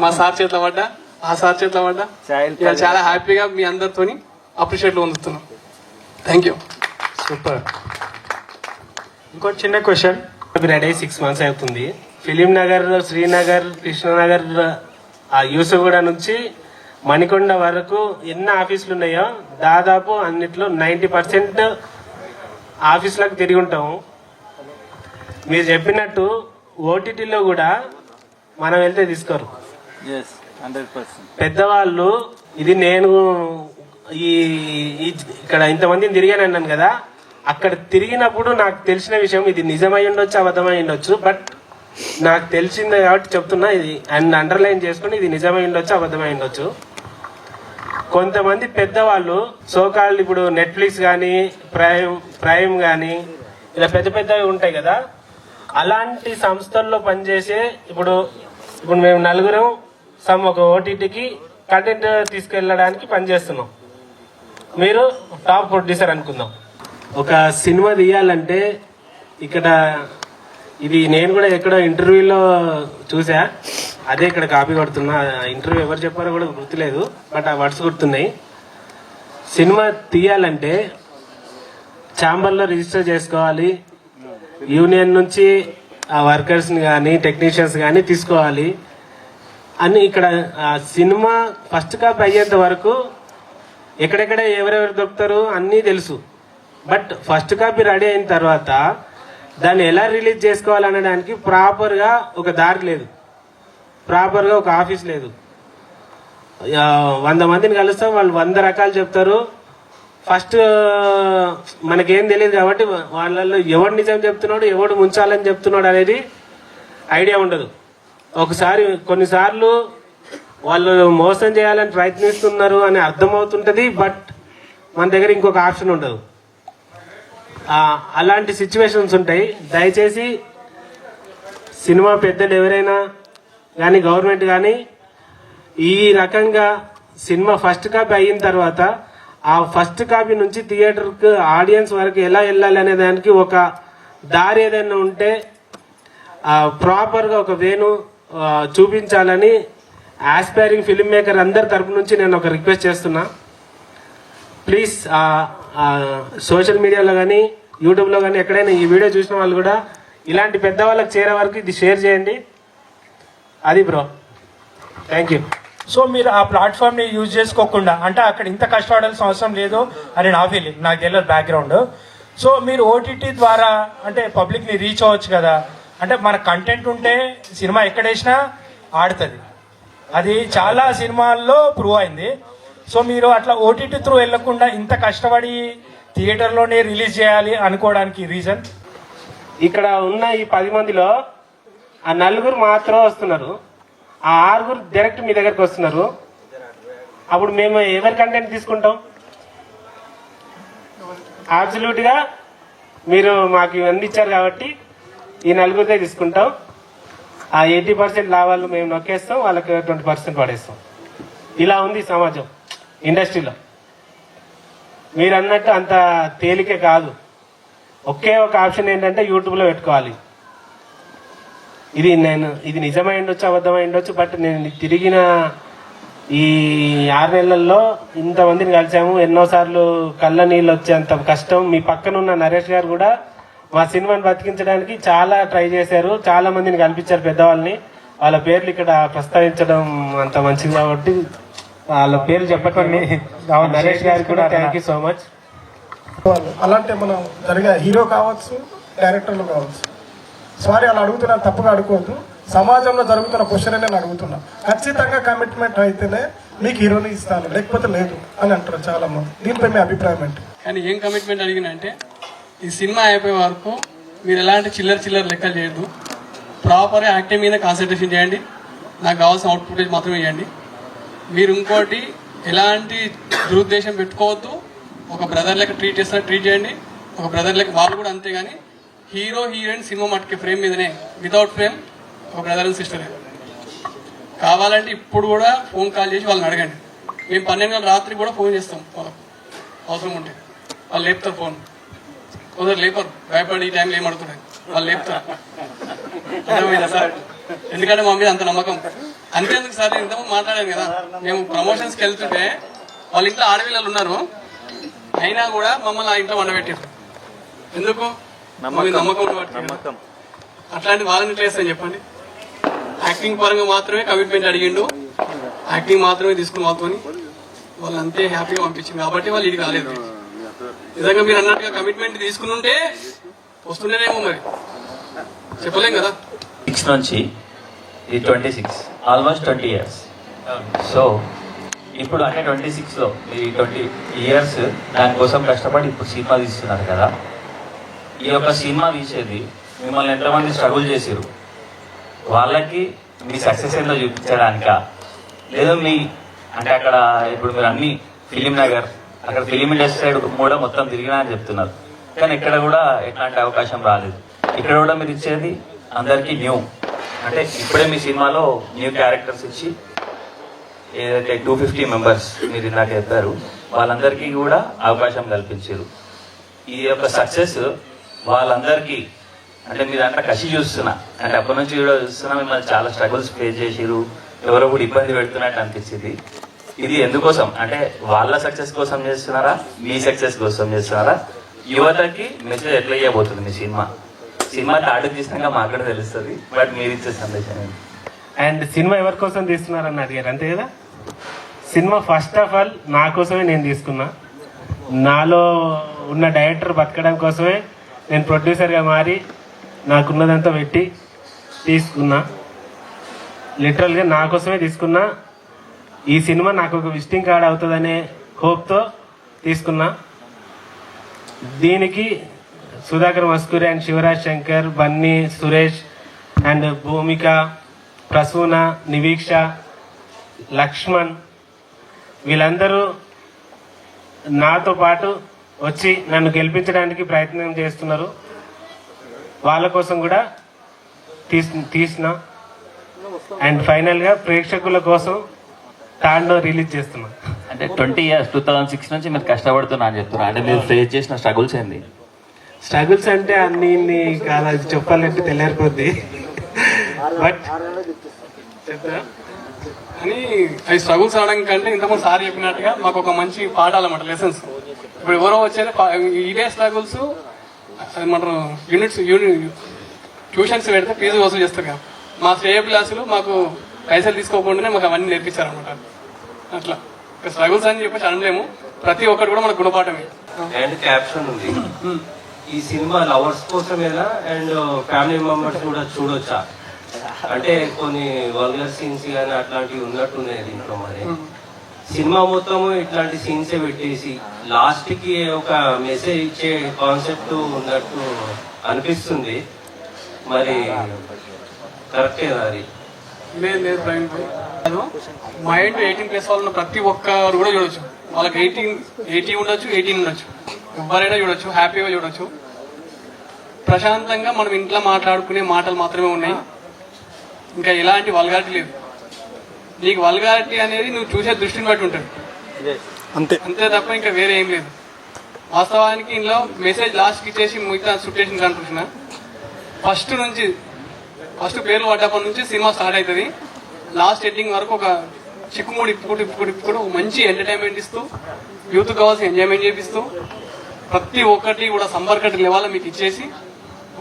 మా సార్ చేతిలో పడ్డా, ఆ సార్ చేతిలో పడ్డా. చాలా హ్యాపీగా మీ అందరితో అప్రిషియేట్ పొందుతున్నాం. Thank you. సూపర్. ఇంకో చిన్న క్వశ్చన్. రెడీ 6 months అవుతుంది. ఫిలిం నగర్, శ్రీనగర్, కృష్ణనగర్, ఆ యూసుగూడ నుంచి మణికొండ వరకు ఎన్ని ఆఫీసులు ఉన్నాయో దాదాపు అన్నిట్లో 90% ఆఫీసులకు తిరిగి ఉంటాము. మీరు చెప్పినట్టు ఓటీటీలో కూడా మనం వెళ్తే తీసుకోరు. పెద్దవాళ్ళు ఇది నేను ఇక్కడ ఇంతమందిని తిరిగాను అన్నాను కదా, అక్కడ తిరిగినప్పుడు నాకు తెలిసిన విషయం, ఇది నిజమై ఉండొచ్చు, అబద్ధమై ఉండొచ్చు, బట్ నాకు తెలిసింది కాబట్టి చెప్తున్నా. ఇది అండర్లైన్ చేసుకుని ఇది నిజమై ఉండొచ్చు, అబద్ధమై ఉండొచ్చు. కొంతమంది పెద్దవాళ్ళు సోకాళ్ళు ఇప్పుడు నెట్ఫ్లిక్స్ కానీ ప్రైమ్ కానీ ఇలా పెద్ద పెద్దవి ఉంటాయి కదా, అలాంటి సంస్థల్లో పనిచేసే ఇప్పుడు మేము నలుగురం ఒక ఓటీటీకి కంటెంట్ తీసుకెళ్ళడానికి పనిచేస్తున్నాం. మీరు టాప్ ప్రొడ్యూసర్ అనుకుందాం. ఒక సినిమా తీయాలంటే ఇక్కడ ఇది నేను కూడా ఎక్కడో ఇంటర్వ్యూలో చూసా, అదే ఇక్కడ కాపీ కొడుతున్నా. ఇంటర్వ్యూ ఎవరు చెప్పారో కూడా గుర్తులేదు, బట్ ఆ వర్డ్స్ గుర్తున్నాయి. సినిమా తీయాలంటే ఛాంబర్లో రిజిస్టర్ చేసుకోవాలి, యూనియన్ నుంచి ఆ వర్కర్స్ని కానీ టెక్నీషియన్స్ కానీ తీసుకోవాలి అని. ఇక్కడ సినిమా ఫస్ట్ కాపీ అయ్యేంత వరకు ఎక్కడెక్కడ ఎవరెవరు దొరుకుతారు అన్నీ తెలుసు, బట్ ఫస్ట్ కాపీ రెడీ అయిన తర్వాత దాన్ని ఎలా రిలీజ్ చేసుకోవాలనడానికి ప్రాపర్గా ఒక దారి లేదు, ప్రాపర్గా ఒక ఆఫీస్ లేదు. 100 మందిని కలుస్తాం, వాళ్ళు 100 రకాలు చెప్తారు. ఫస్ట్ మనకేం తెలియదు కాబట్టి వాళ్ళల్లో ఎవడు నిజం చెప్తున్నాడు, ఎవడు ముంచాలని చెప్తున్నాడు అనేది ఐడియా ఉండదు. కొన్నిసార్లు వాళ్ళు మోసం చేయాలని ప్రయత్నిస్తున్నారు అని అర్థమవుతుంటది, బట్ మన దగ్గర ఇంకొక ఆప్షన్ ఉండదు. అలాంటి సిచ్యువేషన్స్ ఉంటాయి. దయచేసి సినిమా పెద్దలు ఎవరైనా కానీ గవర్నమెంట్ కానీ ఈ రకంగా సినిమా ఫస్ట్ కాపీ అయిన తర్వాత ఆ ఫస్ట్ కాపీ నుంచి థియేటర్కి ఆడియన్స్ వరకు ఎలా వెళ్ళాలి అనే దానికి ఒక దారి ఏదైనా ఉంటే ప్రాపర్గా ఒక వేను చూపించాలని ఆస్పైరింగ్ ఫిల్మ్ మేకర్ అందరి తరపు నుంచి నేను ఒక రిక్వెస్ట్ చేస్తున్నా. ప్లీజ్ సోషల్ మీడియాలో కానీ యూట్యూబ్లో కానీ ఎక్కడైనా ఈ వీడియో చూసిన వాళ్ళు కూడా ఇలాంటి పెద్దవాళ్ళకి చేరే వరకు ఇది షేర్ చేయండి. అది బ్రో, థ్యాంక్ యూ. సో మీరు ఆ ప్లాట్ఫామ్ని యూజ్ చేసుకోకుండా, అంటే అక్కడ ఇంత కష్టపడాల్సిన అవసరం లేదు అని నా ఫీలింగ్, నాకు తెలియదు బ్యాక్గ్రౌండ్. సో మీరు ఓటీటీ ద్వారా అంటే పబ్లిక్ని రీచ్ అవ్వచ్చు కదా, అంటే మన కంటెంట్ ఉంటే సినిమా ఎక్కడ వేసినా ఆడుతుంది. అది చాలా సినిమాల్లో ప్రూవ్ అయింది. సో మీరు అట్లా ఓటీటీ త్రూ వెళ్లకుండా ఇంత కష్టపడి థియేటర్లోనే రిలీజ్ చేయాలి అనుకోవడానికి రీజన్? ఇక్కడ ఉన్న ఈ 10 మందిలో ఆ 4 మాత్రం వస్తున్నారు, ఆ 6 డైరెక్ట్ మీ దగ్గరకు వస్తున్నారు. అప్పుడు మేము ఎవరి కంటెంట్ తీసుకుంటాం? అబ్సల్యూట్గా మీరు మాకు ఇవన్నీ ఇచ్చారు కాబట్టి ఈ 4 తీసుకుంటాం. ఆ 80% లాభాలు మేము నొక్కేస్తాం, వాళ్ళకి 20% పడేస్తాం. ఇలా ఉంది సమాజం, ఇండస్ట్రీలో. మీరు అన్నట్టు అంత తేలికే కాదు. ఒకే ఒక ఆప్షన్ ఏంటంటే యూట్యూబ్లో పెట్టుకోవాలి. ఇది నిజమై ఉండొచ్చు, అబద్ధమై ఉండొచ్చు, బట్ నేను తిరిగిన ఈ 6 నెలల్లో ఇంతమందిని కలిసాము. ఎన్నోసార్లు కళ్ళ నీళ్ళు వచ్చేంత కష్టం. మీ పక్కన ఉన్న నరేష్ గారు కూడా మా సినిమాని బతికించడానికి చాలా ట్రై చేశారు, చాలా మందిని కల్పించారు పెద్దవాళ్ళని. వాళ్ళ పేర్లు ఇక్కడ ప్రస్తావించడం అంత మంచిది కాబట్టి వాళ్ళ పేర్లు చెప్పకండి. నరేష్ గారికి కూడా థ్యాంక్ యూ సో మచ్. అలాంటి మనం జరిగే హీరో కావచ్చు, డైరెక్టర్లు కావచ్చు, సారీ అలా అడుగుతున్నాను, తప్పుగా అడుకోవద్దు. సమాజంలో జరుగుతున్న క్వశ్చన్ నేను అడుగుతున్నా. ఖచ్చితంగా కమిట్మెంట్ అయితేనే మీకు హీరోని ఇస్తాను, లేకపోతే లేదు అని అంటారు చాలా మంది. దీనిపై మీ అభిప్రాయం ఏంటి? కానీ ఏం కమిట్మెంట్ అడిగినంటే ఈ సినిమా అయిపోయే వరకు మీరు ఎలాంటి చిల్లర లెక్కలు చేయొద్దు. ప్రాపర్గా యాక్టింగ్ మీద కాన్సన్ట్రేషన్ చేయండి. నాకు కావాల్సిన అవుట్పుట్ మాత్రమే ఇవ్వండి. మీరు ఇంకోటి ఎలాంటి దురుద్దేశం పెట్టుకోవద్దు. ఒక బ్రదర్ లెక్క ట్రీట్ చేయండి. ఒక బ్రదర్ లెక్క వాళ్ళు కూడా అంతే. కానీ హీరో హీరోయిన్ సినిమా మట్టుకి ఫ్రేమ్ మీదనే, వితౌట్ ఫ్రేమ్ ఒక బ్రదర్ అండ్ సిస్టరే. కావాలంటే ఇప్పుడు కూడా ఫోన్ కాల్ చేసి వాళ్ళని అడగండి. మేము 12 గంటల రాత్రి కూడా ఫోన్ చేస్తాం వాళ్ళకు. అవసరం ఉంటే వాళ్ళు లేపుతారు ఫోన్, కొందరు లేపరు, భయపడి ఈ టైంలో ఏమడుగుతారు, వాళ్ళు లేపుతారు. అర్థమైందా సార్? ఎందుకంటే మా మీద అంత నమ్మకం. అంతేందుకు సార్, నేను ఇంతకుముందు మాట్లాడాను కదా, మేము ప్రమోషన్స్కి వెళ్తుంటే వాళ్ళ ఇంట్లో ఆడపిల్లలు ఉన్నారు, అయినా కూడా మమ్మల్ని ఆ ఇంట్లో వండబెట్టారు. ఎందుకు? నమ్మకం. అట్లాంటి వాళ్ళని చేస్తాను చెప్పండి. యాక్టింగ్ పరంగా మాత్రమే కమిట్మెంట్ అడిగిండు, యాక్టింగ్ మాత్రమే తీసుకుని మాత్రమే వాళ్ళు అంతే హ్యాపీగా పంపించింది కాబట్టి వాళ్ళు ఇది కాలేదు. నిజంగా మీరు అన్నట్టుగా కమిట్మెంట్ తీసుకుని ఉంటే వస్తుండేనేమో, మరి చెప్పలేం కదా. 6 నుంచి ఇది 26, ఆల్మోస్ట్ 20 years. సో ఇప్పుడు అంటే 26లో ఈ 20 years దానికోసం కష్టపడి ఇప్పుడు సినిమా తీస్తున్నారు కదా. ఈ యొక్క సినిమా తీసేది మిమ్మల్ని ఎంతమంది స్ట్రగుల్ చేసారు, వాళ్ళకి మీ సక్సెస్ ఏందో చూపించడానికా, లేదా మీ అంటే అక్కడ ఇప్పుడు మీరు అన్ని ఫిలిం నగర్ అక్కడ ఫిలిం ఇండస్ట్రీ సైడ్ కూడా మొత్తం తిరిగినా అని చెప్తున్నారు, కానీ ఇక్కడ కూడా ఎట్లాంటి అవకాశం రాలేదు. ఇక్కడ కూడా మీరు ఇచ్చేది అందరికీ న్యూ, అంటే ఇప్పుడే మీ సినిమాలో న్యూ క్యారెక్టర్స్ ఇచ్చి ఏదైతే 250 members మీరు ఇందాక చెప్పారు వాళ్ళందరికీ కూడా అవకాశం కల్పించారు. ఈ యొక్క సక్సెస్ వాళ్ళందరికీ అంటే మీ దాంట్లో కసి చూస్తున్నా, అంటే అప్పటి నుంచి కూడా చూస్తున్నా మిమ్మల్ని చాలా స్ట్రగుల్స్ ఫేస్ చేసిరు, ఎవరో కూడా ఇబ్బంది పెడుతున్నట్టు అనిపించింది. ఇది ఎందుకోసం అంటే వాళ్ళ సక్సెస్ కోసం చేస్తున్నారా, మీ సక్సెస్ కోసం చేస్తున్నారా? యువతకి మెసేజ్ ఎట్లా ఇవ్వబోతుంది మీ సినిమా తాడు తీసినాక మాకు కూడా తెలుస్తుంది, బట్ మీరు ఇచ్చే సందేశం ఏంటి? అండ్ సినిమా ఎవరి కోసం తీస్తున్నారని అడిగారు అంతే కదా. సినిమా ఫస్ట్ ఆఫ్ ఆల్ నా కోసమే నేను తీసుకున్నా, నాలో ఉన్న డైరెక్టర్ బతకడం కోసమే నేను ప్రొడ్యూసర్గా మారి నాకున్నదంతా పెట్టి తీసుకున్నా. లిటరల్గా నా కోసమే తీసుకున్నా. ఈ సినిమా నాకు ఒక విజిటింగ్ కార్డ్ అవుతుందనే హోప్తో తీసుకున్నా. దీనికి సుధాకర్ మస్కూరి అండ్ శివరాజ్ శంకర్, బన్నీ, సురేష్ అండ్ భూమిక, ప్రసూన, నివీక్ష, లక్ష్మణ్ వీళ్ళందరూ నాతో పాటు వచ్చి నన్ను గెలిపించడానికి ప్రయత్నం చేస్తున్నారు. వాళ్ళ కోసం కూడా తీసిన అండ్ ఫైనల్గా ప్రేక్షకుల కోసం తాండో రిలీజ్ చేస్తున్నా. అంటే 20 years 2006 నుంచి మీరు కష్టపడుతున్నా అని చెప్తున్నా, అంటే మీరు ఫేస్ చేసిన స్ట్రగుల్స్ ఏంది? స్ట్రగుల్స్ అంటే అన్ని కాదు, చెప్పాలంటే తెలియకపోద్ది, బట్ అని అవి స్ట్రగుల్స్ అవడం కంటే ఇంతకుముందు సార్ చెప్పినట్టుగా మాకు ఒక మంచి పాఠాలన్నమాట, లెసన్స్. ఇప్పుడు ఎవరో వచ్చేది ఇవే స్ట్రగుల్స్ ఏమంటారు ట్యూషన్స్ పెడితే ఫీజు వసూలు చేస్తారు కదా, మా స్టేజ్ క్లాసులు మాకు పైసలు తీసుకోకుండానే మాకు అవన్నీ నేర్పించారు అనమాట. అట్లా స్ట్రగుల్స్ అని చెప్పేసి అనలేము, ప్రతి ఒక్కటి కూడా మనకు గుణపాఠమే. అండ్ క్యాప్షన్ ఉంది, ఈ సినిమా లవర్స్ కోసమేనా అండ్ ఫ్యామిలీ మెంబర్స్ కూడా చూడొచ్చా? అంటే కొన్ని వల్గర్ సీన్స్ కానీ అట్లాంటివి ఉన్నట్టున్నాయి దీంట్లో. మరి సినిమా మొత్తము ఇట్లాంటి సీన్సే పెట్టేసి లాస్ట్ కి ఒక మెసేజ్ ఇచ్చే కాన్సెప్ట్ ఉన్నట్టు అనిపిస్తుంది, మరి కరెక్టేనా అది? లేదు ప్రవీణ్ భాయ్, మైండ్ 18+ వాళ్ళు ఉన్న ప్రతి ఒక్కరు కూడా చూడొచ్చు. వాళ్ళకి 80 ఉండొచ్చు, 18 ఉండొచ్చు, ఎవరైనా చూడొచ్చు, హ్యాపీగా చూడొచ్చు. ప్రశాంతంగా మనం ఇంట్లో మాట్లాడుకునే మాటలు మాత్రమే ఉన్నాయి, ఇంకా ఎలాంటి వల్గారిటీ లేదు. నీకు వల్గారిటీ అనేది నువ్వు చూసే దృష్టిని బట్టి ఉంటుంది అంతే తప్ప ఇంకా వేరే ఏం లేదు. వాస్తవానికి ఇందులో మెసేజ్ లాస్ట్కి ఇచ్చేసి మిగతా సుట్టేషన్ కనిపించిన ఫస్ట్ పేర్లు పడ్డప్పటి నుంచి సినిమా స్టార్ట్ అవుతుంది, లాస్ట్ ఎండింగ్ వరకు ఒక చిక్కుముడి ఇప్పుకుంటూ ఒక మంచి ఎంటర్టైన్మెంట్ ఇస్తూ, యూత్ కావాల్సిన ఎంజాయ్మెంట్ చేపిస్తూ, ప్రతి ఒక్కటి కూడా సంబర్కటి లెవెల్లో మీకు ఇచ్చేసి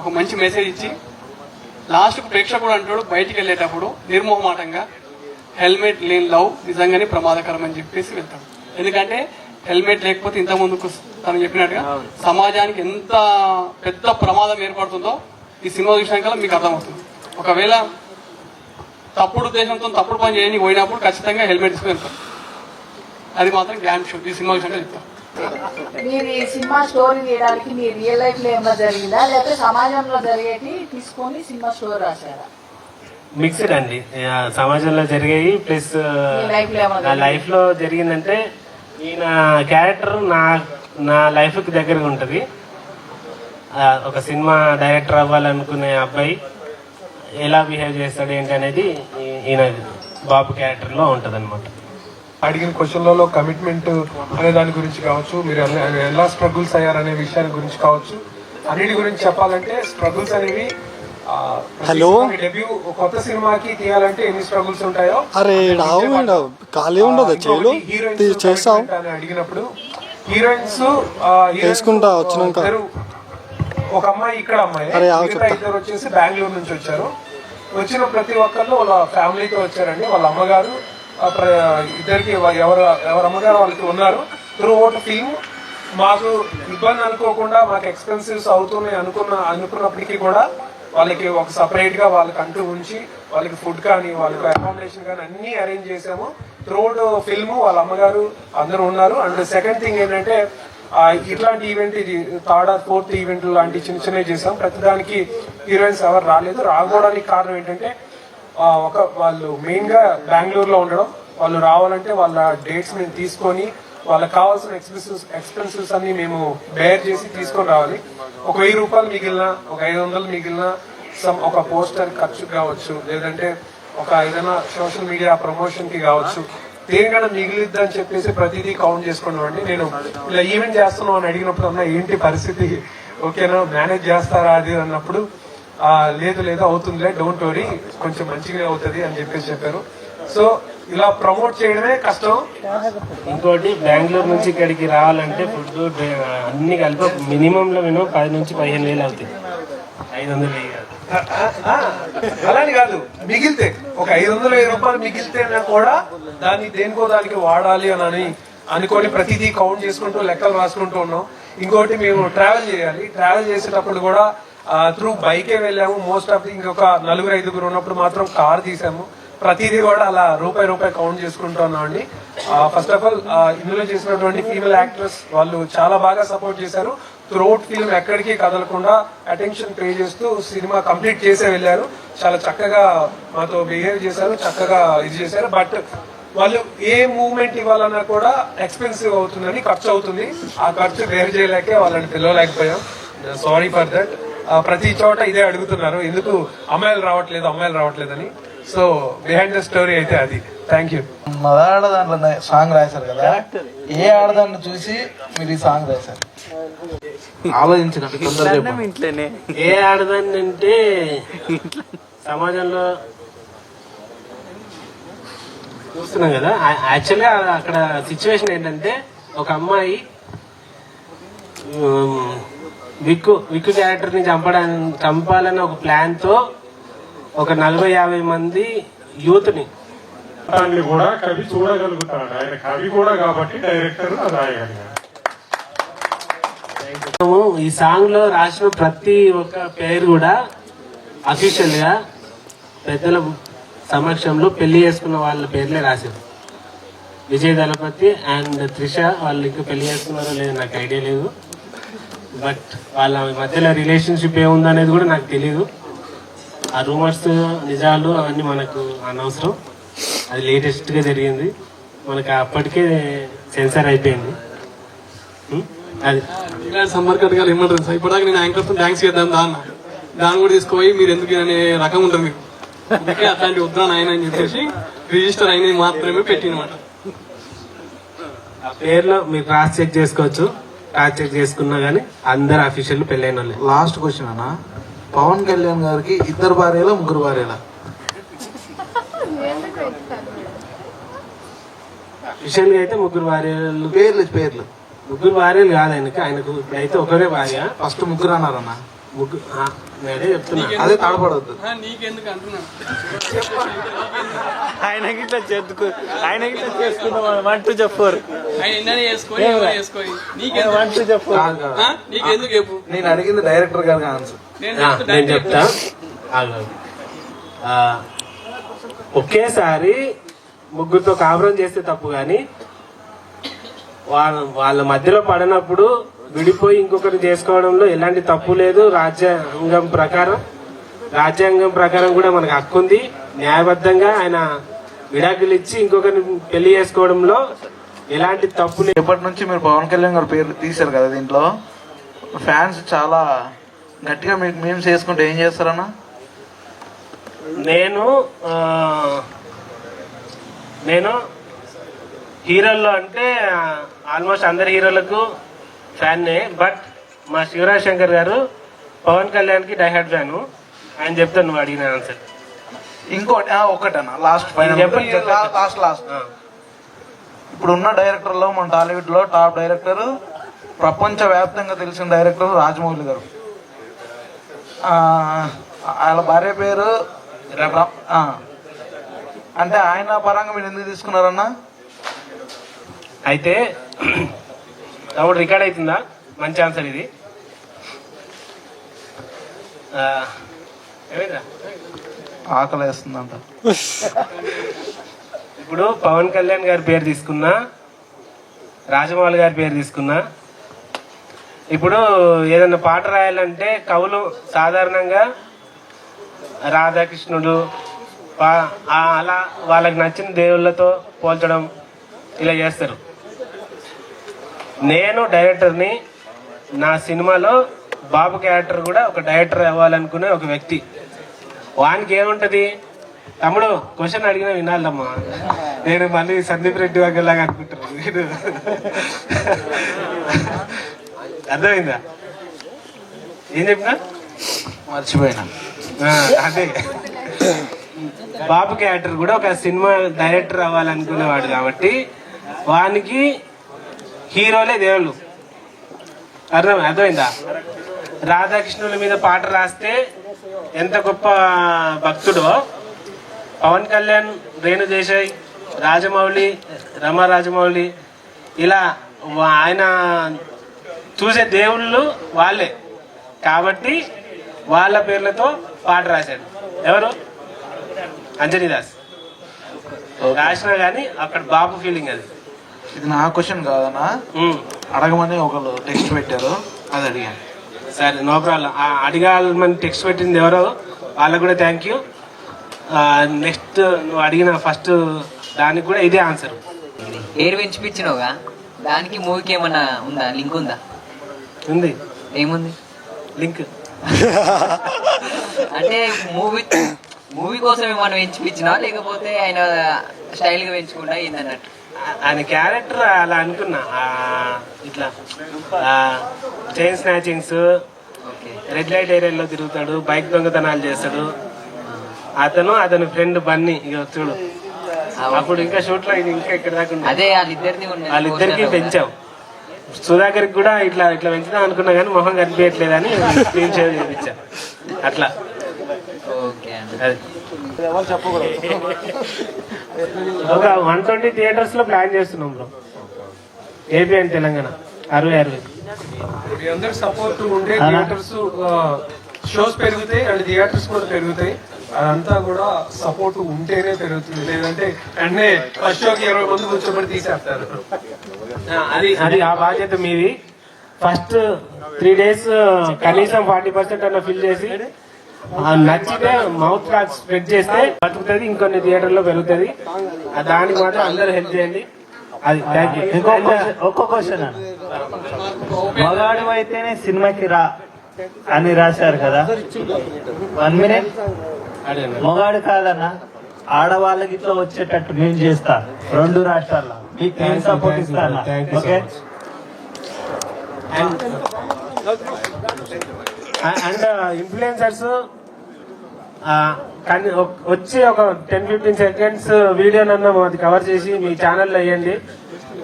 ఒక మంచి మెసేజ్ ఇచ్చి, లాస్ట్కు ప్రేక్షకుడు అంటాడు బయటికి వెళ్ళేటప్పుడు నిర్మోహమాటంగా హెల్మెట్ లేని లవ్ నిజంగానే ప్రమాదకరం అని చెప్పేసి వెళ్తాడు. ఎందుకంటే హెల్మెట్ లేకపోతే ఇంత ముందుకు తను చెప్పినట్టుగా సమాజానికి ఎంత పెద్ద ప్రమాదం ఏర్పడుతుందో ఈ సినిమా చూసినాక మీకు అర్థమవుతుంది. ఒకవేళ తప్పుడు ఉద్దేశంతో తప్పుడు పని చేయని పోయినప్పుడు ఖచ్చితంగా హెల్మెట్ తీసుకుని వెళ్తాం, అది మాత్రం గ్యాన్ షో. ఈ సినిమా విషయంగా చెప్తాం. మీరు ఈ సినిమా స్టోరీ తీయడానికి మీ రియల్ లైఫ్ లో ఏమన్నా జరిగిందా, లేకపోతే సమాజంలో జరిగేది తీసుకొని సినిమా స్టోరీ రాశారా? మిక్స్డ్ అండి, సమాజంలో జరిగాయి ప్లస్ నా లైఫ్ లో జరిగిందంటే ఈయన క్యారెక్టర్ నా లైఫ్ కి దగ్గరగా ఉంటుంది. ఒక సినిమా డైరెక్టర్ అవ్వాలనుకునే అబ్బాయి ఎలా బిహేవ్ చేస్తాడు ఏంటి అనేది ఈయన బాబు క్యారెక్టర్ లో ఉంటది అనమాట. అడిగిన క్వశ్చన్లలో కమిట్మెంట్ అనే దాని గురించి కావచ్చు, మీరు ఎలా స్ట్రగుల్స్ అయ్యారనే విషయాన్ని గురించి కావచ్చు, అన్నిటి గురించి చెప్పాలంటే స్ట్రగుల్స్ అనేవి హలో డెబ్యూ కొత్త సినిమాకి తీయాలంటే ఎన్ని స్ట్రగుల్స్ ఉంటాయో అరే ఖాళీ ఉండదు చేలు చేస్తాం అని అడిగినప్పుడు హీరోయిన్స్ చేసుకుంటా వచ్చినాక ఒక అమ్మాయి ఇక్కడ అమ్మాయి అరే, మిగతా ఇద్దరు వచ్చేసి బెంగళూరు నుంచి వచ్చారు. వచ్చిన ప్రతి ఒక్కళ్ళు వాళ్ళ ఫ్యామిలీతో వచ్చారండి. వాళ్ళ అమ్మగారు ఇద్దరికి ఎవరు అమ్మగారు వాళ్ళకి ఉన్నారు. త్రూ అవుట్ ఫిల్మ్ మాకు ఇబ్బంది అనుకోకుండా మాకు ఎక్స్పెన్సివ్స్ అవుతున్నాయి అనుకున్నప్పటికీ కూడా వాళ్ళకి ఒక సపరేట్ గా వాళ్ళకి అంటూ ఉంచి వాళ్ళకి ఫుడ్ కానీ వాళ్ళకి అకామిడేషన్ కానీ అన్ని అరేంజ్ చేసాము. త్రూఅవుట్ ఫిల్మ్ వాళ్ళ అమ్మగారు అందరూ ఉన్నారు. అండ్ సెకండ్ థింగ్ ఏంటంటే ఇట్లాంటి ఈవెంట్ ఇది థర్డ్ ఆర్ ఫోర్త్ ఈవెంట్ లాంటి చిన్నవి చేసాం. ప్రతిదానికి హీరోయిన్స్ ఎవరు రాలేదు. రాకపోవడానికి కారణం ఏంటంటే వాళ్ళు మెయిన్ గా బెంగళూరులో ఉండడం, వాళ్ళు రావాలంటే వాళ్ళ డేట్స్ మేము తీసుకొని వాళ్ళకి కావాల్సిన ఎక్స్పెన్సివ్స్ అన్ని మేము బేర్ చేసి తీసుకొని రావాలి. ఒక 1000 రూపాయలు మిగిలిన, ఒక 500 మిగిలిన, ఒక పోస్టర్ ఖర్చు కావచ్చు, లేదంటే ఒక ఏదైనా సోషల్ మీడియా ప్రమోషన్ కి కావచ్చు, దేనికైనా మిగిలిద్దా అని చెప్పేసి ప్రతిదీ కౌంట్ చేసుకున్నామండి. నేను ఇలా ఈవెంట్ చేస్తున్నాం అని అడిగినప్పుడు అన్న ఏంటి పరిస్థితి, ఓకేనా మేనేజ్ చేస్తారా అది అన్నప్పుడు లేదు అవుతుందిలే, డోంట్ వరీ, కొంచెం మంచిగానే అవుతుంది అని చెప్పేసి చెప్పారు. సో ఇలా ప్రమోట్ చేయడమే కష్టం. ఇంకోటి బెంగళూరు నుంచి ఇక్కడికి రావాలంటే ఫుడ్ అన్ని కలిపి మినిమం 10 నుంచి 15 వేలు అవుతాయి. 500 అలాని కాదు, మిగిలితే ఒక 500 రూపాయలు మిగిలితేనా కూడా దాన్ని దేనికో దానికి వాడాలి అని అనుకొని ప్రతిదీ కౌంట్ చేసుకుంటూ లెక్కలు రాసుకుంటూ ఉన్నాం. ఇంకోటి మేము ట్రావెల్ చేయాలి. ట్రావెల్ చేసేటప్పుడు కూడా త్రూ బైకే వెళ్ళాము. మోస్ట్ ఆఫ్ ఇంకొక 4-5 ఉన్నప్పుడు మాత్రం కార్ తీసాము. ప్రతిదీ కూడా అలా రూపాయి కౌంట్ చేసుకుంటూ ఉన్నామండి. ఫస్ట్ ఆఫ్ ఆల్ ఇందులో చేసినటువంటి ఫీమేల్ యాక్ట్రెస్ వాళ్ళు చాలా బాగా సపోర్ట్ చేశారు. త్రూఅవుట్ ఫిల్మ్ ఎక్కడికి కదలకుండా అటెన్షన్ పే చేస్తూ సినిమా కంప్లీట్ చేసే వెళ్ళారు. చాలా చక్కగా మాతో బిహేవ్ చేశారు, చక్కగా ఇది చేశారు. బట్ వాళ్ళు ఏ మూవ్మెంట్ ఇవ్వాలన్నా కూడా ఎక్స్పెన్సివ్ అవుతుందని, ఖర్చు అవుతుంది. ఆ ఖర్చు బేర్ చేయలేకే వాళ్ళని పిలవలేకపోయాం. Sorry for that. ప్రతి చోట ఇదే అడుగుతున్నారు, ఎందుకు అమ్మాయిలు రావట్లేదని. సో బిహైండ్ ద స్టోరీ అయితే అది. Thank you. మొదలాడ దాంట్లో సాంగ్ రాశారు కదా, ఏ ఆడదాన్ని చూసి మీరు ఈ సాంగ్ రాశారు? ఆలోచించండి. ఏ ఆడదాన్ని అంటే సమాజంలో చూస్తున్నాం కదా. యాక్చువల్గా అక్కడ సిచ్యువేషన్ ఏంటంటే ఒక అమ్మాయి విక్కు క్యారెక్టర్ ని చంపాలని ఒక ప్లాన్ తో ఒక 40-50 మంది యూత్ ని కూడా కవి చూడగలుగుతాడు. ఆయన కవి కూడా కాబట్టి డైరెక్టర్ రాయగలిగాడు. ఈ సాంగ్ లో రాసిన ప్రతి ఒక్క పేరు కూడా అఫీషియల్ గా పెద్దల సమక్షంలో పెళ్లి చేసుకున్న వాళ్ళ పేర్లే రాశారు. విజయ్ దళపతి అండ్ త్రిష వాళ్ళు ఇంకా పెళ్లి చేసుకున్నారో లేదో నాకు ఐడియా లేదు. బట్ వాళ్ళ మధ్యలో రిలేషన్షిప్ ఏముందో అనేది కూడా నాకు తెలియదు. ఆ రూమర్స్ నిజాలు అవన్నీ మనకు అనవసరం. అది లేటెస్ట్ గా జరిగింది, మనకి అప్పటికే సెన్సార్ అయిపోయింది. అది సమ్మర్ కట్ గారు ఏమంటారు సార్, ఇప్పటిదాకా నేను యాంకర్తో థ్యాంక్స్ చేద్దాం దాన్ని కూడా తీసుకుపోయి మీరు ఎందుకు అనే రకం ఉంటుంది మీకు. అందుకే అట్లాంటి వద్దా ఆయన అని చెప్పేసి రిజిస్టర్ అయినవి మాత్రమే పెట్టినమాట. ఆ పేర్లో మీరు క్రాస్ చెక్ చేసుకోవచ్చు. క్రాస్ చెక్ చేసుకున్నా గానీ అందరు అఫీషియల్ పెళ్ళైన వాళ్ళే. లాస్ట్ క్వశ్చన్ అన్న, పవన్ కళ్యాణ్ గారికి 2 భార్యలా 3 భార్యలా? అఫీషియల్ గా అయితే 3 భార్యలు. పేర్లు 3 భార్యలు కాదు ఆయనకు అయితే ఒకరే భార్య. ఫస్ట్ 3 అన్నారన్న. నేనే చెప్తున్నా, అదే తడపడద్దు. నీకెందుకు అంటున్నా, ఆయనకి ఇట్లా చేసుకుందాం. 1 2 చెప్పారు. నీకెందుకు చెప్పు. నేను అడిగింది డైరెక్టర్ గారికి ఆన్సర్. నేను చెప్తా. ఒకేసారి 3తో కాపురం చేస్తే తప్పు, కానీ వాళ్ళ మధ్యలో పడినప్పుడు విడిపోయి ఇంకొకటి చేసుకోవడంలో ఎలాంటి తప్పు లేదు. రాజ్యాంగం ప్రకారం కూడా మనకు హక్కు ఉంది. న్యాయబద్ధంగా ఆయన విడాకులు ఇచ్చి ఇంకొకరిని పెళ్లి చేసుకోవడంలో ఎలాంటి తప్పు లేదు. ఎప్పటి నుంచి మీరు పవన్ కళ్యాణ్ గారి పేరు తీశారు కదా, దీంట్లో ఫ్యాన్స్ చాలా గట్టిగా మీకు మేము చేసుకుంటే ఏం చేస్తారన్నా? నేను హీరోల్లో అంటే ఆల్మోస్ట్ అందరి హీరోలకు ఫ్యాన్నే. బట్ మా శివరాజ్ శంకర్ గారు పవన్ కళ్యాణ్కి డైహార్డ్ ఫ్యాను. ఆయన చెప్తాను నువ్వు అడిగిన ఆన్సర్. ఇంకోటి ఒకటన్నా లాస్ట్ ఫైనల్ లాస్ట్ ఇప్పుడున్న డైరెక్టర్లో మన టాలీవుడ్లో టాప్ డైరెక్టర్, ప్రపంచ వ్యాప్తంగా తెలిసిన డైరెక్టర్ రాజమౌళి గారు. వాళ్ళ భార్య పేరు అంటే ఆయన పరంగా మీరు ఎందుకు తీసుకున్నారన్నా? అయితే అప్పుడు రికార్డ్ అవుతుందా? మంచి ఆన్సర్ ఇది. ఆకలి వేస్తుందంట. ఇప్పుడు పవన్ కళ్యాణ్ గారి పేరు తీసుకున్నా, రాజమౌళి గారి పేరు తీసుకున్నా, ఇప్పుడు ఏదైనా పాట రాయాలంటే కవులు సాధారణంగా రాధాకృష్ణుడు అలా వాళ్ళకి నచ్చిన దేవుళ్ళతో పోల్చడం ఇలా చేస్తారు. నేను డైరెక్టర్ని. నా సినిమాలో బాబు క్యారెక్టర్ కూడా ఒక డైరెక్టర్ అవ్వాలనుకునే ఒక వ్యక్తి. వానికి ఏముంటది, తమ్ముడు క్వశ్చన్ అడిగినా వినాలమ్మా, నేను మళ్ళీ సందీప్ రెడ్డి వగ్గలాగా అనుకుంటాను. నేను అర్థమైందా ఏం చెప్పినా? మర్చిపోయినా. అదే బాబు క్యారెక్టర్ కూడా ఒక సినిమా డైరెక్టర్ అవ్వాలనుకునేవాడు కాబట్టి వానికి హీరోలే దేవుళ్ళు. అర్థమైందా? రాధాకృష్ణుల మీద పాట రాస్తే ఎంత గొప్ప భక్తుడో, పవన్ కళ్యాణ్, రేణు దేశాయ్, రాజమౌళి, రమా రాజమౌళి, ఇలా ఆయన చూసే దేవుళ్ళు వాళ్ళే కాబట్టి వాళ్ళ పేర్లతో పాట రాశాడు. ఎవరు? అంజనీదాస్ రాసినా కానీ అక్కడ బాబు ఫీలింగ్ అది. ఇది నా క్వశ్చన్ కాదన్నా, అడగమని ఒకళ్ళు టెక్స్ట్ పెట్టారు, అది అడిగాను. సరే, నో ప్రాబ్లం. అడగాలని టెక్స్ట్ పెట్టింది ఎవరో వాళ్ళకు కూడా థ్యాంక్ యూ. నెక్స్ట్ నువ్వు అడిగిన ఫస్ట్ దానికి కూడా ఇదే ఆన్సర్. పేరు పెంచిపించినవుగా, దానికి మూవీకి ఏమన్నా ఉందా, లింక్ ఉందా? ఉంది. ఏముంది లింక్? అంటే మూవీ కోసం ఏమన్నా పెంచిపించినా లేకపోతే ఆయన స్టైల్ గా పెంచుకున్నా ఏందన్నట్టు? ఆయన క్యారెక్టర్ అలా అనుకున్నా, ఇట్లా చైన్ స్నాచింగ్స్, రెడ్ లైట్ ఏరియాలో తిరుగుతాడు, బైక్ దొంగతనాలు చేస్తాడు. అతని ఫ్రెండ్ బన్నీ, ఇక చూడు అప్పుడు ఇంకా షూట్ లో ఇది ఇంకా ఇక్కడ దాకా అదే వాళ్ళిద్దరికి పెంచాం. సుధాకర్కి కూడా ఇట్లా ఇట్లా పెంచుదాం అనుకున్నా కానీ మొహం కనిపించట్లేదని స్క్రీన్ షేర్ చేయించా. అట్లా ఒక 120 థియేటర్స్ లో ప్లాన్ చేస్తున్నాం బ్రో, ఏపీ అండ్ తెలంగాణ 60. మీ అందరి సపోర్ట్ ఉంటే థియేటర్స్ షోస్ పెరుగుతాయి అండ్ థియేటర్స్ కూడా పెరుగుతాయి. అదంతా కూడా సపోర్ట్ ఉంటేనే పెరుగుతుంది, లేదంటే అంటే ఫస్ట్ షోకి 20 మంది కూర్చోబడి తీసేస్తారు. అది ఆ బాధ్యత మీది. ఫస్ట్ 3 days కనీసం 40% అన్న ఫిల్ చేసి నచ్చితే మౌత్ టాక్ స్ప్రెడ్ చేస్తే బతుకుతుంది, ఇంకొన్ని థియేటర్లో పెరుగుతుంది. దానికి మాత్రం అందరూ హెల్ప్ చేయండి. అది థ్యాంక్ యూ. ఒక్క క్వశ్చన్ అన్న, మగాడు అయితేనే సినిమాకి రా అని రాశారు కదా, 1 minute. మగాడు కాదన్న, ఆడవాళ్ళకి ఇట్లా వచ్చేటట్టు నేను చేస్తా 2 రాష్ట్రాల్లో, మీకు నేను సపోర్ట్ ఇస్తాను. ఓకే. అండ్ ఇన్ఫ్లుయెన్సర్స్ వచ్చి ఒక 10-15 seconds వీడియోనన్నా అది కవర్ చేసి మీ ఛానల్లో వేయండి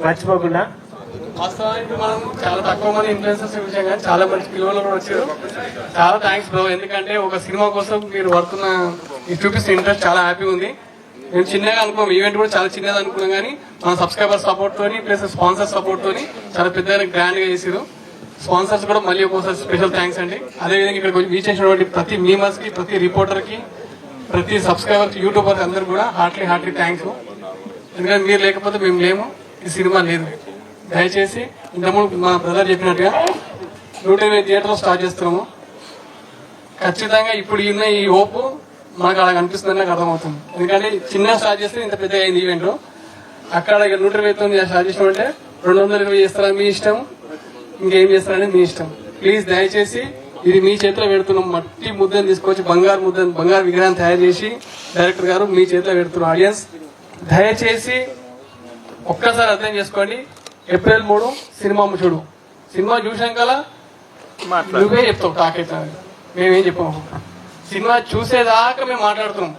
మర్చిపోకుండా. వాస్తవానికి మనం చాలా తక్కువ మంది ఇన్ఫ్లుయెన్సర్స్ విషయం కానీ చాలా మంచి పిల్లలు కూడా వచ్చారు. చాలా థ్యాంక్స్ బ్రో, ఎందుకంటే ఒక సినిమా కోసం మీరు పడుతున్న మీరు చూపిస్తున్న ఇంట్రెస్ట్ చాలా హ్యాపీ ఉంది. మేము చిన్నగా అనుకోం, ఈవెంట్ కూడా చాలా చిన్నది అనుకున్నాం కానీ మన సబ్స్క్రైబర్ సపోర్ట్ తోని ప్లస్ స్పాన్సర్ సపోర్ట్ తోని చాలా పెద్దగా గ్రాండ్ గా చేసారు. స్పాన్సర్స్ కూడా మళ్ళీ ఒక్కోసారి స్పెషల్ థ్యాంక్స్ అండి. అదేవిధంగా ఇక్కడ వీచ్ చేసినటువంటి ప్రతి మీమర్స్ కి, ప్రతి రిపోర్టర్ కి, ప్రతి సబ్స్క్రైబర్ కి, యూట్యూబర్ అందరూ కూడా హార్ట్లీ థ్యాంక్స్. ఎందుకంటే మీరు లేకపోతే మేము లేము, ఈ సినిమా లేదు. దయచేసి ఇంతకుముందు మా బ్రదర్ చెప్పినట్టుగా 120 థియేటర్లు స్టార్ట్ చేస్తున్నాము. ఖచ్చితంగా ఇప్పుడు ఉన్న ఈ హోప్ మనకు అలా కనిపిస్తుందని నాకు అర్థమవుతుంది. ఎందుకంటే చిన్న స్టార్ట్ చేస్తే ఇంత పెద్దగా అయింది ఈవెంట్. అక్కడ 120 స్టార్ట్ చేసినామంటే 220 చేస్తారా మీ ఇష్టం, ఇంకేం చేస్తారని మీ ఇష్టం. ప్లీజ్ దయచేసి ఇది మీ చేతిలో పెడుతున్నాం. మట్టి ముద్దను తీసుకొచ్చి బంగారు విగ్రహాన్ని తయారు చేసి డైరెక్టర్ గారు మీ చేతిలో పెడుతున్నాం. ఆడియన్స్ దయచేసి ఒక్కసారి అర్థం చేసుకోండి. ఏప్రిల్ 3 సినిమా చూడు. సినిమా చూసాక నువ్వే చెప్తావు టాక్ అయితే, మేమేం చెప్పాము. సినిమా చూసేదాకా మేము మాట్లాడుతున్నాం,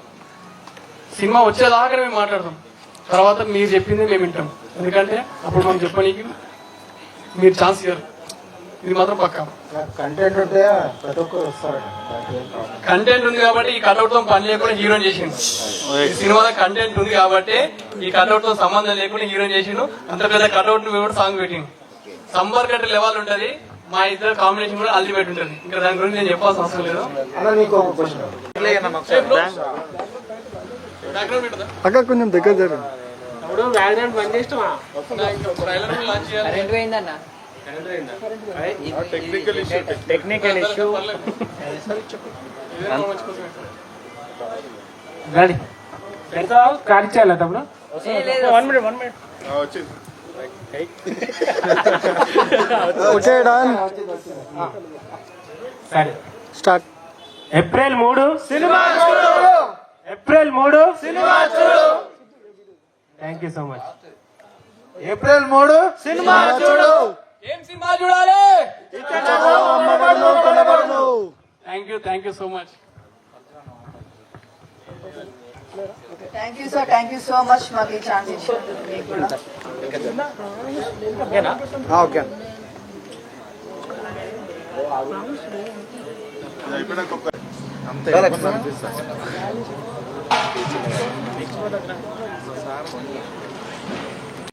సినిమా వచ్చేదాకా మేము మాట్లాడతాం. తర్వాత మీరు చెప్పింది మేము వింటాం. ఎందుకంటే అప్పుడు మనం చెప్పనీకి మీరు ఛాన్స్ ఇవ్వరు. ఇది మాత్రం పక్కా. కంటెంట్ ఉంటే ప్రతి ఒక్కరు వస్తారు. కంటెంట్ ఉంది కాబట్టి ఈ కట్అవుట్ తో పని లేకుండా హీరోయిన్ చేసిండు. ఈ సినిమాలో కంటెంట్ ఉంది కాబట్టి ఈ కట్అవుట్ తో సంబంధం లేకుండా హీరోయిన్ చేసిండు. అంత పెద్ద కట్అవుట్ నువ్వు కూడా సాంగ్ పెట్టిండు. సంబర్ కట్ట లెవెల్ ఉంటది, మా ఇద్దరు కాంబినేషన్ కూడా అల్టిమేట్ ఉంటుంది. ఇంకా దాని గురించి నేను చెప్పాల్సిన అవసరం లేదు. అక్క కొంచెం దగ్గర జరగదు. కరెంట్ పోయిందన్న. Technical issue. గాడి ఖాళీ చేయాలి తప్పుడు. 1 minute. సరే స్టార్ట్. ఏప్రిల్ 3 సినిమా చూడు. ఏప్రిల్ 3 సినిమా చూడు. Thank you so much. April 3 సినిమా చూడు. ఏం సినిమా చూడాలి? Thank you so much. Thank you so much మాకు ఈ ఛాన్స్ ఇచ్చినందుకు. మీకు కూడా ఓకే. అంతే.